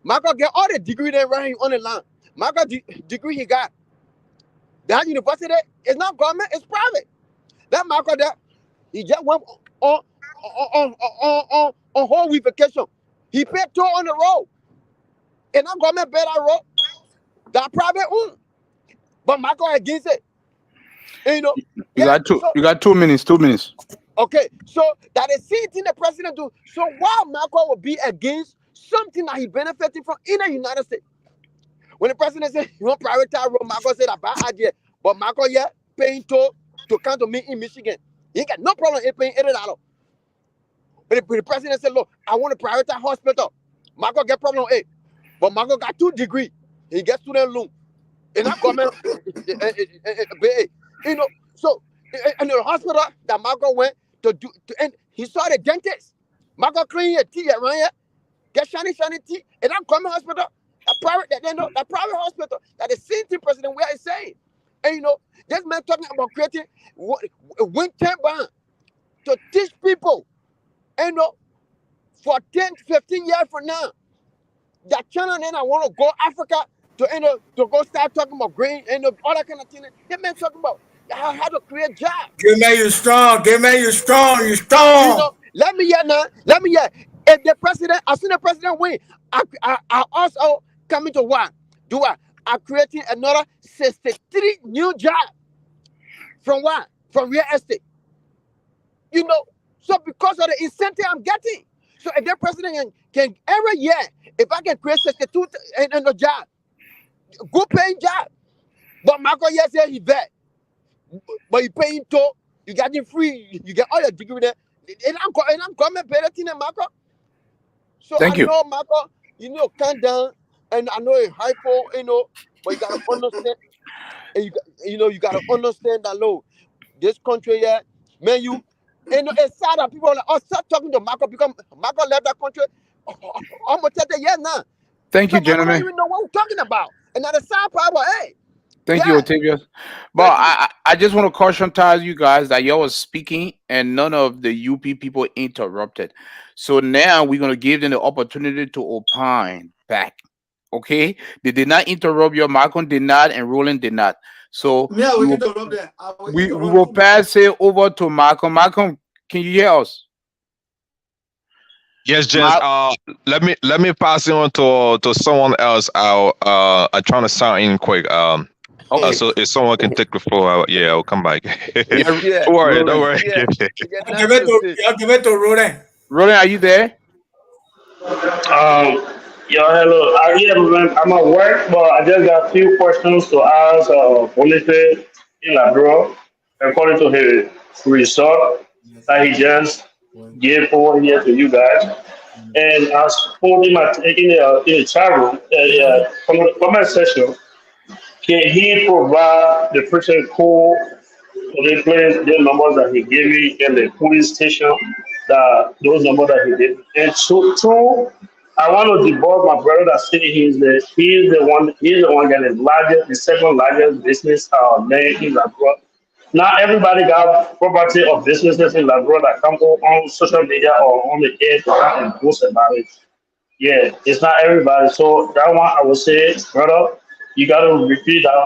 Marco get all the degree there right on the line. Marco degree he got. That university is not government, it's private. That Marco there, he just went on whole week vacation. He paid toll on the road. And not government pay that road. That private own. But Marco against it. And, You got 2 minutes. 2 minutes. Okay, so that is same thing the president do. So why Marco will be against something that he benefiting from in the United States? When the president said he want privatize road, Marco said a bad idea. But Marco paying toll to come to me in Michigan. He got no problem in paying $80. But the president said, look, I want to privatize hospital. Marco get problem A. But Marco got 2 degrees. He gets student loan. And that government so in the hospital that Marco went to do and he saw the dentist. Marco clean your teeth around here, get shiny teeth, and that government hospital, that private hospital, that the same thing President WEAH is saying. And this man talking about creating wind turbine to teach people, for 10, 15 years from now, that China and then I want to go Africa to go start talking about grain and all that kind of thing. That man talking about how to create jobs. Give me you strong. Give me you strong. You strong. Let me hear now. Let me hear. If the president, as soon as the president win, I also coming to what? Do what? I'm creating another 63 new jobs. From what? From real estate. So because of the incentive I'm getting. So if the president can every year, if I can create 62 and a job, good paying job. But Marco said he vet. But you paying toll, you got it free, you get all your degree there. And I'm government better than Marco. So Thank you. know Marco, calm down, and I know it's hypo, but you gotta understand, and you gotta understand that low. This country here, man, it's sad that people are like, start talking to Marco because Marco left that country almost 30 years now. Thank you, So Marco don't gentlemen. even know what we're talking about. And now the sad part about, hey. Thank you, Octavius. But I just want to caution you guys that y'all was speaking and none of the UP people interrupted. So now we're going to give them the opportunity to opine back. Okay? They did not interrupt you. Malcolm did not and Roland did not. So Yeah, we can interrupt them. We will pass it over to Malcolm. Malcolm, can you hear us? Yes, Jess. Let me pass it on to someone else. I'm trying to sign in quick. Okay. So if someone can take the floor, I'll come back. Yeah. Don't worry. Yeah. Give it to Roland. Roland, are you there? Yo, hello. Yeah, man, I'm at work, but I just got a few questions to ask Boniface in Labrador according to his result that he just gave over here to you guys. And I told him in the chat room, from the comment section, can he provide the person code to replace the numbers that he gave me in the police station, that those numbers that he did. And so two, I want to debug my brother that said he's the one getting largest, the second largest business name in Labrador. Not everybody got property or businesses in Labrador that come on social media or on the air to come and post about it. Yeah, it's not everybody. So that one I would say, brother, you gotta repeat that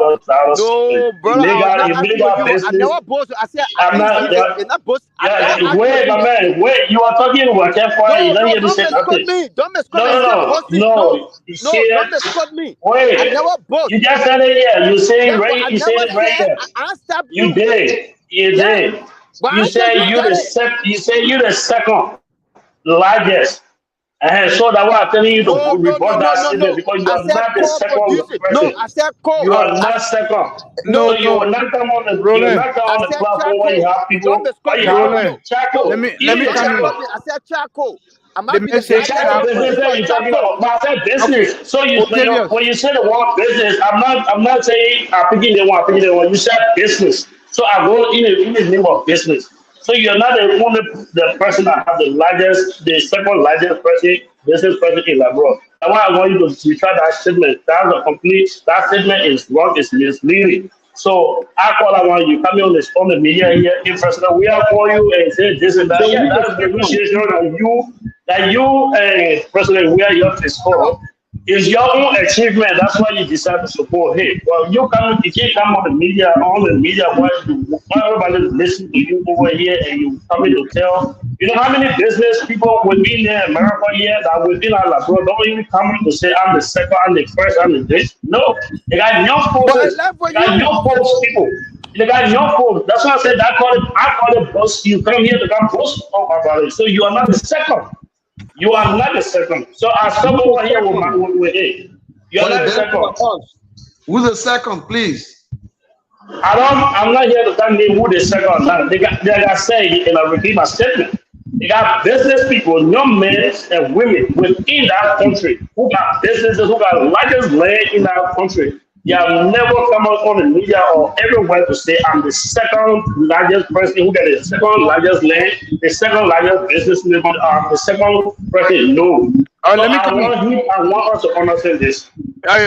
statement. No, brother, I was not You really arguing with got you. I business. never boast. I said I'm not. it's not boast. I never Yeah, argued with wait, my you. man, wait. You are talking about California. You No, don't no, hear me don't say misquote nothing. me. Don't misquote No, me. I no, said no, boasting. No, no. You see no, don't it? misquote me. I Wait. never boast. You just said it. Yeah, you say it Therefore, right. I You said never it right said there. I stop You you. did. You Yes, did. but You until said you you said the it, You said you the second largest. And so that's why I'm telling you to no, no, no, report no, that no, statement no. because you I are said not the second co-producing. No, person. I said co. You are I, not second. No, So you no, will not come on the you will Roland, not come I on the said platform where you charcoal. have Don't people misquote where you me. have No, Roland. no, Chaco. no. Let me Yeah, Don't come in. misquote Chaco. me. I said charcoal. I'm The arguing the message The type largest of Chaco. business business that on you're talking charcoal. about. But I said Okay, business. So Octavius. when you say the word business, I'm not saying I'm picking the one. You said business. So I go in the name of business. So you're not the person that has the second largest business person in Labrador. That's why I want you to retry that statement. That statement is wrong, it's misleading. So I call I want you coming on the media here in person. We are for you and say this and that. So Yeah, who's the that's the second? appreciation that you President Weah your is for. It's your own achievement. That's why you decide to support him. Well, you can't come on the media while everybody listen to you over here and you coming to tell. You know how many business people within America here that within our Labrador don't even come to say I'm the second, I'm the first, I'm the this. No, they got young But I forces. left for They got you. young folks people. They got young folks. That's why I said I call it boast. You come here to come boast about it. So you are not the second. You are not the second. So I stop Who's the over here second? with it. You are For the not the benefit second. of us, who's the second, please? I'm not here to tell you who the second. Now, they got said, and I repeat my statement. They got business people, young men and women within that country who got businesses, who got largest land in that country. You have never come out on the media or everywhere to say I'm the second largest person who got the second largest land, the second largest business, the second person. No. All right, So let me come in. I want us to understand this.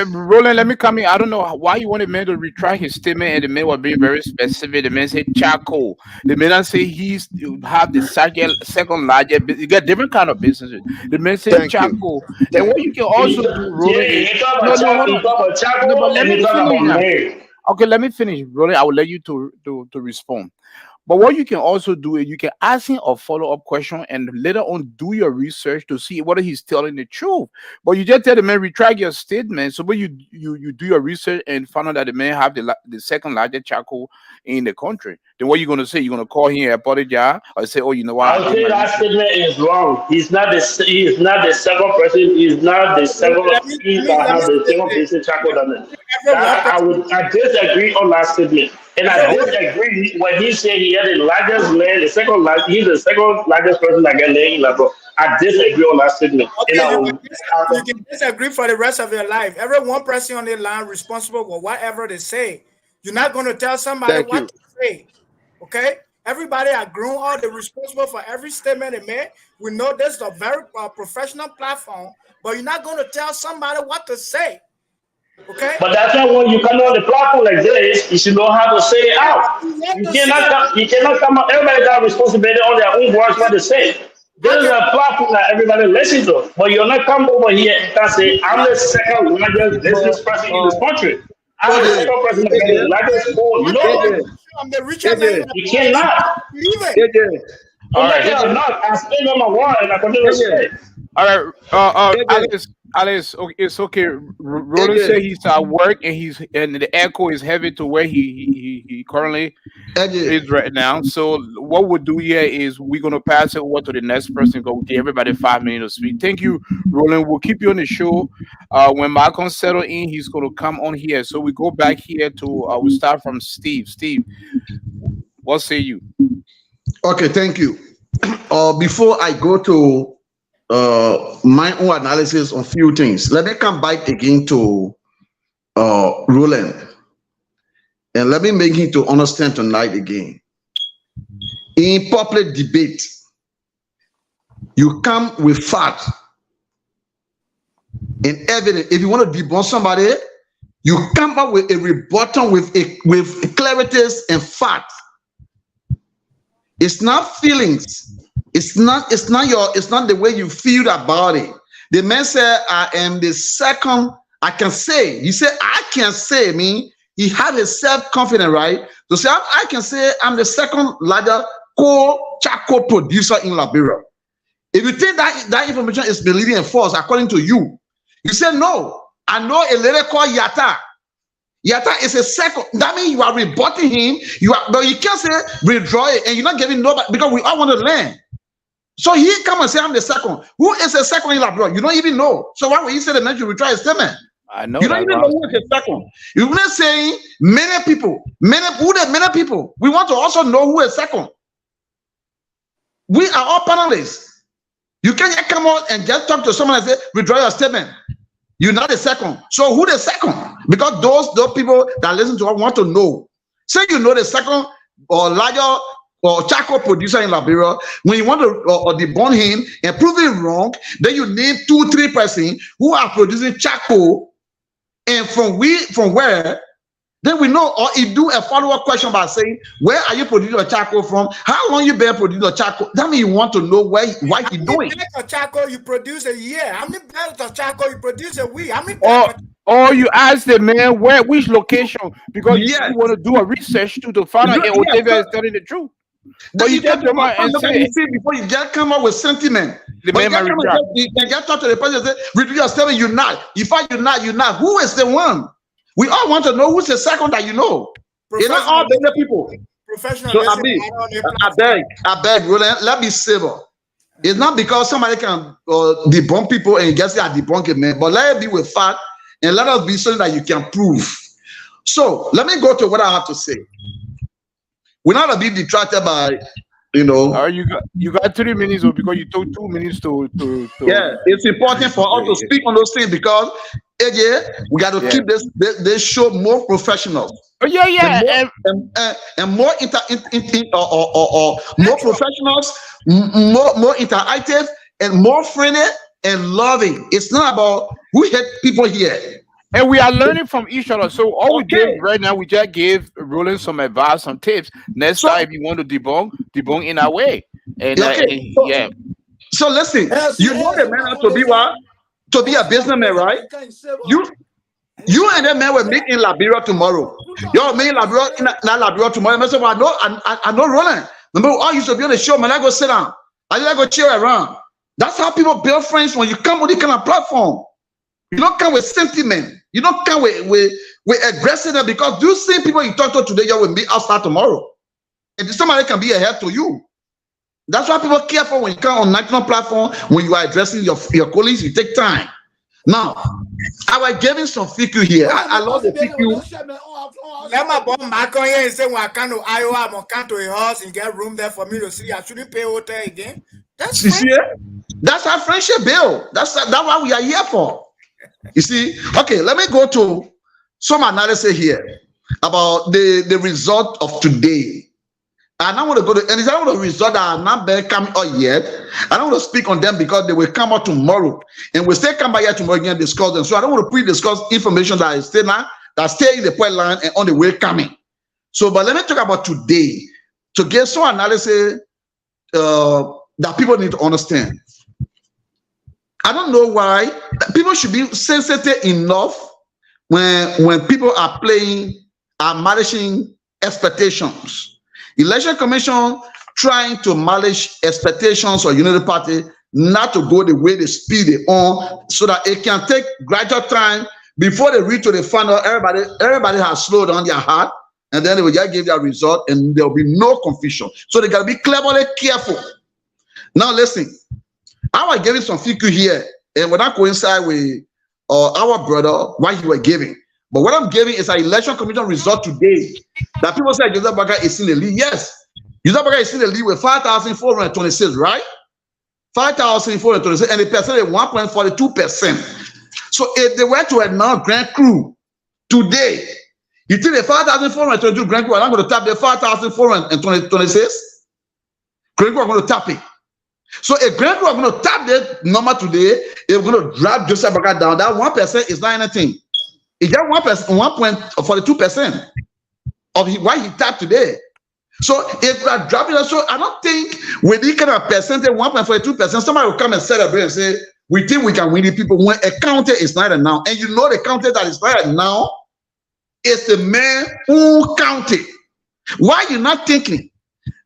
Roland, let me come in. I don't know why you wanted man to retract his statement, and the man was being very specific. The man said charcoal. The man not say he's have the second largest. You got different kind of businesses. The man said Thank you. charcoal. And what you can also do, Roland, is You talk no, about no, hold Chaco, you on. talk about No, but Chaco, let and me you talk finish about now. Mary. Okay, let me finish, Roland. I will let you to respond. But what you can also do is you can ask him a follow-up question and later on do your research to see whether he's telling the truth. But you just tell the man retract your statement. So when you do your research and find out that the man have the second largest charcoal in the country, then what you gonna say? You're gonna call him and apologize or say, oh, you know what, I I would did say my that research. statement is wrong. He is not the second person. He's not the second. He that Let me has the say second this. business Chaco than it. Everyone That person, I disagree on that statement, and I everyone. disagree when he said he had the largest land, the second largest. He's the second largest person that get land in Labrador. I disagree on that statement, and Okay, I will. you can disagree for the rest of your life. Every one person on the line responsible for whatever they say. You're not going to tell somebody Thank what you. to say. Okay? Everybody are grown all they're responsible for every statement they make. We know this is a very professional platform, but you're not going to tell somebody what to say. Okay? But that's not when you come on the platform like this, you should know how to say it Yeah, if out. you want to say, You cannot come up, everybody got responsibility on their own words what I to say. This I is can a platform that everybody listens to. But you're not come over here and can say, I'm the second largest business person in this country. I'm the KJ, second person that got the KJ, largest phone. I can No, KJ, never say I'm the richest man in KJ, the you world. You cannot. don't believe it. KJ, All I'm not right, gonna not. I stay on my word and I continue to KJ, say. all right. KJ. Alex. Alice, okay, it's okay. Roland AJ, said he's at work and the echo is heavy to where he currently AJ. is right now. So what we'll do here is we're gonna pass it over to the next person. Go give everybody 5 minutes to speak. Thank you, Roland. We'll keep you on the show. When Malcolm settle in, he's gonna come on here. So we go back here to we start from Steve. Steve, what say you? Okay, thank you. Before I go to my own analysis on few things, let me come back again to Roland, and let me make him to understand tonight again. In public debate, you come with fact and evidence. If you want to debunk somebody, you come up with a rebuttal with clarities and facts. It's not feelings. It's not the way you feel about it. The man said, I am the second. I can say. He said, I can say. He had a self-confidence, right? To say, I can say I'm the second largest charcoal producer in Liberia. If you think that information is misleading and false, according to you, you say, no, I know a lady called Yata. Yata is a second. That means you are rebutting him. But you can't say withdraw it, and you're not giving nobody, because we all want to learn. So he come and say, I'm the second. Who is the second in Liberia? You don't even know. So why would you say the man should withdraw his statement? I know. You don't even know who is the second. You're not saying many people. Many people. We want to also know who is second. We are all panelists. You can't just come out and just talk to someone and say, withdraw your statement. You're not the second. So who the second? Because those people that listen to us want to know. Say you know the second or larger or charcoal producer in Liberia. When you want to debunk him and prove it wrong, then you name 2-3 persons who are producing charcoal, and from where, then we know, or you do a follow-up question by saying, where are you producing your charcoal from? How long you been producing your charcoal? That means you want to know why you doing. How many bags of charcoal you produce a year? How many bags of charcoal you produce a week? How many Or you ask the man which location, because you want to do a research to find out if Otavia is telling the truth. But you just come out and say, before you just come up with sentiment. The man you can just talk to the person and say, reduce your statement, you're not. You find you're not. Who is the one? We all want to know who's the second that you know. You're not all the people. Professional. So I beg, Roland, let me civil. It's not because somebody can debunk people and you just say I debunk it, man. But let it be with fact, and let us be something that you can prove. So let me go to what I have to say. We're not be detracted by, you got 3 minutes, because you took 2 minutes to. Yeah, it's important for us to speak on those things, because AJ, we got to keep this show more professional. Oh yeah, and more more professionals, more interactive, and more friendly and loving. It's not about we hate people here. And we are learning from each other. So all we did right now, we just gave Roland some advice, some tips. Next time, if you want to debunk in our way. And So listen, you know the man has to be what? To be a businessman, right? You and that man will meet in Liberia tomorrow. You'll meet in Liberia, not Liberia tomorrow. I know Roland. Remember, I used to be on the show, man. I go sit down. I just go chill around. That's how people build friends when you come with this kind of platform. You don't come with sentiment. You don't come with aggressiveness, because those same people you talk to today, you will meet outside tomorrow. And somebody can be ahead to you. That's why people care for when you come on national platform, when you are addressing your colleagues, you take time. Now, I was giving some figure here. I love the figure. Let my boy Marco here and say, when I come to Iowa, I'm going to come to a house and get room there for me to see. I shouldn't pay hotel again. That's our friendship bill. That's what we are here for. You see, okay, let me go to some analysis here about the result of today. And I want to go to, and it's not the result that are not come out yet. I don't want to speak on them because they will come out tomorrow. And we'll still come back here tomorrow again and discuss them. So I don't want to pre-discuss information that is still now, that's still in the point line and on the way coming. So, but let me talk about today to get some analysis that people need to understand. I don't know why people should be sensitive enough when people are managing expectations. Election Commission trying to manage expectations of Unity Party, not to go the way they speed it on, so that it can take gradual time before they reach to the final. Everybody has slowed down their heart, and then they will just give their result, and there will be no confusion. So they gotta be cleverly careful. Now listen, I was giving some figure here, and when I coincide with our brother, what he was giving. But what I'm giving is an election commission result today. That people say Joseph Baga is in the lead. Yes, Joseph Baga is in the lead with 5,426, right? 5,426, and the percentage is 1.42%. So if they went to a non-grand crew today, you think the 5,422 grand crew are not going to tap the 5,426? Grand crew are going to tap it. So a grand crew are going to tap the number today. They're going to drop Joseph Baga down. That 1% is not anything. It's just 1.42% of what he tapped today. So if we are dropping it, so I don't think with this kind of percentage, 1.42%, somebody will come and celebrate and say, we think we can win the people when a county is not now. And you know the county that is not now is the man who counted. Why you not thinking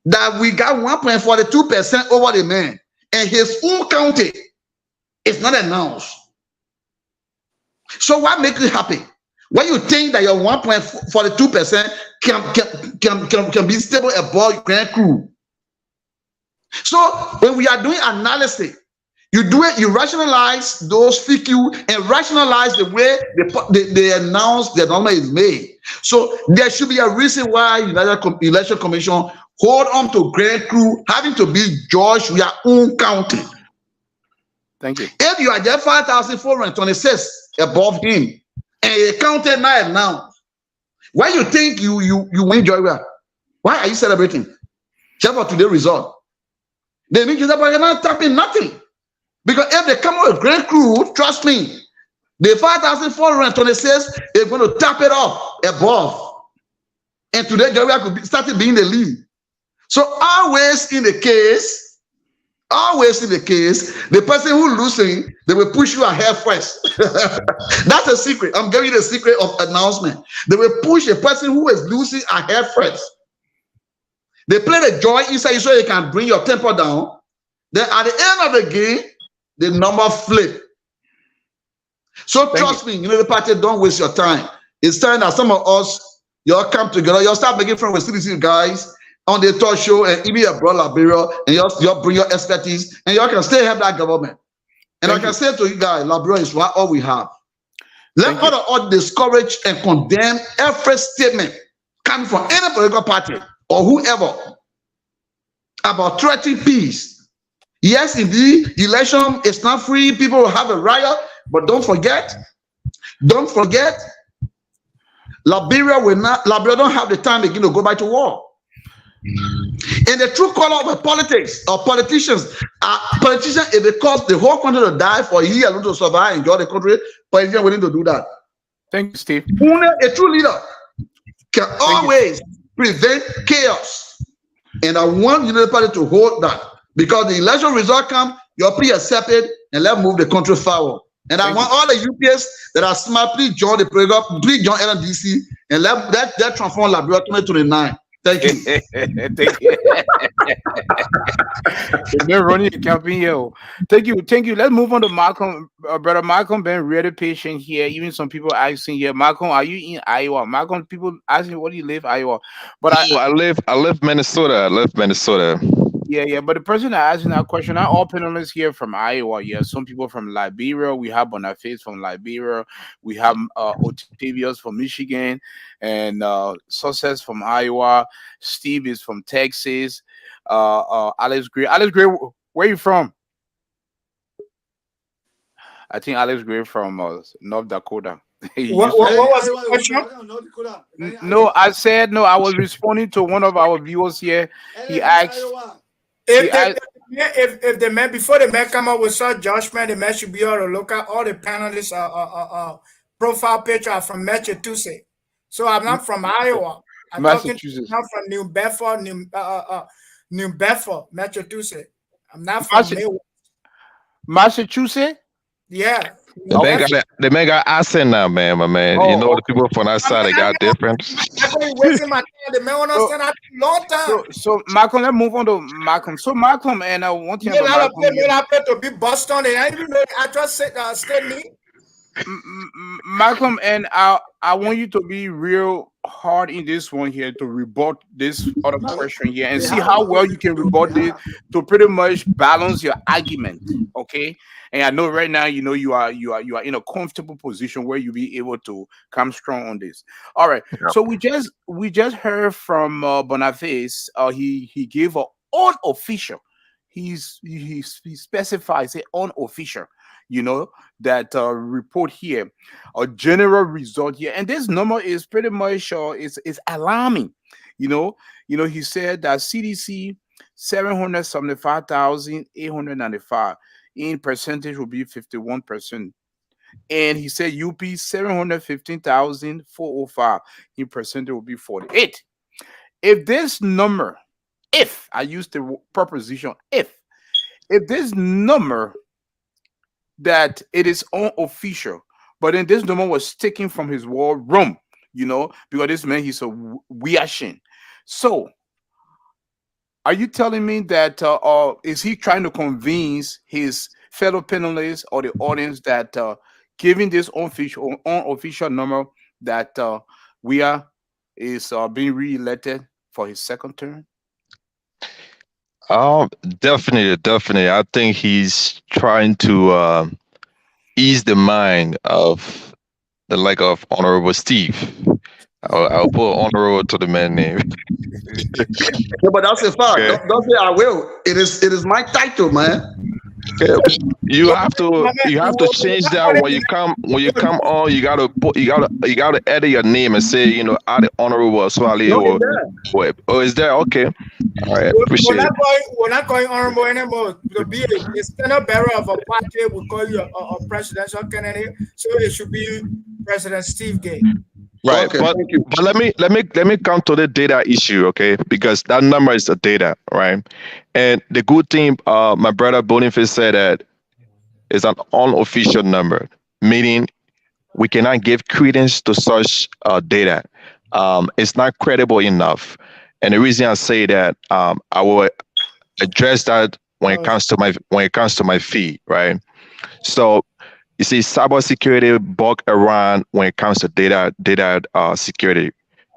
that we got 1.42% over the man and his own county is not announced? So what makes you happy? When you think that your 1.42% can be stable above grand crew. So when we are doing analysis, you do it, you rationalize those FQ and rationalize the way they announce the number is made. So there should be a reason why United Election Commission hold on to grand crew having to be judged with your own county. Thank you. If you are just 5,426 above him and he counted now, why you think you win joy? Why are you celebrating? Just for today's result. They mean you're not tapping nothing. Because if they come with a great crew, trust me, the 5,426 is going to tap it up above. And today, Georgia could start being the lead. So always in the case, the person who losing, they will push you ahead first. That's a secret. I'm giving you the secret of announcement. They will push a person who is losing ahead first. They play the joy inside you so you can bring your tempo down. Then at the end of the game, the number flip. So trust me, you know the party, don't waste your time. It's time that some of us, y'all come together, y'all start making friends with CDC guys on the talk show, and even your brother Liberia, and y'all bring your expertise, and y'all can still help that government. And I can say to you guys, Liberia is what all we have. Let all discourage and condemn every statement coming from any political party or whoever about threatening peace. Yes, indeed, election is not free. People will have a riot, but don't forget, Liberia don't have the time again to go back to war. And the true color of politics or politicians, if it costs the whole country to die for a year alone to survive and enjoy the country, politicians willing to do that. Thank you, Steve. Only a true leader can always prevent chaos. And I want United Party to hold that. Because the election result come, you're pre-accept it, and let's move the country forward. And I want all the UPS that are smart, please join the program, please join LNDC, and let transform Liberia 2029. Thank you. Thank you. They're running the campaign here. Thank you. Let's move on to Malcolm. Brother Malcolm been really patient here. Even some people asking here, Malcolm, are you in Iowa? Malcolm, people asking, where do you live, Iowa? But I live Minnesota. I live Minnesota. Yeah. But the person that asking that question, not all panelists here from Iowa. Yeah, some people from Liberia. We have Boniface from Liberia. We have Octavius from Michigan, and Success from Iowa. Steve is from Texas. Alex Gray. Alex Gray, where you from? I think Alex Gray from North Dakota. What was the question? No, I said no. I was responding to one of our viewers here. He asked. If the man before the man come up with such judgment, the man should be able to look at all the panelists profile picture are from Massachusetts. So I'm not from Iowa. I'm not from New Bedford, New Bedford, Massachusetts. I'm not from Massachusetts. Yeah. Okay. The man got accent now, man, my man. You know Oh, the okay. people from that I mean, side they got different. I go wasting my time. The man So, understand that long time. so Malcolm, let's move on to Malcolm. So Malcolm, and one thing No about lot of Malcolm play, here. no lot of play to be Boston. They I even know the address state name. Malcolm, and I want you to be real hard in this one here to rebut this other question here and They see have how well you already can though. They rebut this have. to pretty much balance your argument. Okay. And I know right now, you are in a comfortable position where you'll be able to come strong on this. All right. So we just heard from Boniface. He gave a unofficial. He specifies it unofficial. You know that report here, a general result here, and this number is pretty much is alarming. You know, he said that CDC 775,895 in percentage will be 51%, and he said UP 715,405 in percentage will be 48. If this number, if I use the preposition if this number that it is unofficial. But then this number was taken from his war room, because this man he's a weashin. So are you telling me that, or is he trying to convince his fellow panelists or the audience that giving this unofficial number that WEAH is being re-elected for his second term? Um, definitely. I think he's trying to ease the mind of the like of Honorable Steve. I'll put honorable to the man name. Yeah, but that's a fact. Okay. Don't say I will. It is my title, man. Okay. You So, have to my man, you you have to will change not that call when you him- come on. You gotta edit your name and say add the honorable Swali No, it's there. or is that okay? All right, appreciate it. we're not going honorable anymore. To be a standard bearer of a party, we call you a presidential candidate. So it should be President Steve Gay. Right, Okay, but thank you. let me come to the data issue, okay? Because that number is the data, right? And the good thing, my brother Boniface said that is an unofficial number, meaning we cannot give credence to such data. It's not credible enough, and the reason I say that, I will address that when it comes to my fee, right? So you see, cybersecurity bug around when it comes to data security.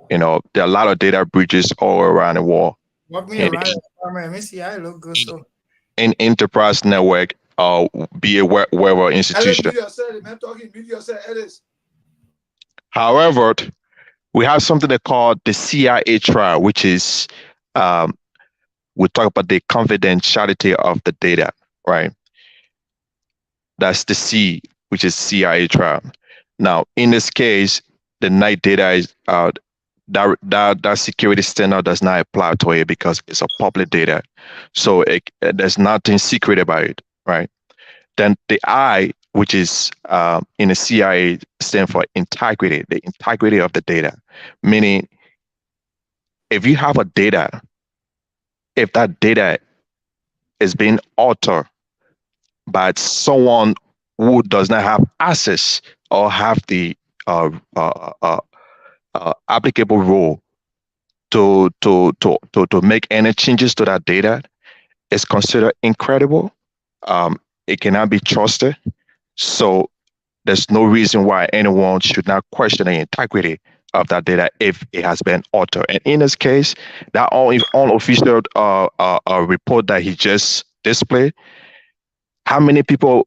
There are a lot of data breaches all around the world Walk me in around the apartment. Let me see. I look good. So in enterprise network, be a wherever Ellis institution. media said it, man. Talking media said Ellis. However, we have something they call the CIA trial, which is um, we talk about the confidentiality of the data, right? That's the C, which is CIA trial. Now, in this case, the night data is that security standard does not apply to it because it's a public data, so there's nothing secret about it, right? Then the I, which is in the CIA, stand for integrity, the integrity of the data, meaning if you have a data, if that data is being altered by someone who does not have access or have the uh, uh, uh, applicable role to make any changes to that data, is considered incredible. It cannot be trusted. So there's no reason why anyone should not question the integrity of that data if it has been altered. And in this case, that unofficial report that he just displayed, how many people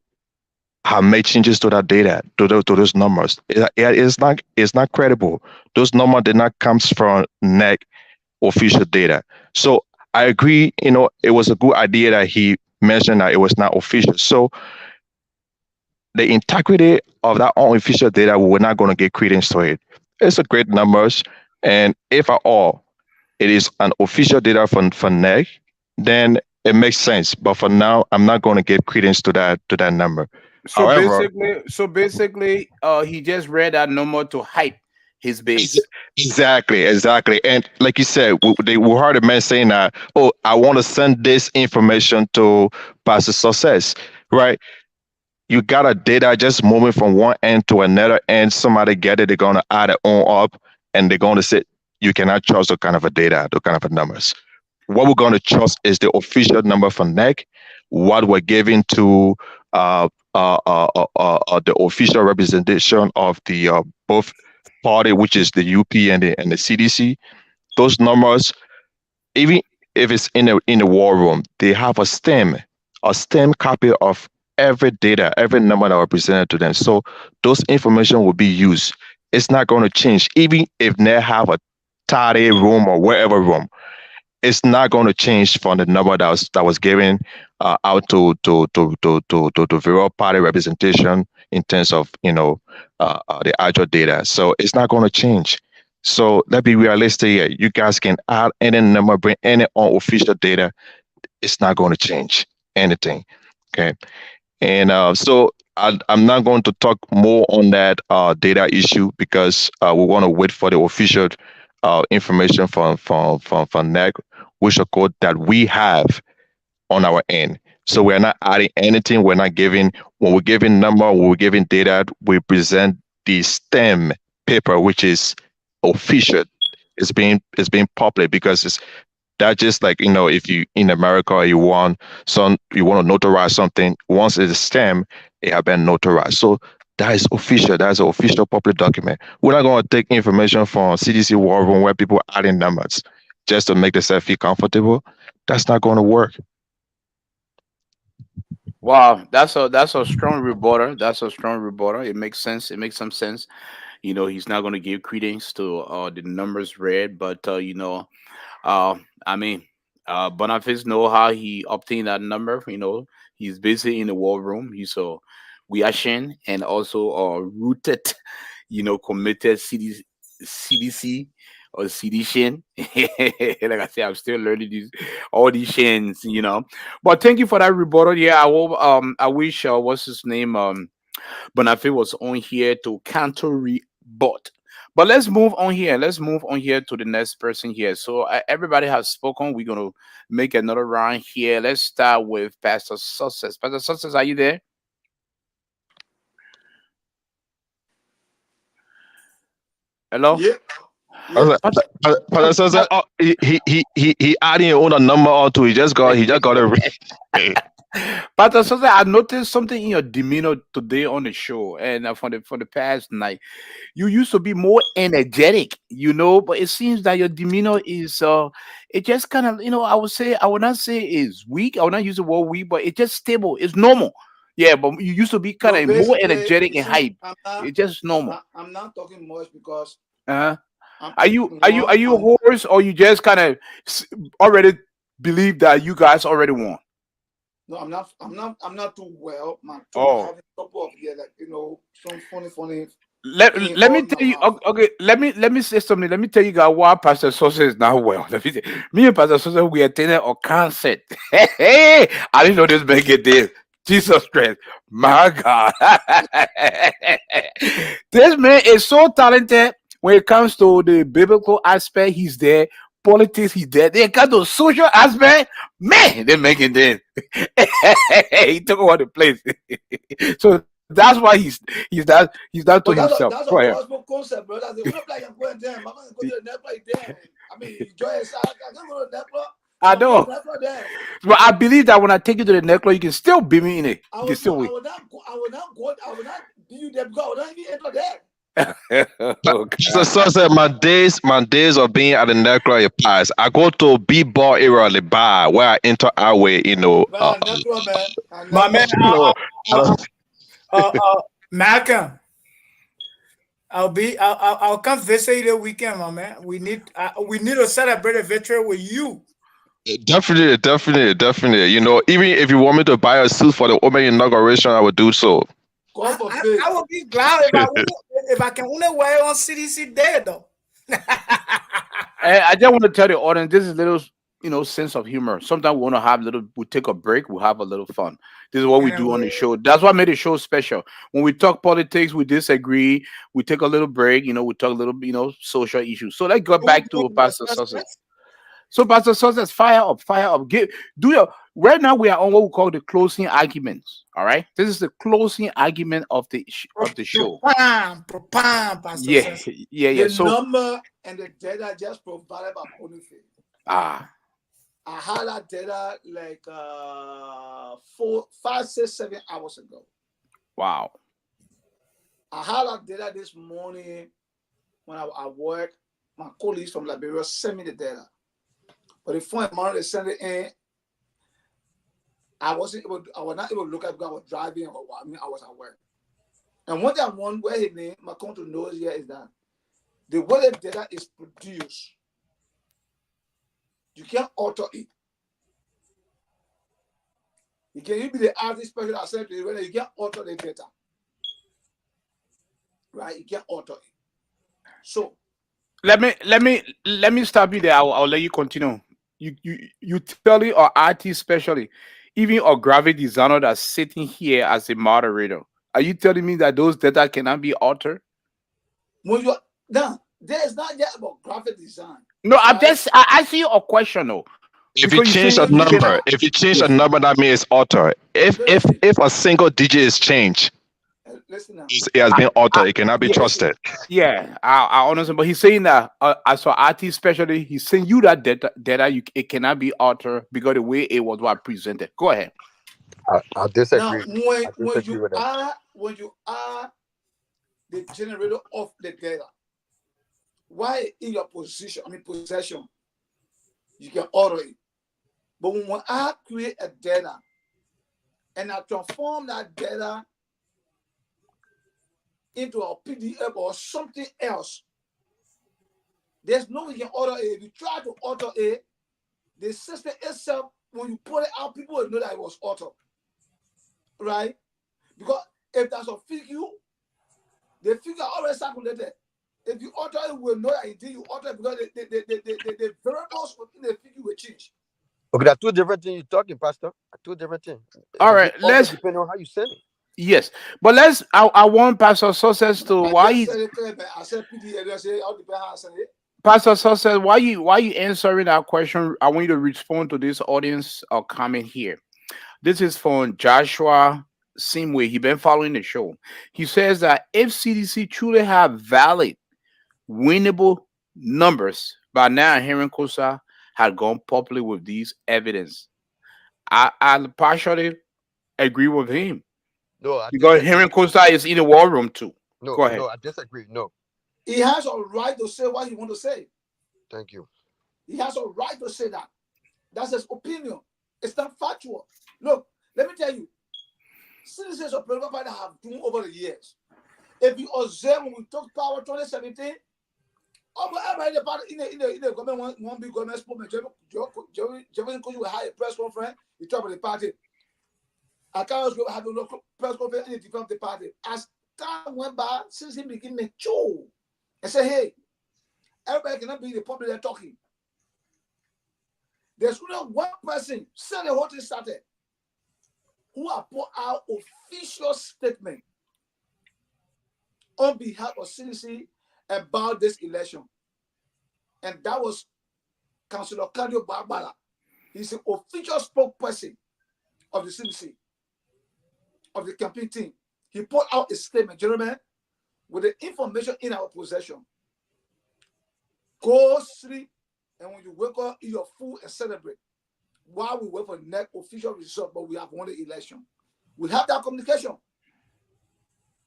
have made changes to that data, to those numbers? It's not credible. Those numbers did not come from NEC official data. So I agree, it was a good idea that he mentioned that it was not official. So the integrity of that unofficial data, we're not going to get credence to it. It's a great numbers, and if at all it is an official data from NEC, then it makes sense. But for now, I'm not going to give credence to that number. So However, basically, he just read that number to hype his ex- base. exactly, and like you said, we heard a man saying that, oh, I want to send this information to Pastor Success, right? you got a data just moving from one end to another end. Somebody get it, they're gonna add it on up, and they're gonna say you cannot trust the kind of a data, the kind of a numbers. What we're gonna trust is the official number for NEC, what we're giving to the official representation of the both party, which is the UP and the CDC. Those numbers, even if it's in the war room, they have a stem copy of every data, every number that were presented to them. So those information will be used. It's not going to change, even if they have a tidy room or wherever room. It's not going to change from the number that was given out to various party representation in terms of the actual data. So it's not going to change. So let's be realistic here. You guys can add any number, bring any unofficial data. It's not going to change anything. Okay. And so I'm not going to talk more on that data issue because we want to wait for the official information from NEC, which are code that we have on our end. So we're not adding anything. We're not giving, when we're giving number, when we're giving data, we present the STEM paper, which is official. It's being public because it's that just like if you in America you want to notarize something, once it's STEM, it have been notarized. So that is official. That's an official public document. We're not going to take information from CDC war room where people are adding numbers just to make themselves feel comfortable. That's not going to work. Wow, that's a strong rebuttal. That's a strong rebuttal. It makes sense. It makes some sense. He's not going to give credence to the numbers read, but I mean, Boniface know how he obtained that number. He's busy in the war room. He's a Weashin and also rooted, committed CDC or CDC. Like I said, I'm still learning all these shins. But thank you for that rebuttal. Yeah, I will. I wish what's his name Bonafé was on here to counter rebut. But let's move on here. Let's move on here to the next person here. So everybody has spoken. We're gonna make another round here. Let's start with Pastor Success. Pastor Success, are you there? Hello. Yeah, I was yeah. like, so, he adding on a number or two. He just got it. Pastor Success, I noticed something in your demeanor today on the show, and for the past night. You used to be more energetic, but it seems that your demeanor is it just kind of, I would not say is weak. I would not use the word weak, but it's just stable. It's normal. Yeah, but you used to be kind No, of more basically, energetic you and see, hype. It's just normal. I'm not talking much because Uh-huh. I'm Are you are you one. are you a horse, or you just kind of already believe that you guys already won? No, I'm not. I'm not too well. My tongue Oh, having a couple of some funny let all me in my tell you. mouth. Okay, let me say something. Let me tell you guys why Pastor Sosa is not well. Me and Pastor Sosa, we attended a concert. Hey, I didn't know this man get this. Jesus Christ, my God. This man is so talented when it comes to the biblical aspect. He's there. Politics, he's there. They got the social aspect. Man, they're making this. He took over the place. So that's why he's that to But himself. that's Go a ahead. gospel concept, brother. They want to play and go and them. I'm gonna go to the net play there. I mean, enjoy it. I can go to the net play. I So I'm going know. to net play there. But I believe that when I take you to the necklace, you can still beat me in it. You can still I win. will not go. I will not go. I will not be you there because I will not even enter there. Oh, So, God. so said my days of being at the necro pass. I go to B-ball area the bar where I enter our way, Man, net play, man. And My net man, play. no, I uh, don't- Malcolm, I'll come visit you the weekend, my man. We need to celebrate a victory with you. definitely. Even if you want me to buy a suit for the open inauguration, I would do so. God I, forbid. I would be glad if I can only wear it on CDC Day though. I just want to tell the audience this is little, sense of humor. Sometimes we want to have we take a break, we have a little fun. This is what we do on the show. That's what made the show special. When we talk politics, we disagree, we take a little break, we talk a little, social issues. So let's go back to Pastor Success. So Pastor Success, fire up, fire up. Do your Right now we are on what we call the closing arguments. All right, this is the closing argument of the show. Pastor Yeah, says yeah. The So number and the data just provided by Boniface. ah, I had that data like 4, 5, 6, 7 hours ago. wow. I had that data this morning when I at work. My colleagues from Liberia sent me the data. But the phone amount they sent it in, I was not able to look at it because I was driving or I mean I was at work. And one thing I want where his name, my country knows here is that the way the data is produced, you can't alter it. You can be the artist special assembly whether you can't alter the data. Right? You can't alter it. So let me stop you there. I'll let you continue. You tell it or artist especially, even or graphic designer that's sitting here as a moderator. Are you telling me that those data cannot be altered? when you now there is not just about graphic design, No, right? I ask you a question though, If you because you change say a When you you cannot. number, are if you change a Yes. number, that means it's altered. listen, If a single digit is changed, listen now. it has I, been I, altered. It cannot be yes. Listen. trusted. Yeah, I understand, but he's saying that as for artist, especially, he's saying you that data it cannot be altered because the way it was what presented. Go ahead. I Now disagree. when I disagree with that. when you are the generator of the data, why in your possession, you can order it. But when I create a data and I transform that data into a PDF or something else, there's no way you can order it. If you try to alter it, the system itself, when you put it out, people will know that it was altered. Right? Because if that's a figure, the figure already circulated. If you alter it, we will know that indeed you alter it because the variables within the figure will change. Okay, there are two different things you're talking, Pastor. Two different things. It All can be right, altered let's depending on how you send it. yes, but let's. I want Pastor Success to I why just he said it clear, but I said PDF, I say all depends how I say it. Pastor Success why you answering that question. I want you to respond to this audience or comment here. This is from Joshua Simway. He been following the show. He says that if CDC truly have valid, winnable numbers, by now Henry Kosa had gone public with these evidence. I partially agree with him No, I because disagree. Henry Costa is in the war room too. No, Go ahead. no, I disagree. No, He has a right to say what he want to say. thank you. He has a right to say that. That's his opinion. It's not factual. Look, let me tell you, citizens of political party have done over the years. If you observe when we took power 2017, almost everybody in the party in the government one big government spokesman, Jefferson Kojú will have a press conference. He talk about the party. Akaros will have a press conference and he defend the party. As time went by, since he became mature, and say, hey, everybody cannot be the public they're talking. There's only one person since the whole thing started who have put out official statement on behalf of CDC about this election. And that was Councillor Claudio Barbara. He's an official spokesperson of the CDC, of the campaign team. He put out a statement, gentlemen, with the information in our possession. Go sleep, and when you wake up, eat your food and celebrate. While we wait for the next official result, but we have won the election. We have that communication.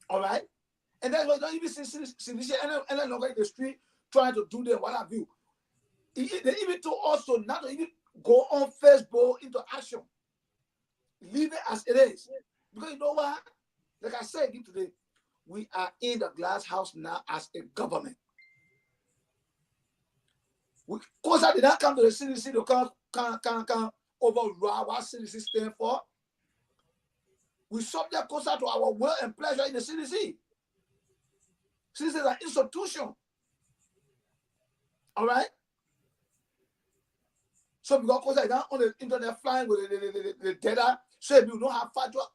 All right? And that's why you don't even see CDC and longer in the street trying to do them, what have you. They even told us to not to even go on Facebook into action. Leave it as it is. Because you know what? Like I said again today, we are in the glass house now as a government. Because I did not come to the CDC to come override what CDC stand for. We subject closer to our will and pleasure in the CDC. CDC is an institution. All right? So because closer down on the internet flying with the data, so if you don't have factual,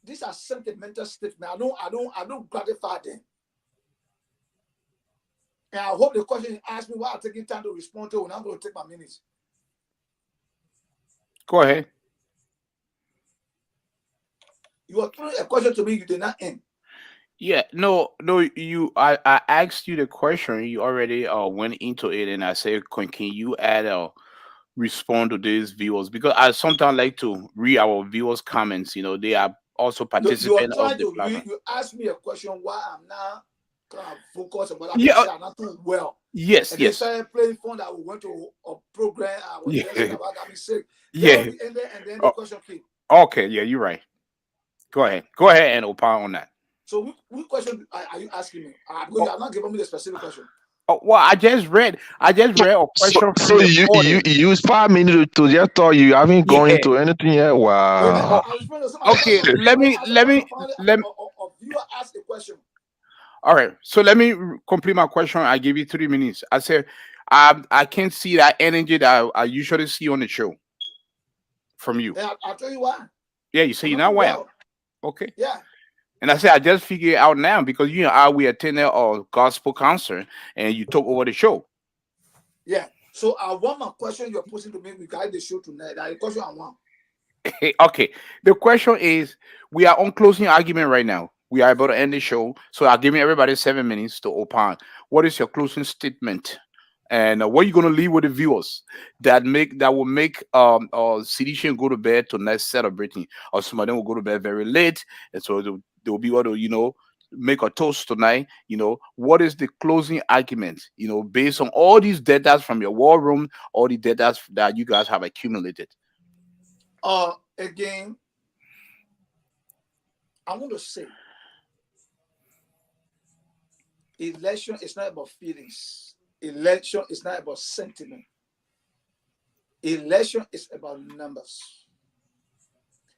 these are sentimental statements. I don't gratify them. And I hope the question you asked me while I'm taking time to respond to, and I'm going to take my minutes. Go ahead. You were throwing a question to me, you did not end. Yeah, no, you. I asked you the question. You already went into it, and I said, can you add respond to these viewers because I sometimes like to read our viewers' comments. You know, they are also You are participants of trying the to read, platform. you asked me a question why I'm not kind of focused, but I Yeah. think say I'm not too well. Yes. And they Yes. started playing phone that we went to a program. I was dancing Yeah. about, got me sick. Then Yeah. we ended, and then the Oh, question came. okay. Yeah, you're right. Go ahead. Go ahead and opine on that. So, which question are you asking me? Because you Oh, are not giving me the specific question. well, I just read. I just read a So, question from so the you audience. use 5 minutes to just thought you haven't gone Yeah. into anything yet. Wait, Oh, Wow. I explained to somebody okay. question. Somebody asked a question. Finally, Let me. a viewer asked a question. All right. So let me complete my question. I give you 3 minutes. I said, I can't see that energy that I usually see on the show from you. And I'll tell you why. Yeah, you say I'm you're not not too well. well. Okay. Yeah, And I said, I just figured it out now because you know how we attended a gospel concert and you took over the show. yeah. So I want my question you're posing to me regarding the show tonight. That's the question I want. Okay. The question is, we are on closing argument right now. We are about to end the show. So I'll give everybody 7 minutes to opine. What is your closing statement? And what are you gonna leave with the viewers that will make Sidishan go to bed tonight celebrating, or some of them will go to bed very late, and so they'll be able to make a toast tonight. What is the closing argument? Based on all these data from your war room, all the data that you guys have accumulated. Again, I want to say, election is not about feelings. Election is not about sentiment. Election is about numbers.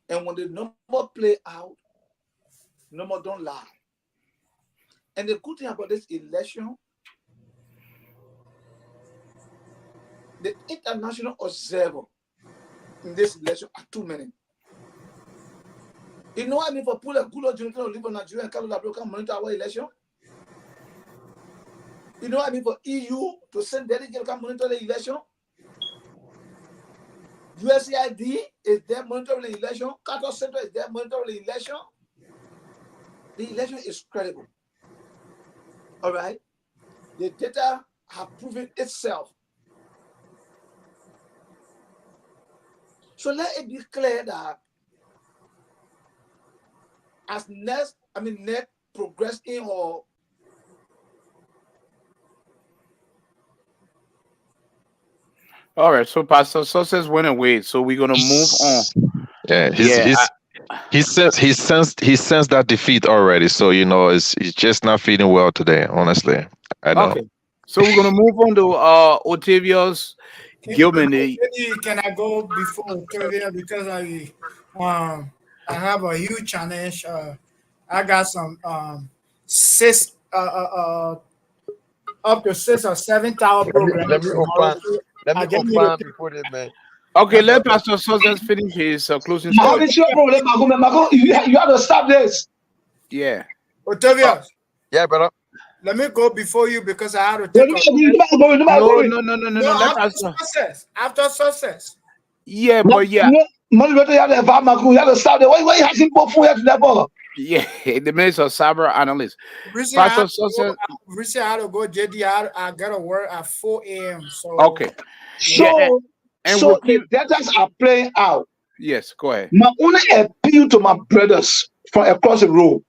And when the number play out, number don't lie. And the good thing about this election, the international observer in this election are too many. You know what I mean for pull a good or Jonathan live in Nigeria and Canada can monitor our election? You know what I mean for EU to send delegates can monitor the election? USAID is there monitoring the election. Qatar Center is there monitoring the election. The election is credible. All right? The data have proven itself. So let it be clear that as next progress in or All right, so Pastor Success went away, so we're gonna move on. Yeah, Yeah, he sensed that defeat already. So he's just not feeling well today. Honestly, I know. okay. So we're gonna move on to Otavius Gilman. Can I go before trivia because I have a huge challenge. I got some six up to 6 or 7 tower Let programs me tomorrow. open. Let me I get me open the before this man. Okay, That's let okay. Pastor Success finish his closing How statement. is your problem, Mago? You have to stop this. Yeah. Octavius. Yeah, brother. Let me go before you because I had to You take a No, no, no, no, no, no. no Let after Pastor. success. After success. Yeah, but yeah, have to stop this. Why you asking for food to that? yeah. The minister of cyber analyst, Recently, Pastor Success. I had to go JD. I got to work at 4 a.m. So Okay. yeah. Yeah, and So the repeat. data are playing out. Yes, go ahead. My only appeal to my brothers from across the road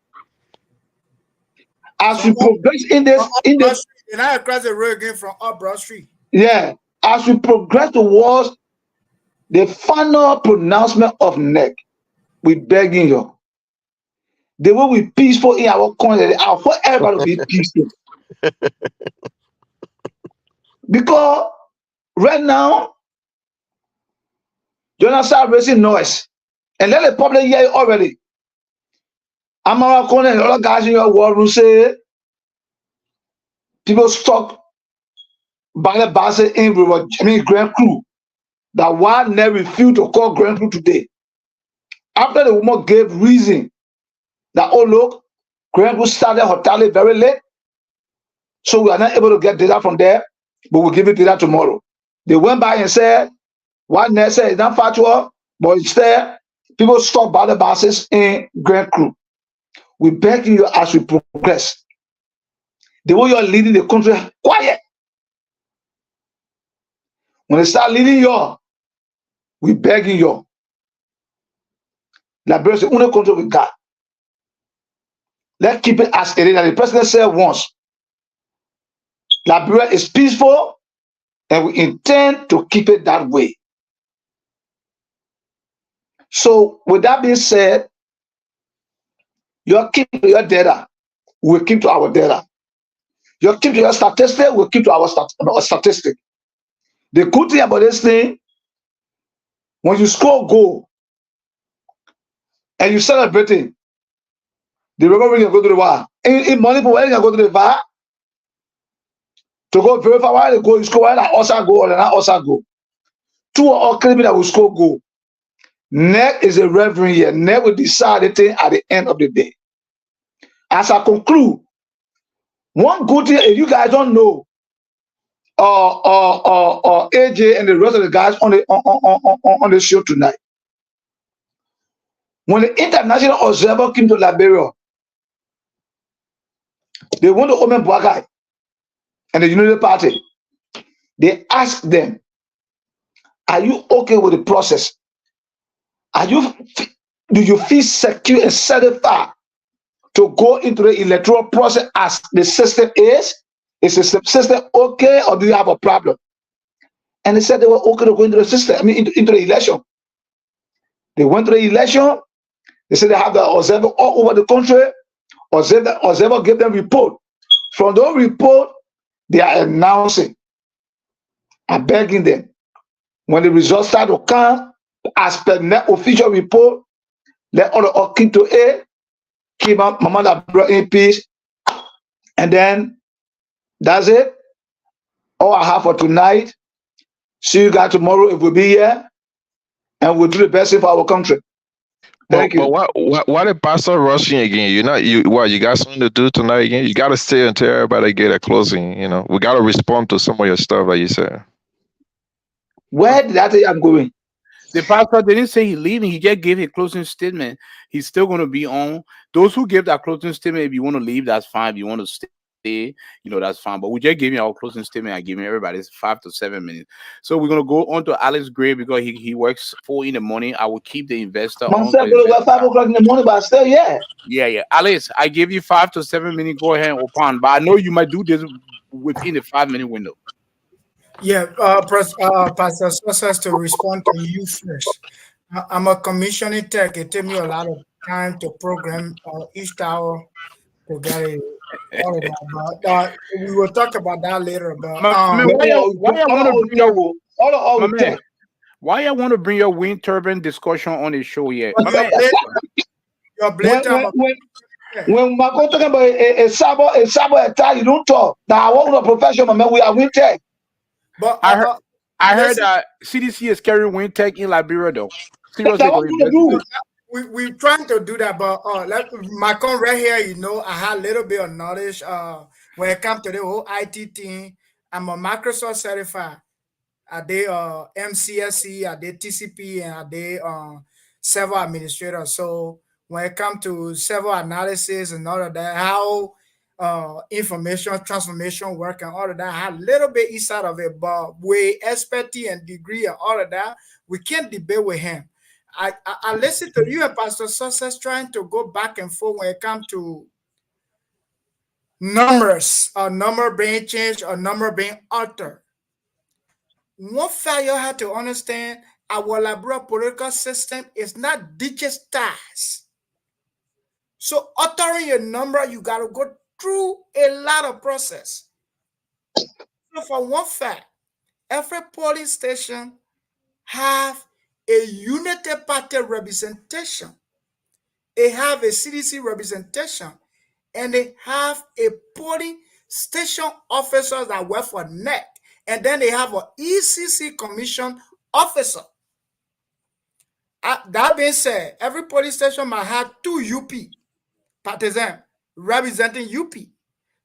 as we progress in From this, up Broad Street. And I cross the road again from up Broad Street. as we progress towards the final pronouncement of NEC, we begging you. They will be peaceful in our country. I want everybody to be peaceful. Because right now, Jonathan raising noise. And let the public hear it already. Amara Kone and other guys in your war room say people stuck by the bus in Grand Crew. That one never refused to call Grand Crew today. After the woman gave reason that, oh look, Grand Crew started hotel very late, so we are not able to get data from there, but we'll give you data tomorrow. They went by and said, one nurse said it's not factual, but it's there. People stop battle buses in Grand Crew. We beg you as we progress. The way you're leading the country, quiet. When they start leading you, we begging you. Liberia is the only country we got. Let's keep it as it is. That the president said once. Liberia is peaceful, and we intend to keep it that way. So, with that being said, you keep to your data, we'll keep to our data. You keep to your statistic, we'll keep to our statistic. The good thing about this thing, when you score goal and you celebrating, the referee can go to the VAR. In money for when you can go to the VAR to go verify why the goal you score, why that also go or not also go. Two or all claiming that will score goal. NEC is a referee here. NEC will decide the thing at the end of the day. As I conclude, one good thing, if you guys don't know, AJ and the rest of the guys on the show tonight, when the international observer came to Liberia, they went to Omen Boakai and the Unity Party. They asked them, "Are you okay with the process? Do you feel secure and satisfied to go into the electoral process as the system is? Is the system okay, or do you have a problem?" And they said they were okay to go into the system, into the election. They went to the election. They said they have the observer all over the country. Observer gave them report. From those report, they are announcing and begging them. When the results start to come, as per net official report, let all keep to A, keep Mama Labra in peace, and then that's it. All I have for tonight. See you guys tomorrow if we'll be here, and we'll do the best thing for our country. Thank you. But why did Pastor rushing again? You got something to do tonight again? You gotta stay until everybody get a closing, We gotta respond to some of your stuff like you said. Where did I say I'm going? The pastor didn't say he's leaving. He just gave a closing statement. He's still going to be on. Those who give that closing statement, if you want to leave, that's fine. If you want to stay, that's fine. But we just gave you our closing statement. I gave everybody 5 to 7 minutes. So we're going to go on to Alex Gray because he works 4 in the morning. I will keep the investor on. Myself go to 5 o'clock in the morning, but still, yeah. Yeah. Alex, I give you 5 to 7 minutes. Go ahead and open. But I know you might do this within the 5-minute window. Yeah, Pastor Sosa, to respond to you first. I'm a commissioning tech. It takes me a lot of time to program each tower to get it all of that. But we will talk about that later. But why I want to bring your wind turbine discussion on the show yet? When Marco talking about a sabo attack, you don't talk. Now I want to professional, man. We are wind tech. But I heard that CDC is carrying wind tech in Liberia, though. Seriously, we're trying to do that, but my con right here, I had a little bit of knowledge when it comes to the whole IT thing. I'm a Microsoft certified. I did MCSC, I did TCP, and I did server administrator. So when it comes to server analysis and all of that, how information transformation work and all of that, I had a little bit inside of it, but with expertise and degree and all of that, we can't debate with him. I listen to you and Pastor Success trying to go back and forth when it comes to numbers, or number being changed or number being altered. One fact you have to understand, our Liberia political system is not digitized. So altering your number, you got to go through a lot of process. So for one fact, every polling station have a unity party representation. They have a CDC representation, and they have a polling station officers that work for NEC, and then they have an ECC commission officer. That being said, every police station might have 2 UP partisans representing UP.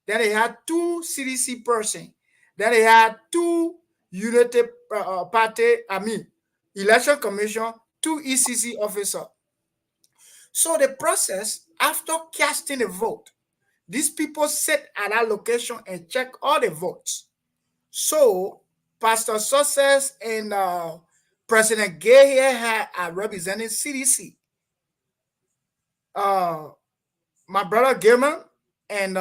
Then they had 2 CDC person. Then they had 2 Unity Party, election commission, 2 ECC officer. So the process, after casting a vote, these people sit at that location and check all the votes. So Pastor Success and President Gay here are representing CDC. My brother Gilman and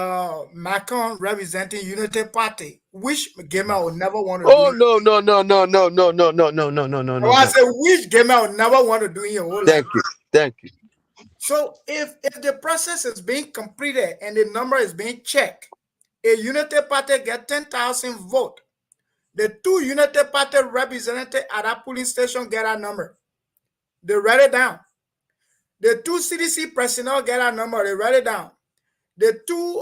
Macron representing Unity Party, which Gilman would never want to Oh do. no. I said, which Gilman would never want to do in your whole life. Thank you. So if the process is being completed and the number is being checked, a Unity Party get 10,000 votes. The two Unity Party representatives at that polling station get a number. They write it down. The two CDC personnel get a number. They write it down. The two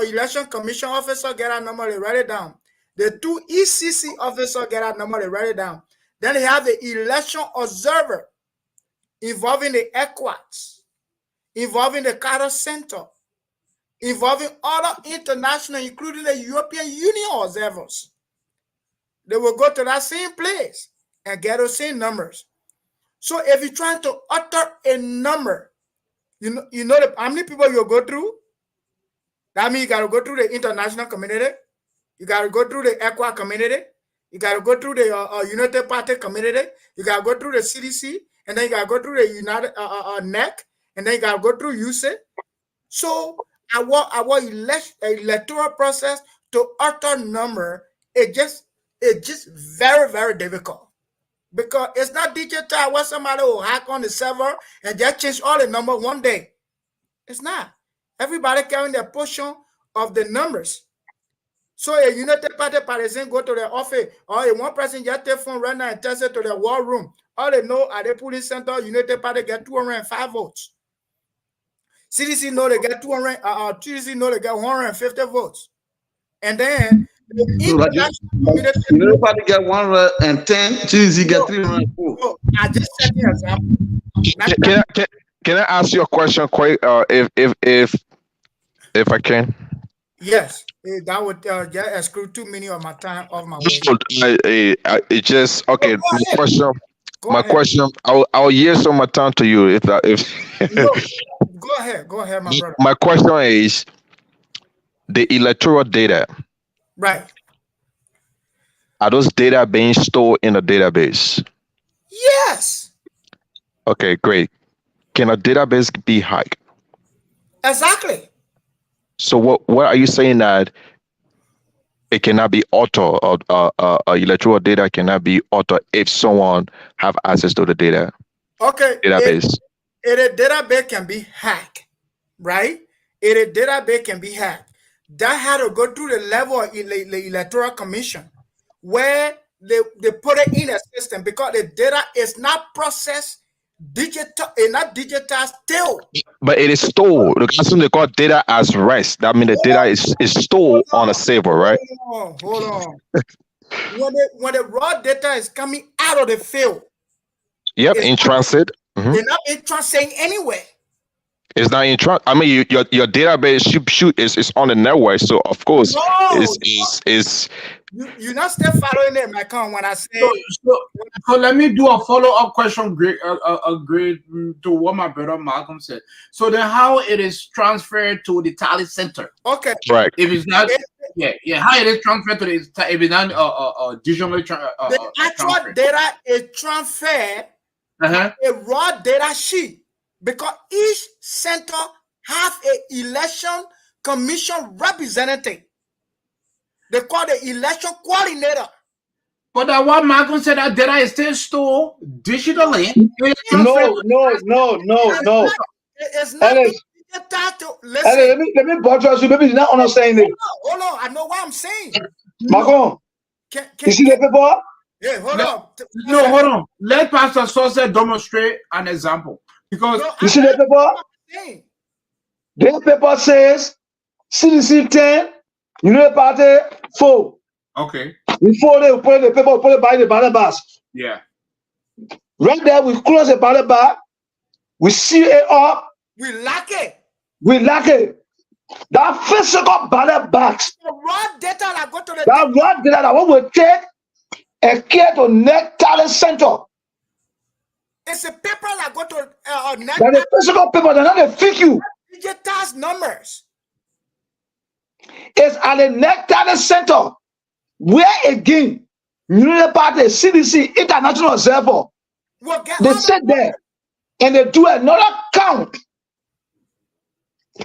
election commission officers get a number. They write it down. The two ECC officers get a number. They write it down. Then they have the election observer involving the ECOWAS, involving the Carter Center, involving other international, including the European Union observers. They will go to that same place and get those same numbers. So if you're trying to utter a number, you know how many people you'll go through? That means you got to go through the international community. You got to go through the ECOWAS community. You got to go through the United Party community. You got to go through the CDC. And then you got to go through the United NEC. And then you got to go through UC. So our electoral process to utter number, it's just very, very difficult. Because it's not digital where somebody will hack on the server and just change all the number one day. It's not. Everybody carrying their portion of the numbers. So a United Party partisan go to the office, or a one person just take phone right now and test it to the war room. All they know at the polling center, United Party get 205 votes. CDC know they get 200. CDC know they get 150 votes. And then the United Party get 110. CDC get 304. So I just set the example. Can I ask you a question quick? If I can. Yes, that would just exclude too many of my time off my way. It just okay. Go ahead. My question. I'll yield some of my time to you. If No, go ahead, my brother. My question is the electoral data. Right. Are those data being stored in a database? Yes. Okay, great. Can a database be hacked? Exactly. So what are you saying that it cannot be altered, or electoral data cannot be altered if someone have access to the data? Okay. Database. If a database can be hacked, right? If a database can be hacked, that had to go through the level of the electoral commission, where they put it in a system, because the data is not processed digital, it's not digital still. But it is stored. That's what they call data as rest. That means the data is stored on a server, right? Hold on. when the raw data is coming out of the field, Yep, in transit. They're not in transit anywhere. It's not in transit. I mean, your database is on the network, so of course You're not still following them, my con. When I say so let me do a follow-up question, great to what my brother Malcolm said. So then, how it is transferred to the tally center? Okay, right. If it's not, how it is transferred to the if it's not digitally the actual data is transferred a raw data sheet, because each center have a election commission representative. They call the election coordinator. But that what Malcolm said, that data is still stored digitally. No. It's not Alex, listen. let me buttress you. Maybe you're not understanding. Hold on. I know what I'm saying. Macron, you see the paper? Yeah, hold on. No, hold on. Let Pastor Sosa demonstrate an example. Because You see the paper? The paper says CDC 10, United Party 4. okay. Before they put the paper, put it by the ballot box. Yeah. Right there, we close the ballot box. We seal it up. We lack it. That physical ballot box. The raw data that go to the That raw data that we will take and care to next talent center. it's it's a paper that go to They're the physical paper, they're not the fake you. digitized numbers. It's at the neck talent center, where again, Unity Party, CDC, International Observer, Will get they all sit the there and they do another count.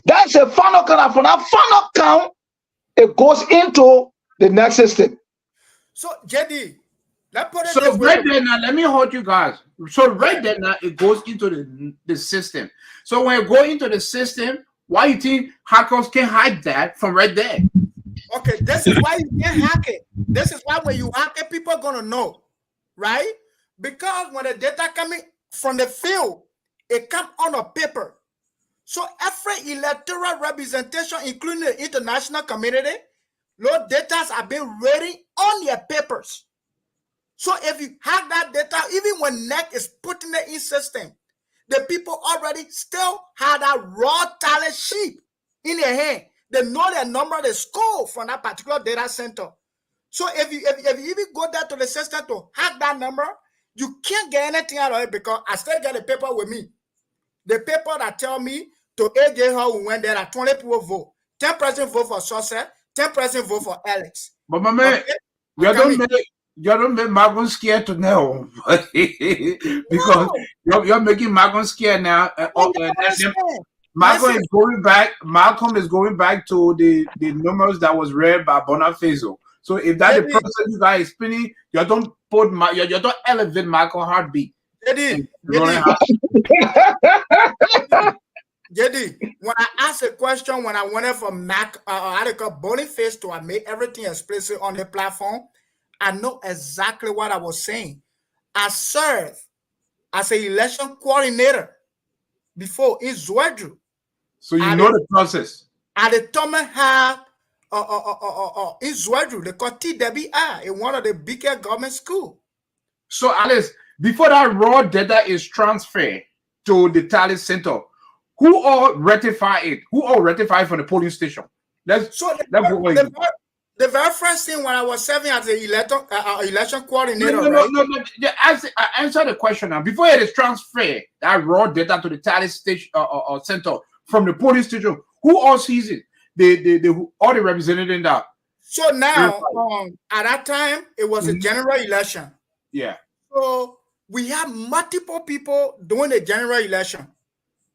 That's a final count. And from that final count, it goes into the next system. So JD, let's put it So this right way. there now, let me hold you guys. So right there now, it goes into the system. So when it go into the system, why you think hackers can hide that from right there? Okay, this is why you can't hack it. This is why when you hack it, people are gonna know, right? Because when the data coming from the field, it comes on a paper. So every electoral representation, including the international community, those data have been ready on their papers. So if you hack that data, even when NEC is putting it in system, the people already still have that raw talent sheet in their hand. They know their number, the score from that particular data center. So if you even go there to the system to hack that number, you can't get anything out of it because I still get the paper with me. The paper that tell me to AJ how we went there at 20 people vote. 10% vote for Success, 10% vote for Alex. But my man, you don't make Malcolm scared to know. Because you're making Malcolm scared now. Malcolm is going back. Malcolm is going back to the numbers that was read by Bonifacio. So if that the process you guys spinning, you don't put you don't elevate Malcolm heartbeat. JD, when I asked a question, when I went for Mac article Boniface to make everything explicit on the platform, I know exactly what I was saying. I served as an election coordinator before in Zwedru. So you know the process. At the time have in Zwedru, they call TWI in one of the biggest government schools. So Alice, before that raw data is transferred to the talent center, who all rectify it? Who all rectify from the polling station? The very first thing when I was serving as an election coordinator, I answer the question now. Before it is transferred, that raw data to the talent station center from the polling station, who all sees it? All the representatives that. So now, at that time, it was a general election. Yeah. So we have multiple people doing the general election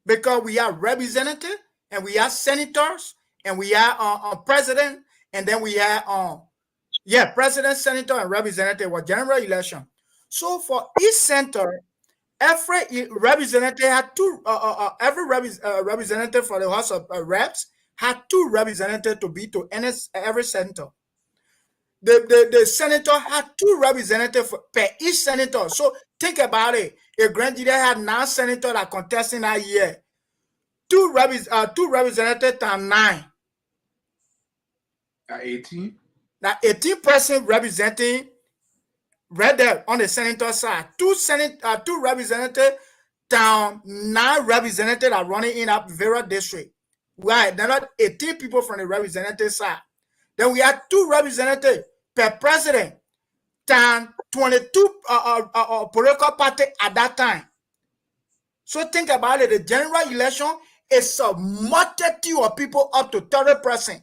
because we have representatives and we have senators and we have president and then we have president, senator, and representative was general election. So for each center, every representative had two. Every representative for the House of Reps had two representatives to be to every center. The senator had two representatives per each senator. So think about it. A grand leader had 9 senators that contesting that year. Two representatives times 9. 18. Now 18% representing right there on the senator side. Two representatives times 9 representatives are running in a various district. Right. There are 18 people from the representative side. Then we have 2 representatives per president times 22 political party at that time. So think about it. The general election is a multitude of people up to 30%.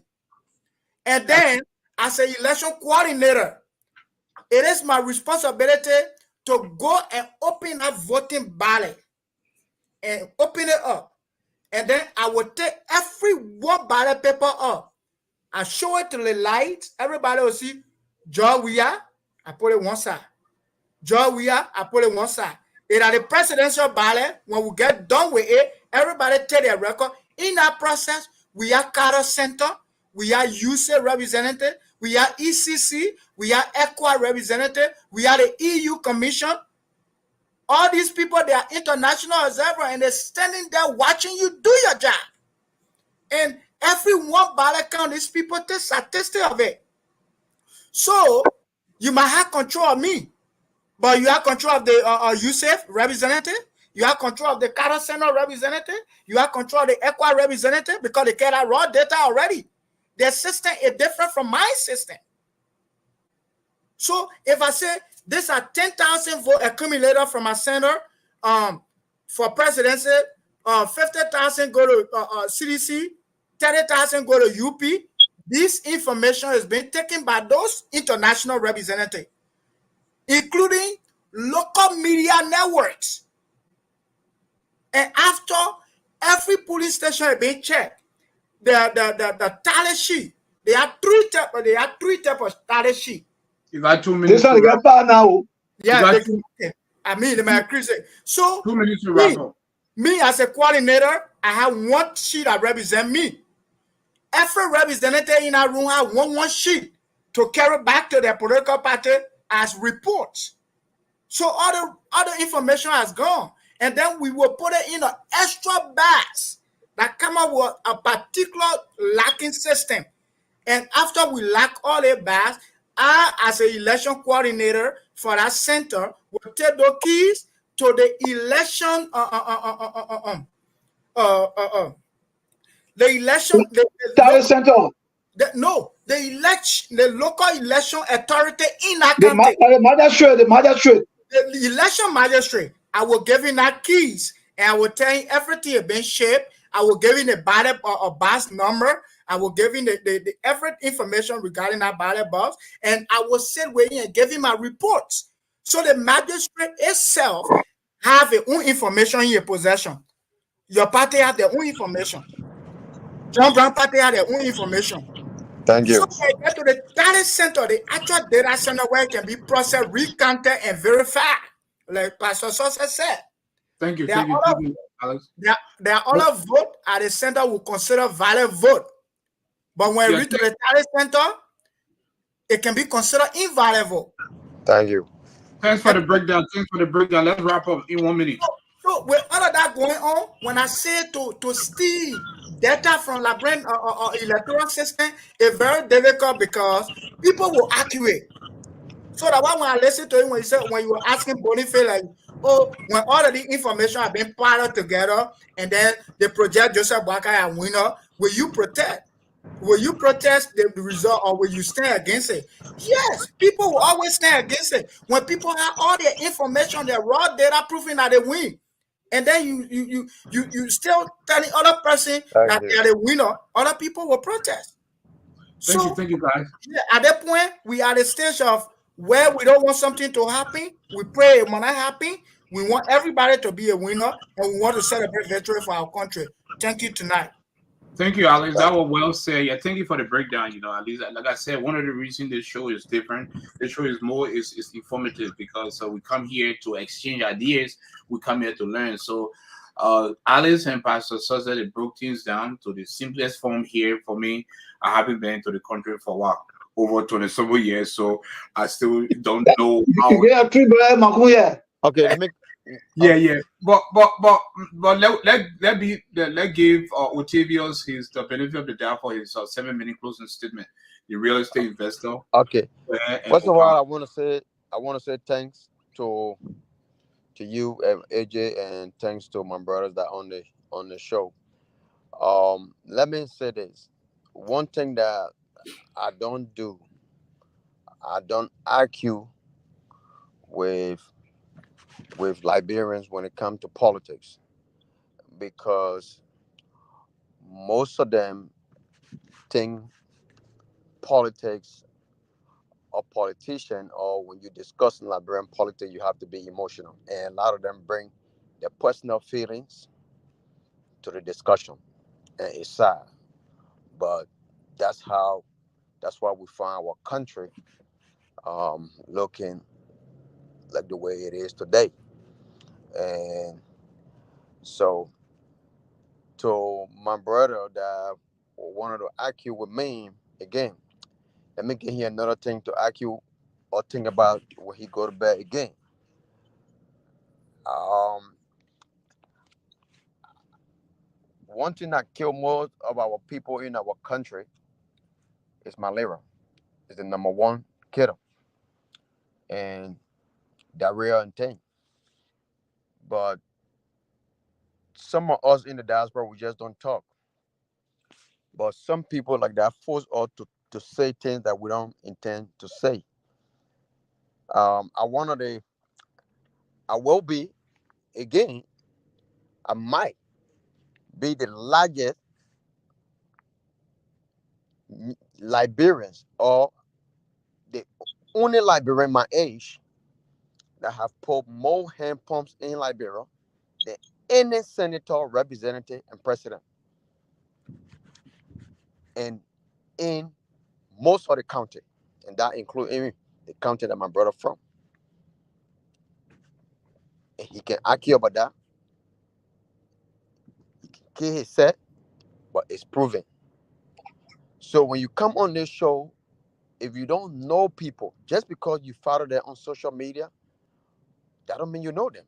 And then as an election coordinator, it is my responsibility to go and open a voting ballot and open it up. And then I will take every one ballot paper up. I show it to the light. Everybody will see Joe WEAH. I put it one side. Joe WEAH. I put it one side. It are the presidential ballot. When we get done with it, everybody take their record. In that process, we have Carter Center. We have UC representative. We have ECC. We have ECWA representative. We have the EU Commission. All these people, they are international observers, and they're standing there watching you do your job. And every one ballot count, these people take statistics of it. So you might have control of me, but you have control of the USEF representative. You have control of the Carter Center representative. You have control of the ECWA representative because they get that raw data already. Their system is different from my system. So if I say these are 10,000 vote accumulator from my center, For presidency, 50,000 go to CDC, 30,000 go to UP. This information is being taken by those international representatives, including local media networks. And after every police station is being checked, the tally sheet. There are three types of tally sheet. You got 2 minutes This to one wrap. get far now. Yeah, got I mean, my increase. So 2 minutes to wrap me, up. me as a coordinator, I have one sheet that represent me. Every representative in our room have one sheet to carry back to their political party as reports. So all the other information has gone. And then we will put it in an extra bags that come up with a particular locking system. And after we lock all the bags, I, as an election coordinator for that center, will take the keys to the election the election Tally center. the local election authority in that county. The magistrate. The election magistrate, I will give him that keys and I will tell him everything has been shipped. I will give him the ballot box number. I will give him the every information regarding that ballot box, and I will sit with him and give him my reports. So the magistrate itself have their own information in your possession. Your party have their own information. John Brown party have their own information. Thank you. So when you get to the data center, the actual data center where it can be processed, recounted, and verified, like Pastor Sosa said. Thank you, There thank you, are thank you, Alex. There are other vote at the center will consider valid vote. But when you reach to the data center, it can be considered invalid vote. Thank you. Thanks for the breakdown. Let's wrap up in 1 minute. So with all of that going on, when I say to steal data from LIBERIAN or electoral system, it's very difficult because people will accurate. So that when I listen to him when you were asking Boniface, like, oh, when all of the information have been piled together and then they project Joseph Boakai as winner, will you protest? Will you protest the result or will you stand against it? Yes, people will always stand against it. When people have all their information, their raw data proving that they win, and then you still telling other person that they are the winner, other people will protest. Thank you, guys. Yeah, at that point, we are at the stage of where we don't want something to happen. We pray it will not happen. We want everybody to be a winner, and we want to celebrate victory for our country. Thank you tonight. Thank you, Alex. That was well said. Yeah, thank you for the breakdown. At least, like I said, one of the reasons this show is different. This show is more is informative because we come here to exchange ideas. We come here to learn. So, Alice and Pastor Sosa, they broke things down to the simplest form here for me. I haven't been to the country for what, over 20 several years, so I still don't know how. Okay, let me. Yeah. But let give Octavius the benefit of the doubt for his 7-minute closing statement. The real estate investor. Okay. First of all, I want to say thanks to you, AJ, and thanks to my brothers that on the show. Let me say this. One thing that I don't do, I don't argue with Liberians when it comes to politics, because most of them think politics or politician, or when you discuss Liberian politics, you have to be emotional, and a lot of them bring their personal feelings to the discussion, and it's sad, but that's why we find our country looking like the way it is today. And so, to my brother that wanted to argue with me again, let me give you another thing to argue or think about when he go to bed again. One thing that kill most of our people in our country is malaria. It's the number one killer, and diarrhea and thing. But some of us in the diaspora, we just don't talk. But some people like that force us to say things that we don't intend to say. I will be again, I might be the largest Liberians or the only Liberian my age that have put more hand pumps in Liberia than any senator, representative, and president. And in most of the county, and that includes even the county that my brother from. And he can argue about that. He can kill his set, but it's proven. So when you come on this show, if you don't know people, just because you follow them on social media, that don't mean you know them.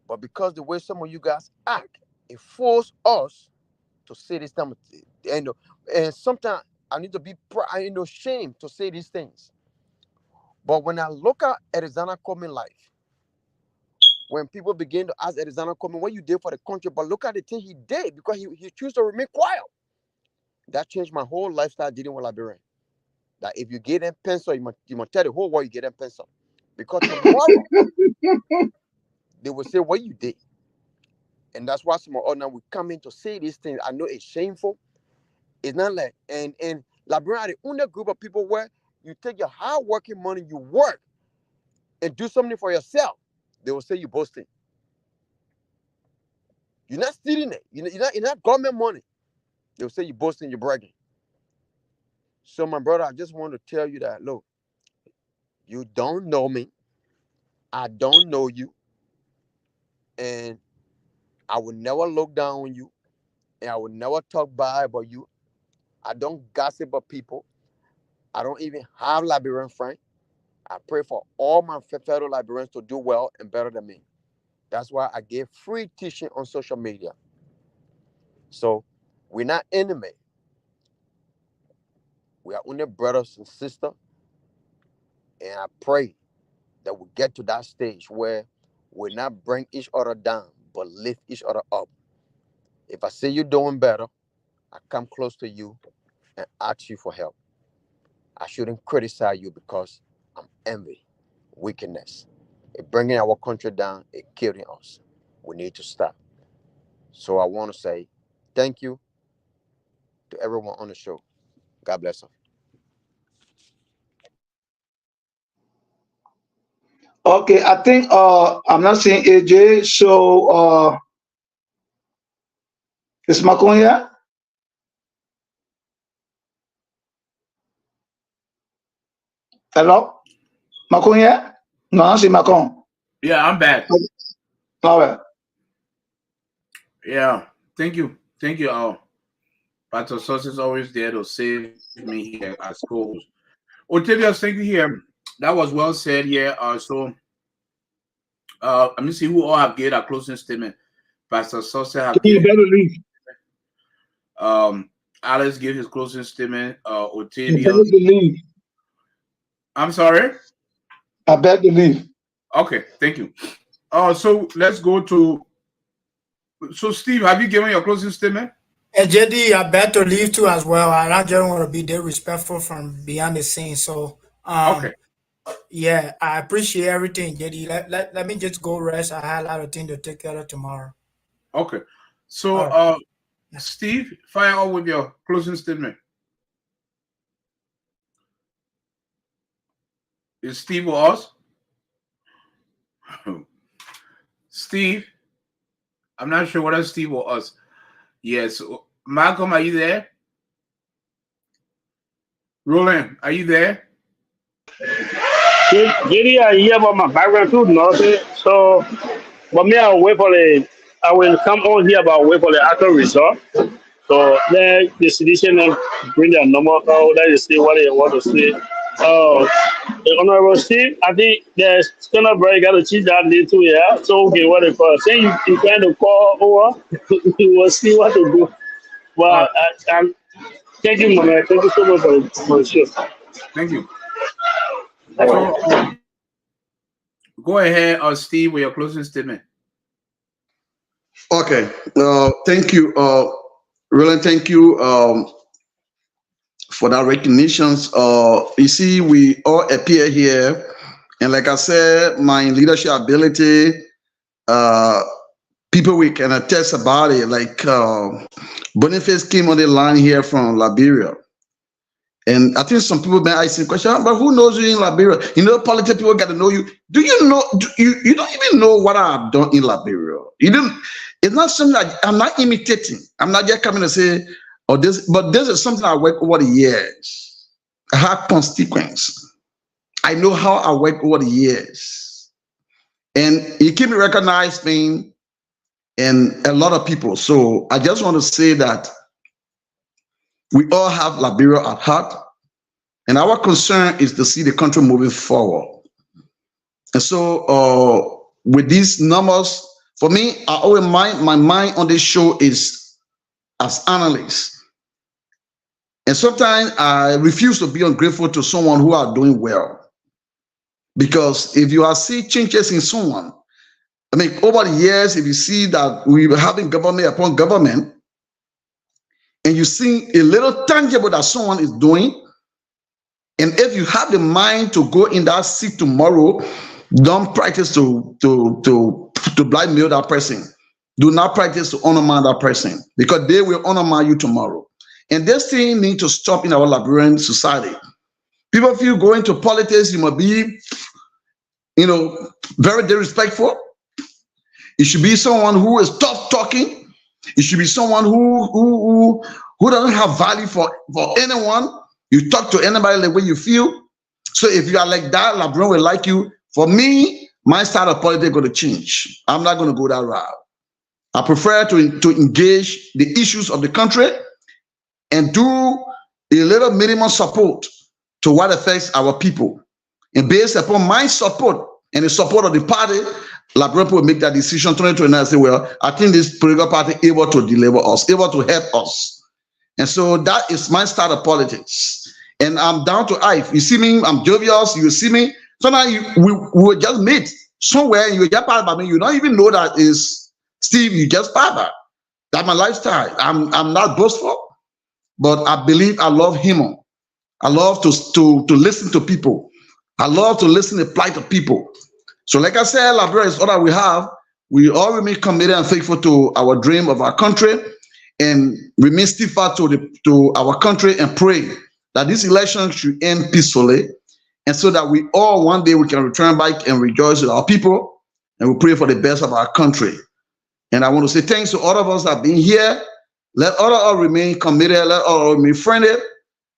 But because the way some of you guys act, it forces us to say this time. And sometimes I need to be ashamed to say these things. But when I look at Arizona Coleman life, when people begin to ask Arizona Coleman what you did for the country, but look at the thing he did because he chose to remain quiet. That changed my whole lifestyle dealing with Liberian. That if you get them pencil, you must tell the whole world you get them pencil. Because tomorrow, they will say what you did. And that's why some of us now we come in to say these things. I know it's shameful. It's not like, and Liberian are the only group of people where you take your hard working money, you work, and do something for yourself. They will say you're boasting. You're not stealing it. You're not government money. They will say you're boasting, you're bragging. So my brother, I just want to tell you that, look, you don't know me. I don't know you. And I will never look down on you. And I will never talk bad about you. I don't gossip about people. I don't even have Liberian friends. I pray for all my fellow Liberians to do well and better than me. That's why I give free teaching on social media. So we're not enemies. We are only brothers and sisters. And I pray that we get to that stage where we not bring each other down, but lift each other up. If I see you doing better, I come close to you and ask you for help. I shouldn't criticize you because I'm envy, weakness. It bringing our country down, it killing us. We need to stop. So I want to say thank you to everyone on the show. God bless them. Okay, I think I'm not seeing AJ, so is Macon here? Hello? Macon here? No, I don't see Macon. Yeah, I'm back. All right. Yeah, thank you. Thank you all. Pastor Sos is always there to save me here as co-host. Octavius, thank you here. That was well said here. Let me see who all have given a closing statement. Pastor Sos have You given. better leave. Alex gave his closing statement. You Octavius. better leave. I'm sorry. I beg to leave. Okay, thank you. So let's go to. So Steve, have you given your closing statement? And JD, I better leave too as well. I don't just want to be there respectful from behind the scenes. So Okay. yeah, I appreciate everything, JD. Let me just go rest. I had a lot of things to take care of tomorrow. Okay. So All right. Steve, fire out with your closing statement. Is Steve with us? Steve, I'm not sure whether Steve or us. Yes. Malcolm, are you there? Roland, are you there? JD, I hear about my background too, nothing. So, but me, I will come on here about wait for the actual result. So then the citizen then bring their number out, let us see what they want to say. The Honorable Steve, I think there's gonna break got to change that little, yeah. So okay, what they call say you trying to call over, we will see what to do. But thank you, man. Thank you so much for the show. Thank you. So go ahead, Steve, with your closing statement. Okay. Thank you, Roland. Thank you for that recognitions. You see, we all appear here, and like I said, my leadership ability uh, people we can attest about it. Like Boniface came on the line here from Liberia. And I think some people may ask the question, "Ah, but who knows you in Liberia? You know, political people got to know you. Do you know? You don't even know what I've done in Liberia. You don't. It's not something that I'm not imitating. I'm not just coming to say, oh, this, but this is something I work over the years. I have consequence. I know how I work over the years, and it keep me recognized me and a lot of people. So I just want to say that we all have Liberia at heart. And our concern is to see the country moving forward. And so, with these numbers, for me, I always my mind on this show is as analyst. And sometimes I refuse to be ungrateful to someone who are doing well. Because if you are seeing changes in someone, I mean, over the years, if you see that we were having government upon government, and you see a little tangible that someone is doing, and if you have the mind to go in that seat tomorrow, don't practice to blackmail that person. Do not practice to undermine that person because they will undermine you tomorrow. And this thing needs to stop in our Liberian society. People feel going to politics, you must be, very disrespectful. It should be someone who is tough talking. It should be someone who doesn't have value for anyone. You talk to anybody the way you feel. So if you are like that, Liberian will like you. For me, my style of politics is going to change. I'm not going to go that route. I prefer to engage the issues of the country and do a little minimum support to what affects our people. And based upon my support and the support of the party, Liberian will make that decision 2029 and say, well, I think this political party is able to deliver us, able to help us. And so that is my style of politics. And I'm down to earth. You see me, I'm jovial. You see me. So now we will just meet somewhere and you just pass by me. You don't even know that is Steve, you just pass by. That's my lifestyle. I'm not boastful, but I believe I love him. I love to listen to people. I love to listen to the plight of people. So like I said, Liberia is all that we have. We all remain committed and faithful to our dream of our country and remain steadfast to our country and pray that this election should end peacefully and so that we all one day we can return back and rejoice with our people and we pray for the best of our country. And I want to say thanks to all of us that have been here. Let all of us remain committed, let all of us remain friendly,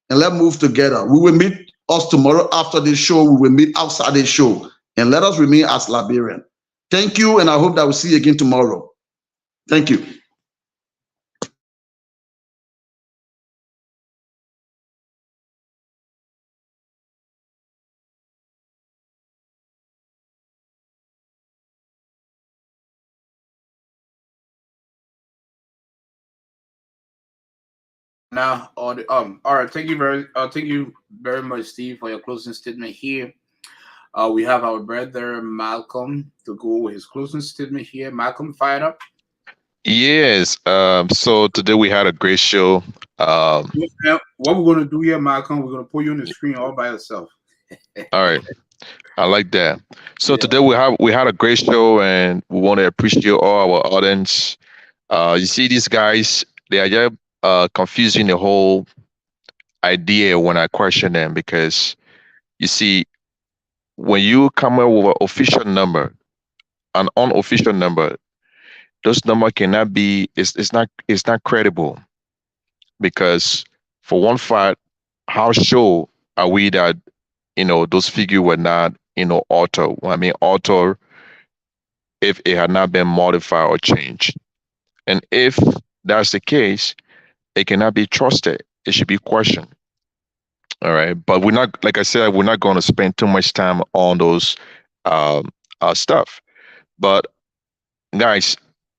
and let's move together. We will meet us tomorrow after this show. We will meet outside this show. And let us remain as Liberian. Thank you, and I hope that we'll see you again tomorrow. Thank you. Now, all right. Thank you very much, Steve, for your closing statement here. We have our brother Malcolm to go with his closing statement here. Malcolm, fired up. Yes. So today we had a great show. Yes, ma'am. What we're gonna do here, Malcolm? We're gonna put you on the screen all by yourself. All right. I like that. So Yeah. today we had a great show, and we want to appreciate all our audience. You see, these guys, they are just confusing the whole idea when I question them, because you see, when you come up with an official number, an unofficial number, those number cannot be. It's not credible, because for one fact, how sure are we that those figures were not altered? I mean, altered if it had not been modified or changed. And if that's the case, it cannot be trusted. It should be questioned. All right. But we're not, like I said, we're not going to spend too much time on those stuff. But guys,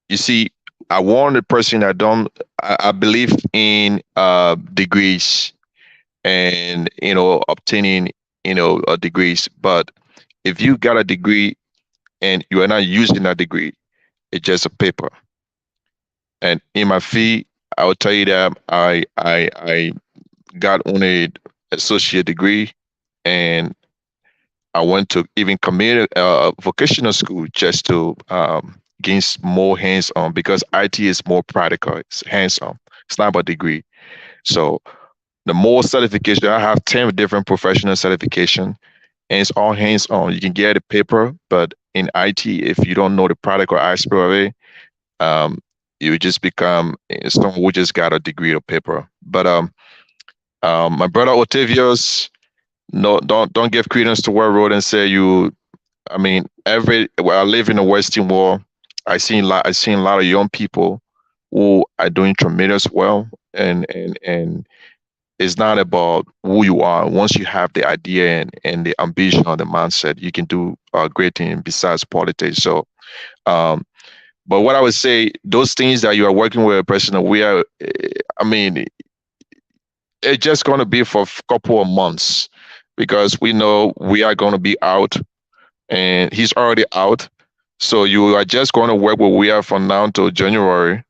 you see, I warn the person that I believe in degrees and, obtaining, degrees. But if you got a degree and you are not using that degree, it's just a paper. And in my fee, I will tell you that I got only associate degree, and I went to even community vocational school just to gain more hands on because IT is more practical. It's hands on. It's not about degree. So the more certification, I have 10 different professional certification, and it's all hands on. You can get a paper, but in IT, if you don't know the practical aspect of it, um, you just become someone who just got a degree or paper. But my brother Otavius, no, don't give credence to what I wrote and say you. I mean, I live in the West Timor. I seen a lot of young people who are doing tremendous well, and it's not about who you are. Once you have the idea and the ambition or the mindset, you can do a great thing besides politics. So, um, but what I would say, those things that you are working with, President, we are. I mean, it's just going to be for a couple of months because we know we are going to be out, and he's already out. So you are just going to work with we are from now until January,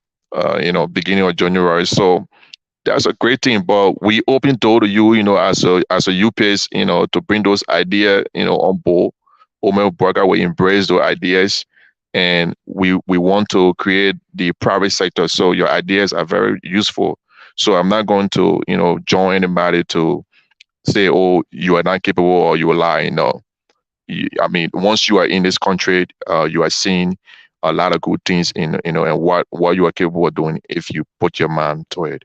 beginning of January. So that's a great thing. But we open door to you, as a UPS, to bring those ideas, on board. Omen Burger will embrace those ideas, and we want to create the private sector. So your ideas are very useful. So I'm not going to, join anybody to say, oh, you are not capable or you are lying. No, I mean, once you are in this country, you are seeing a lot of good things and what you are capable of doing if you put your mind to it.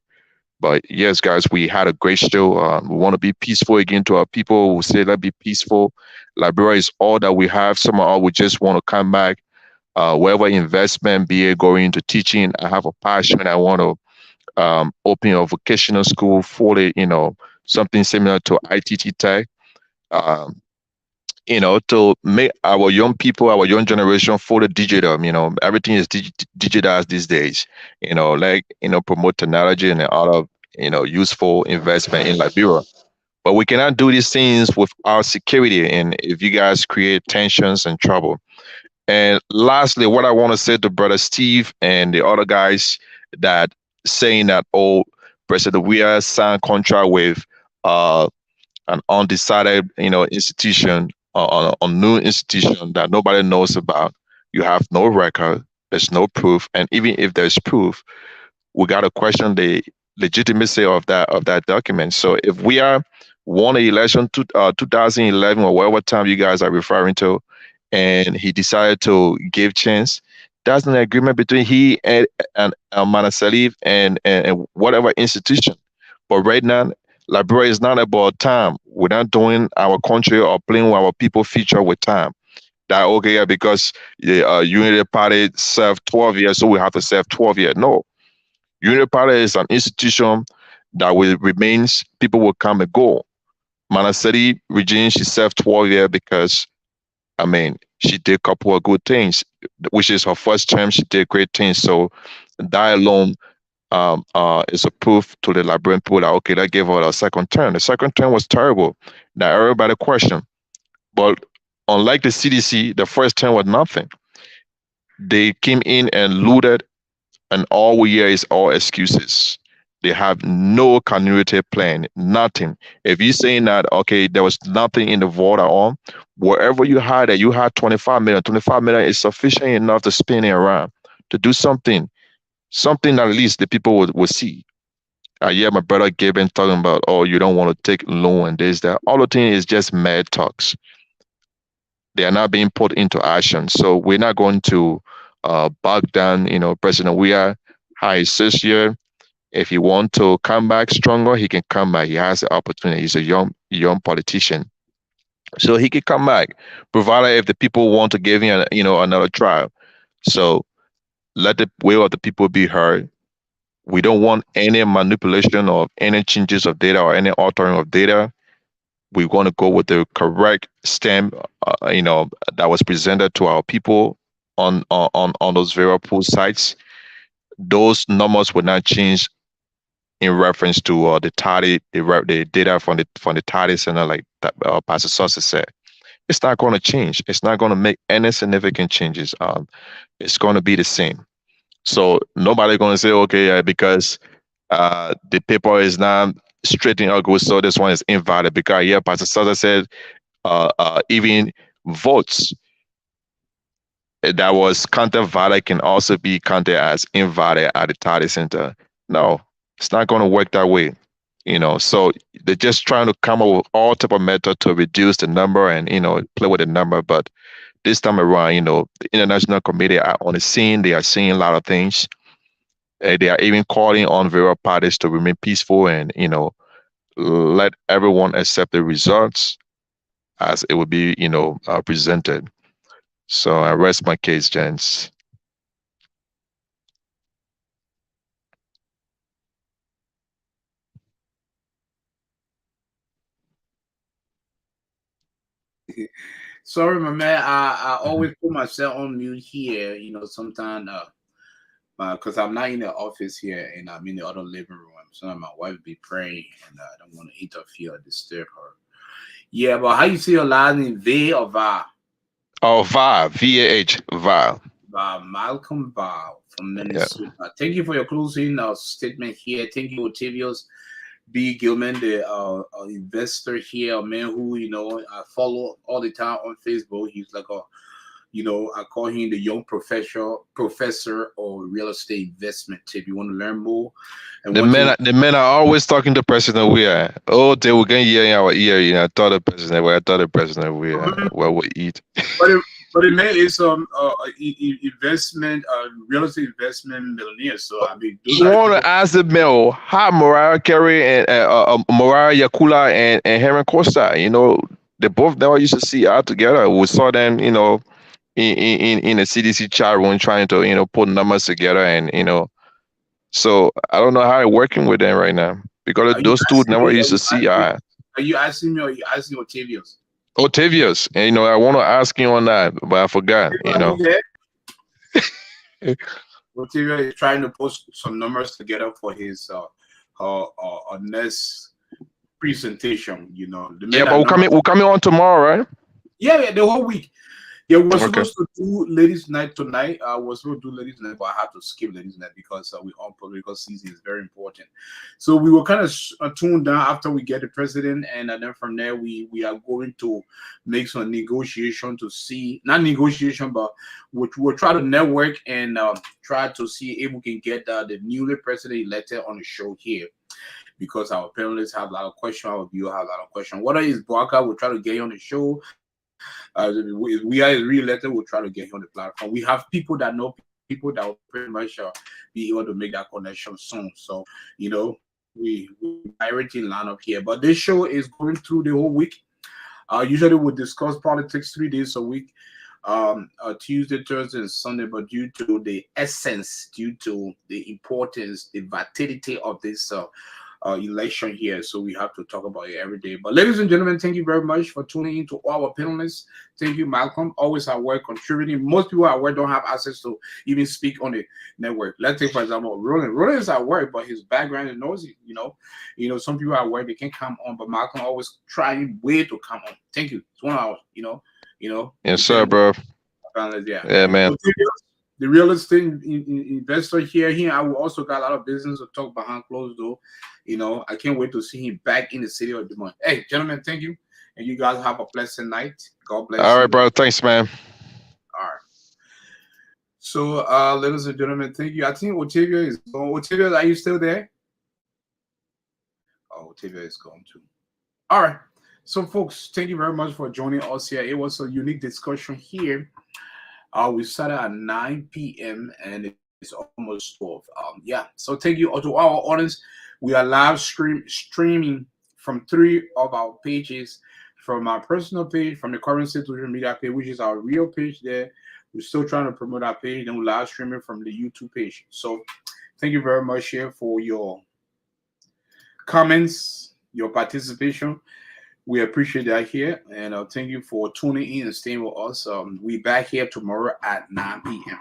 But yes, guys, we had a great show. We want to be peaceful again to our people who say, let's be peaceful. Liberia is all that we have. Somehow we just want to come back. Wherever investment, be it going into teaching, I have a passion. I want to open a vocational school for it, something similar to ITT Tech. Um, to make our young people, our young generation fully digital. Everything is digitized these days. Promote technology and other, useful investment in Liberia. But we cannot do these things without security. And if you guys create tensions and trouble. And lastly, what I want to say to Brother Steve and the other guys that saying that, oh, President WEAH signed contract with uh an undecided, institution or a new institution that nobody knows about. You have no record. There's no proof, and even if there's proof, we got to question the legitimacy of that document. So if we are won an election 2011 or whatever time you guys are referring to, and he decided to give chance, that's an agreement between he and Manasalif and whatever institution. But right now, Liberia is not about time. We're not doing our country or playing with our people future with time. That okay, yeah, because the Unity Party served 12 years, so we have to serve 12 years. No, Unity Party is an institution that will remains. People will come and go. Manaseri regime, she served 12 years because I mean she did a couple of good things, which is her first term. She did great things. So that alone is a proof to the Liberian people that okay, that gave her a second term. The second term was terrible. Now everybody question, but unlike the CDC, the first term was nothing. They came in and looted, and all we hear is all excuses. They have no continuity plan, nothing. If you're saying that okay, there was nothing in the vault at all, wherever you had it, you had 25 million. 25 million is sufficient enough to spin it around to do something at least the people would see. Yeah, my brother Gaben talking about, oh, you don't want to take loan and this, that. All the thing is just mad talks. They are not being put into action. So we're not going to bog down, President WEAH high this year. If he want to come back stronger, he can come back. He has the opportunity. He's a young politician. So he can come back, provided if the people want to give him, another trial. So let the will of the people be heard. We don't want any manipulation of any changes of data or any altering of data. We want to go with the correct stamp, that was presented to our people on those variable sites. Those numbers will not change in reference to the data from the tardy center, like Pastor Sosa said. It's not going to change. It's not going to make any significant changes. It's going to be the same. So nobody going to say, okay, because the paper is not straight in August, so this one is invalid because yeah, Pastor Sosa said even votes that was counted valid can also be counted as invalid at the tally center. No, it's not going to work that way. So they're just trying to come up with all type of method to reduce the number and play with the number. But this time around, the international committee are on the scene. They are seeing a lot of things. They are even calling on various parties to remain peaceful and let everyone accept the results as it will be presented. So I rest my case, gents. Sorry, my man. I always put myself on mute here. Sometimes because I'm not in the office here and I'm in the other living room. Sometimes my wife be praying and I don't want to interfere or disturb her. Yeah, but how you say your last name? V or Va? Oh, VAH, VAH, VAH. Malcolm Val from Yeah. Minnesota. Thank you for your closing statement here. Thank you, Octavius B. Gilman, the investor here, a man who I follow all the time on Facebook. He's like I call him the young professor or real estate investment. If you want to learn more, and The men are always talking to President Weah. Oh, they were getting in our ear. I thought the President Weah. I thought the President Weah. Well, we eat. but the man is investment real estate investment millionaire. So I mean, those I are want to ask the mail how Mariah Carey and Mariah Yakula and Henry Costa. They both never used to see out together. We saw them, in a CDC chat room trying to, put numbers together and So I don't know how it's working with them right now because are you those two asking never me? used to see Are you asking me or are you asking Octavius? Octavius. And I want to ask you on that, but I forgot. Are you there? Octavio is trying to post some numbers together for his next presentation. The Yeah, men but are we're numbers. coming on tomorrow, right? Yeah, the whole week. Yeah, we're Okay. supposed to do ladies' night tonight. We're supposed to do ladies' night, but I had to skip ladies' night because we on political season is very important. So we were kind of tuned down after we get the president, and then from there we are going to make some negotiation to see not negotiation, but we'll try to network and try to see if we can get the newly president elected on the show here. Because our panelists have a lot of questions, our viewers have a lot of questions. Whether it's Barker, we'll try to get you on the show. If we are re-elected, we'll try to get him on the platform. We have people that know people that will pretty much be able to make that connection soon. So, we everything line up here. But this show is going through the whole week. Usually we discuss politics 3 days a week, Tuesday, Thursday, and Sunday. But due to the essence, due to the importance, the validity of this election here, so we have to talk about it every day. But ladies and gentlemen, thank you very much for tuning in to our panelists. Thank you, Malcolm, always at work contributing. Most people at work don't have access to even speak on the network. Let's take for example Roland is at work, but his background is noisy. Some people at work they can't come on, but Malcolm always trying way to come on. Thank you. It's 1 hour. Yes, sir, bro. Yeah. Yeah, man. The real estate investor here, I will also got a lot of business to talk behind closed door. I can't wait to see him back in the city of Des Moines. Hey, gentlemen, thank you. And you guys have a pleasant night. God bless you. All right, bro. Thanks, man. All right. So, ladies and gentlemen, thank you. I think Octavia is gone. Octavia, are you still there? Oh, Octavia is gone too. All right. So, folks, thank you very much for joining us here. It was a unique discussion here. We started at 9 p.m. and it's almost 12. Yeah. So thank you to our audience. We are live streaming from 3 of our pages, from our personal page, from the current social media page, which is our real page there. We're still trying to promote our page, and we're live streaming from the YouTube page. So thank you very much here for your comments, your participation. We appreciate that here, and thank you for tuning in and staying with us. We back here tomorrow at 9 p.m.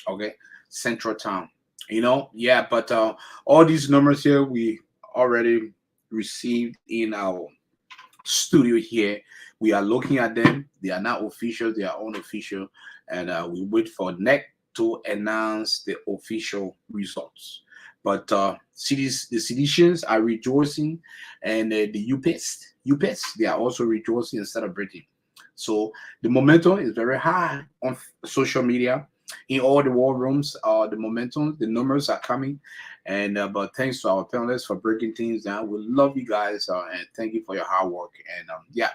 Okay, Central Time. Yeah, but all these numbers here we already received in our studio here. We are looking at them. They are not official; they are unofficial, and we wait for NEC to announce the official results. But the Seditians are rejoicing, and the UPS, they are also rejoicing and celebrating. So the momentum is very high on social media, in all the war rooms. The momentum, the numbers are coming, and but thanks to our panelists for breaking things down. We love you guys, and thank you for your hard work. And yeah,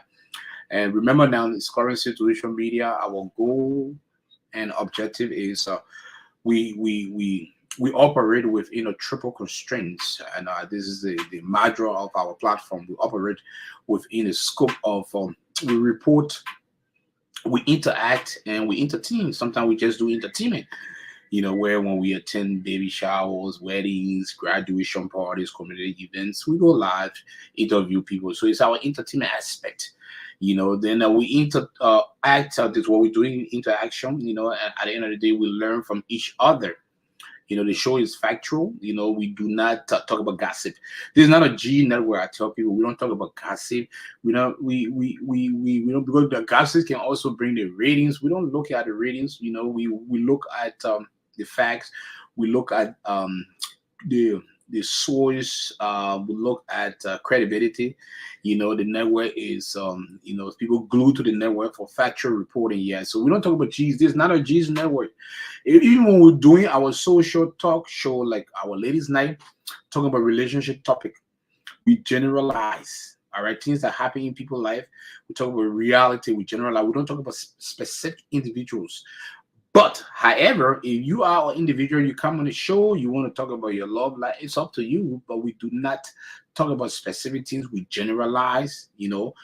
and remember now, this current situation media, our goal and objective is we operate within a triple constraints, and this is the mantra of our platform. We operate within a scope of we report, we interact, and we entertain. Sometimes we just do entertainment, where when we attend baby showers, weddings, graduation parties, community events, we go live, interview people. So it's our entertainment aspect. Then we act. This is what we're doing, interaction. And at the end of the day, we learn from each other. The show is factual. We do not talk about gossip. This is not a G network. I tell people we don't talk about gossip. We don't, because the gossip can also bring the ratings. We don't look at the ratings. We look at the facts. We look at the source. We look at credibility. The network is people glued to the network for factual reporting. Yeah, so we don't talk about G's. This is not a G's network. Even when we're doing our social talk show, like our ladies' night, talking about relationship topic, we generalize. All right, things that happen in people's life. We talk about reality. We generalize. We don't talk about specific individuals. But, however, if you are an individual, you come on the show, you want to talk about your love life, it's up to you. But we do not talk about specific things. We generalize. We talk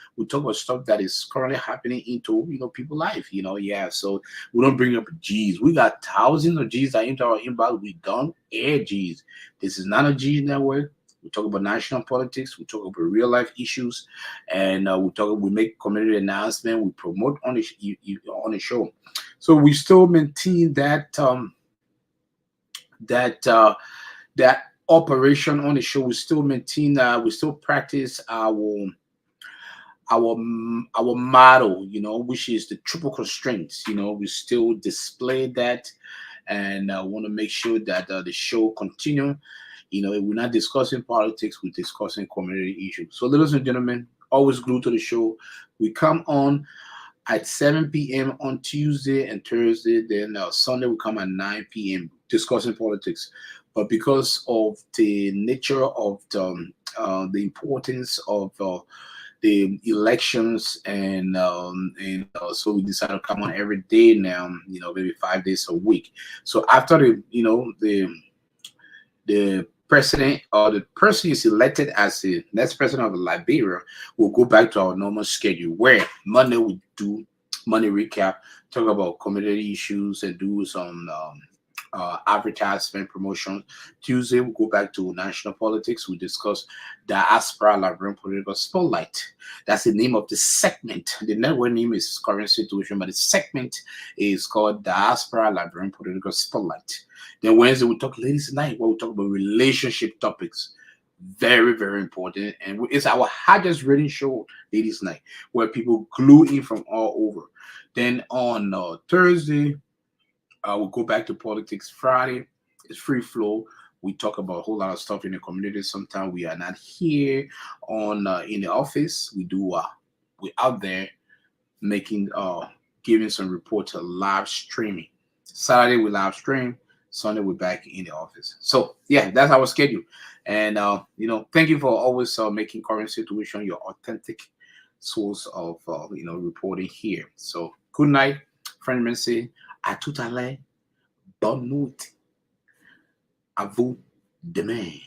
about stuff that is currently happening into people's life. Yeah. So we don't bring up G's. We got thousands of G's that enter our inbox. We don't air G's. This is not a G network. We talk about national politics. We talk about real life issues, and we make community announcement. We promote on the show. So we still maintain that operation on the show. We still maintain. We still practice our model, which is the triple constraints. We still display that, and want to make sure that the show continue. If we're not discussing politics, we're discussing community issues. So, ladies and gentlemen, always glued to the show. We come on at 7 p.m. on Tuesday and Thursday. Then Sunday we come at 9 p.m. discussing politics. But because of the nature of the importance of the elections, and so we decided to come on every day now. Maybe 5 days a week. So after the president, or the person is elected as the next president of Liberia, we'll go back to our normal schedule, where Monday we do money recap, talk about community issues, and do some advertisement promotion. Tuesday we go back to national politics. We discuss diaspora Liberian political spotlight. That's the name of the segment. The network name is current situation, but the segment is called diaspora Liberian political spotlight. Then Wednesday we talk ladies night, where we talk about relationship topics. Very, very important. And it's our highest rating show, ladies night, where people glue in from all over. Then on Thursday, we'll go back to politics. Friday is free flow. We talk about a whole lot of stuff in the community. Sometimes we are not here on in the office. We out there making giving some reports, live streaming. Saturday we live stream. Sunday we're back in the office. So yeah, that's our schedule. And thank you for always making current situation your authentic source of reporting here. So good night, friend Mercy. À tout à l'heure. Bonne nuit. À vous demain.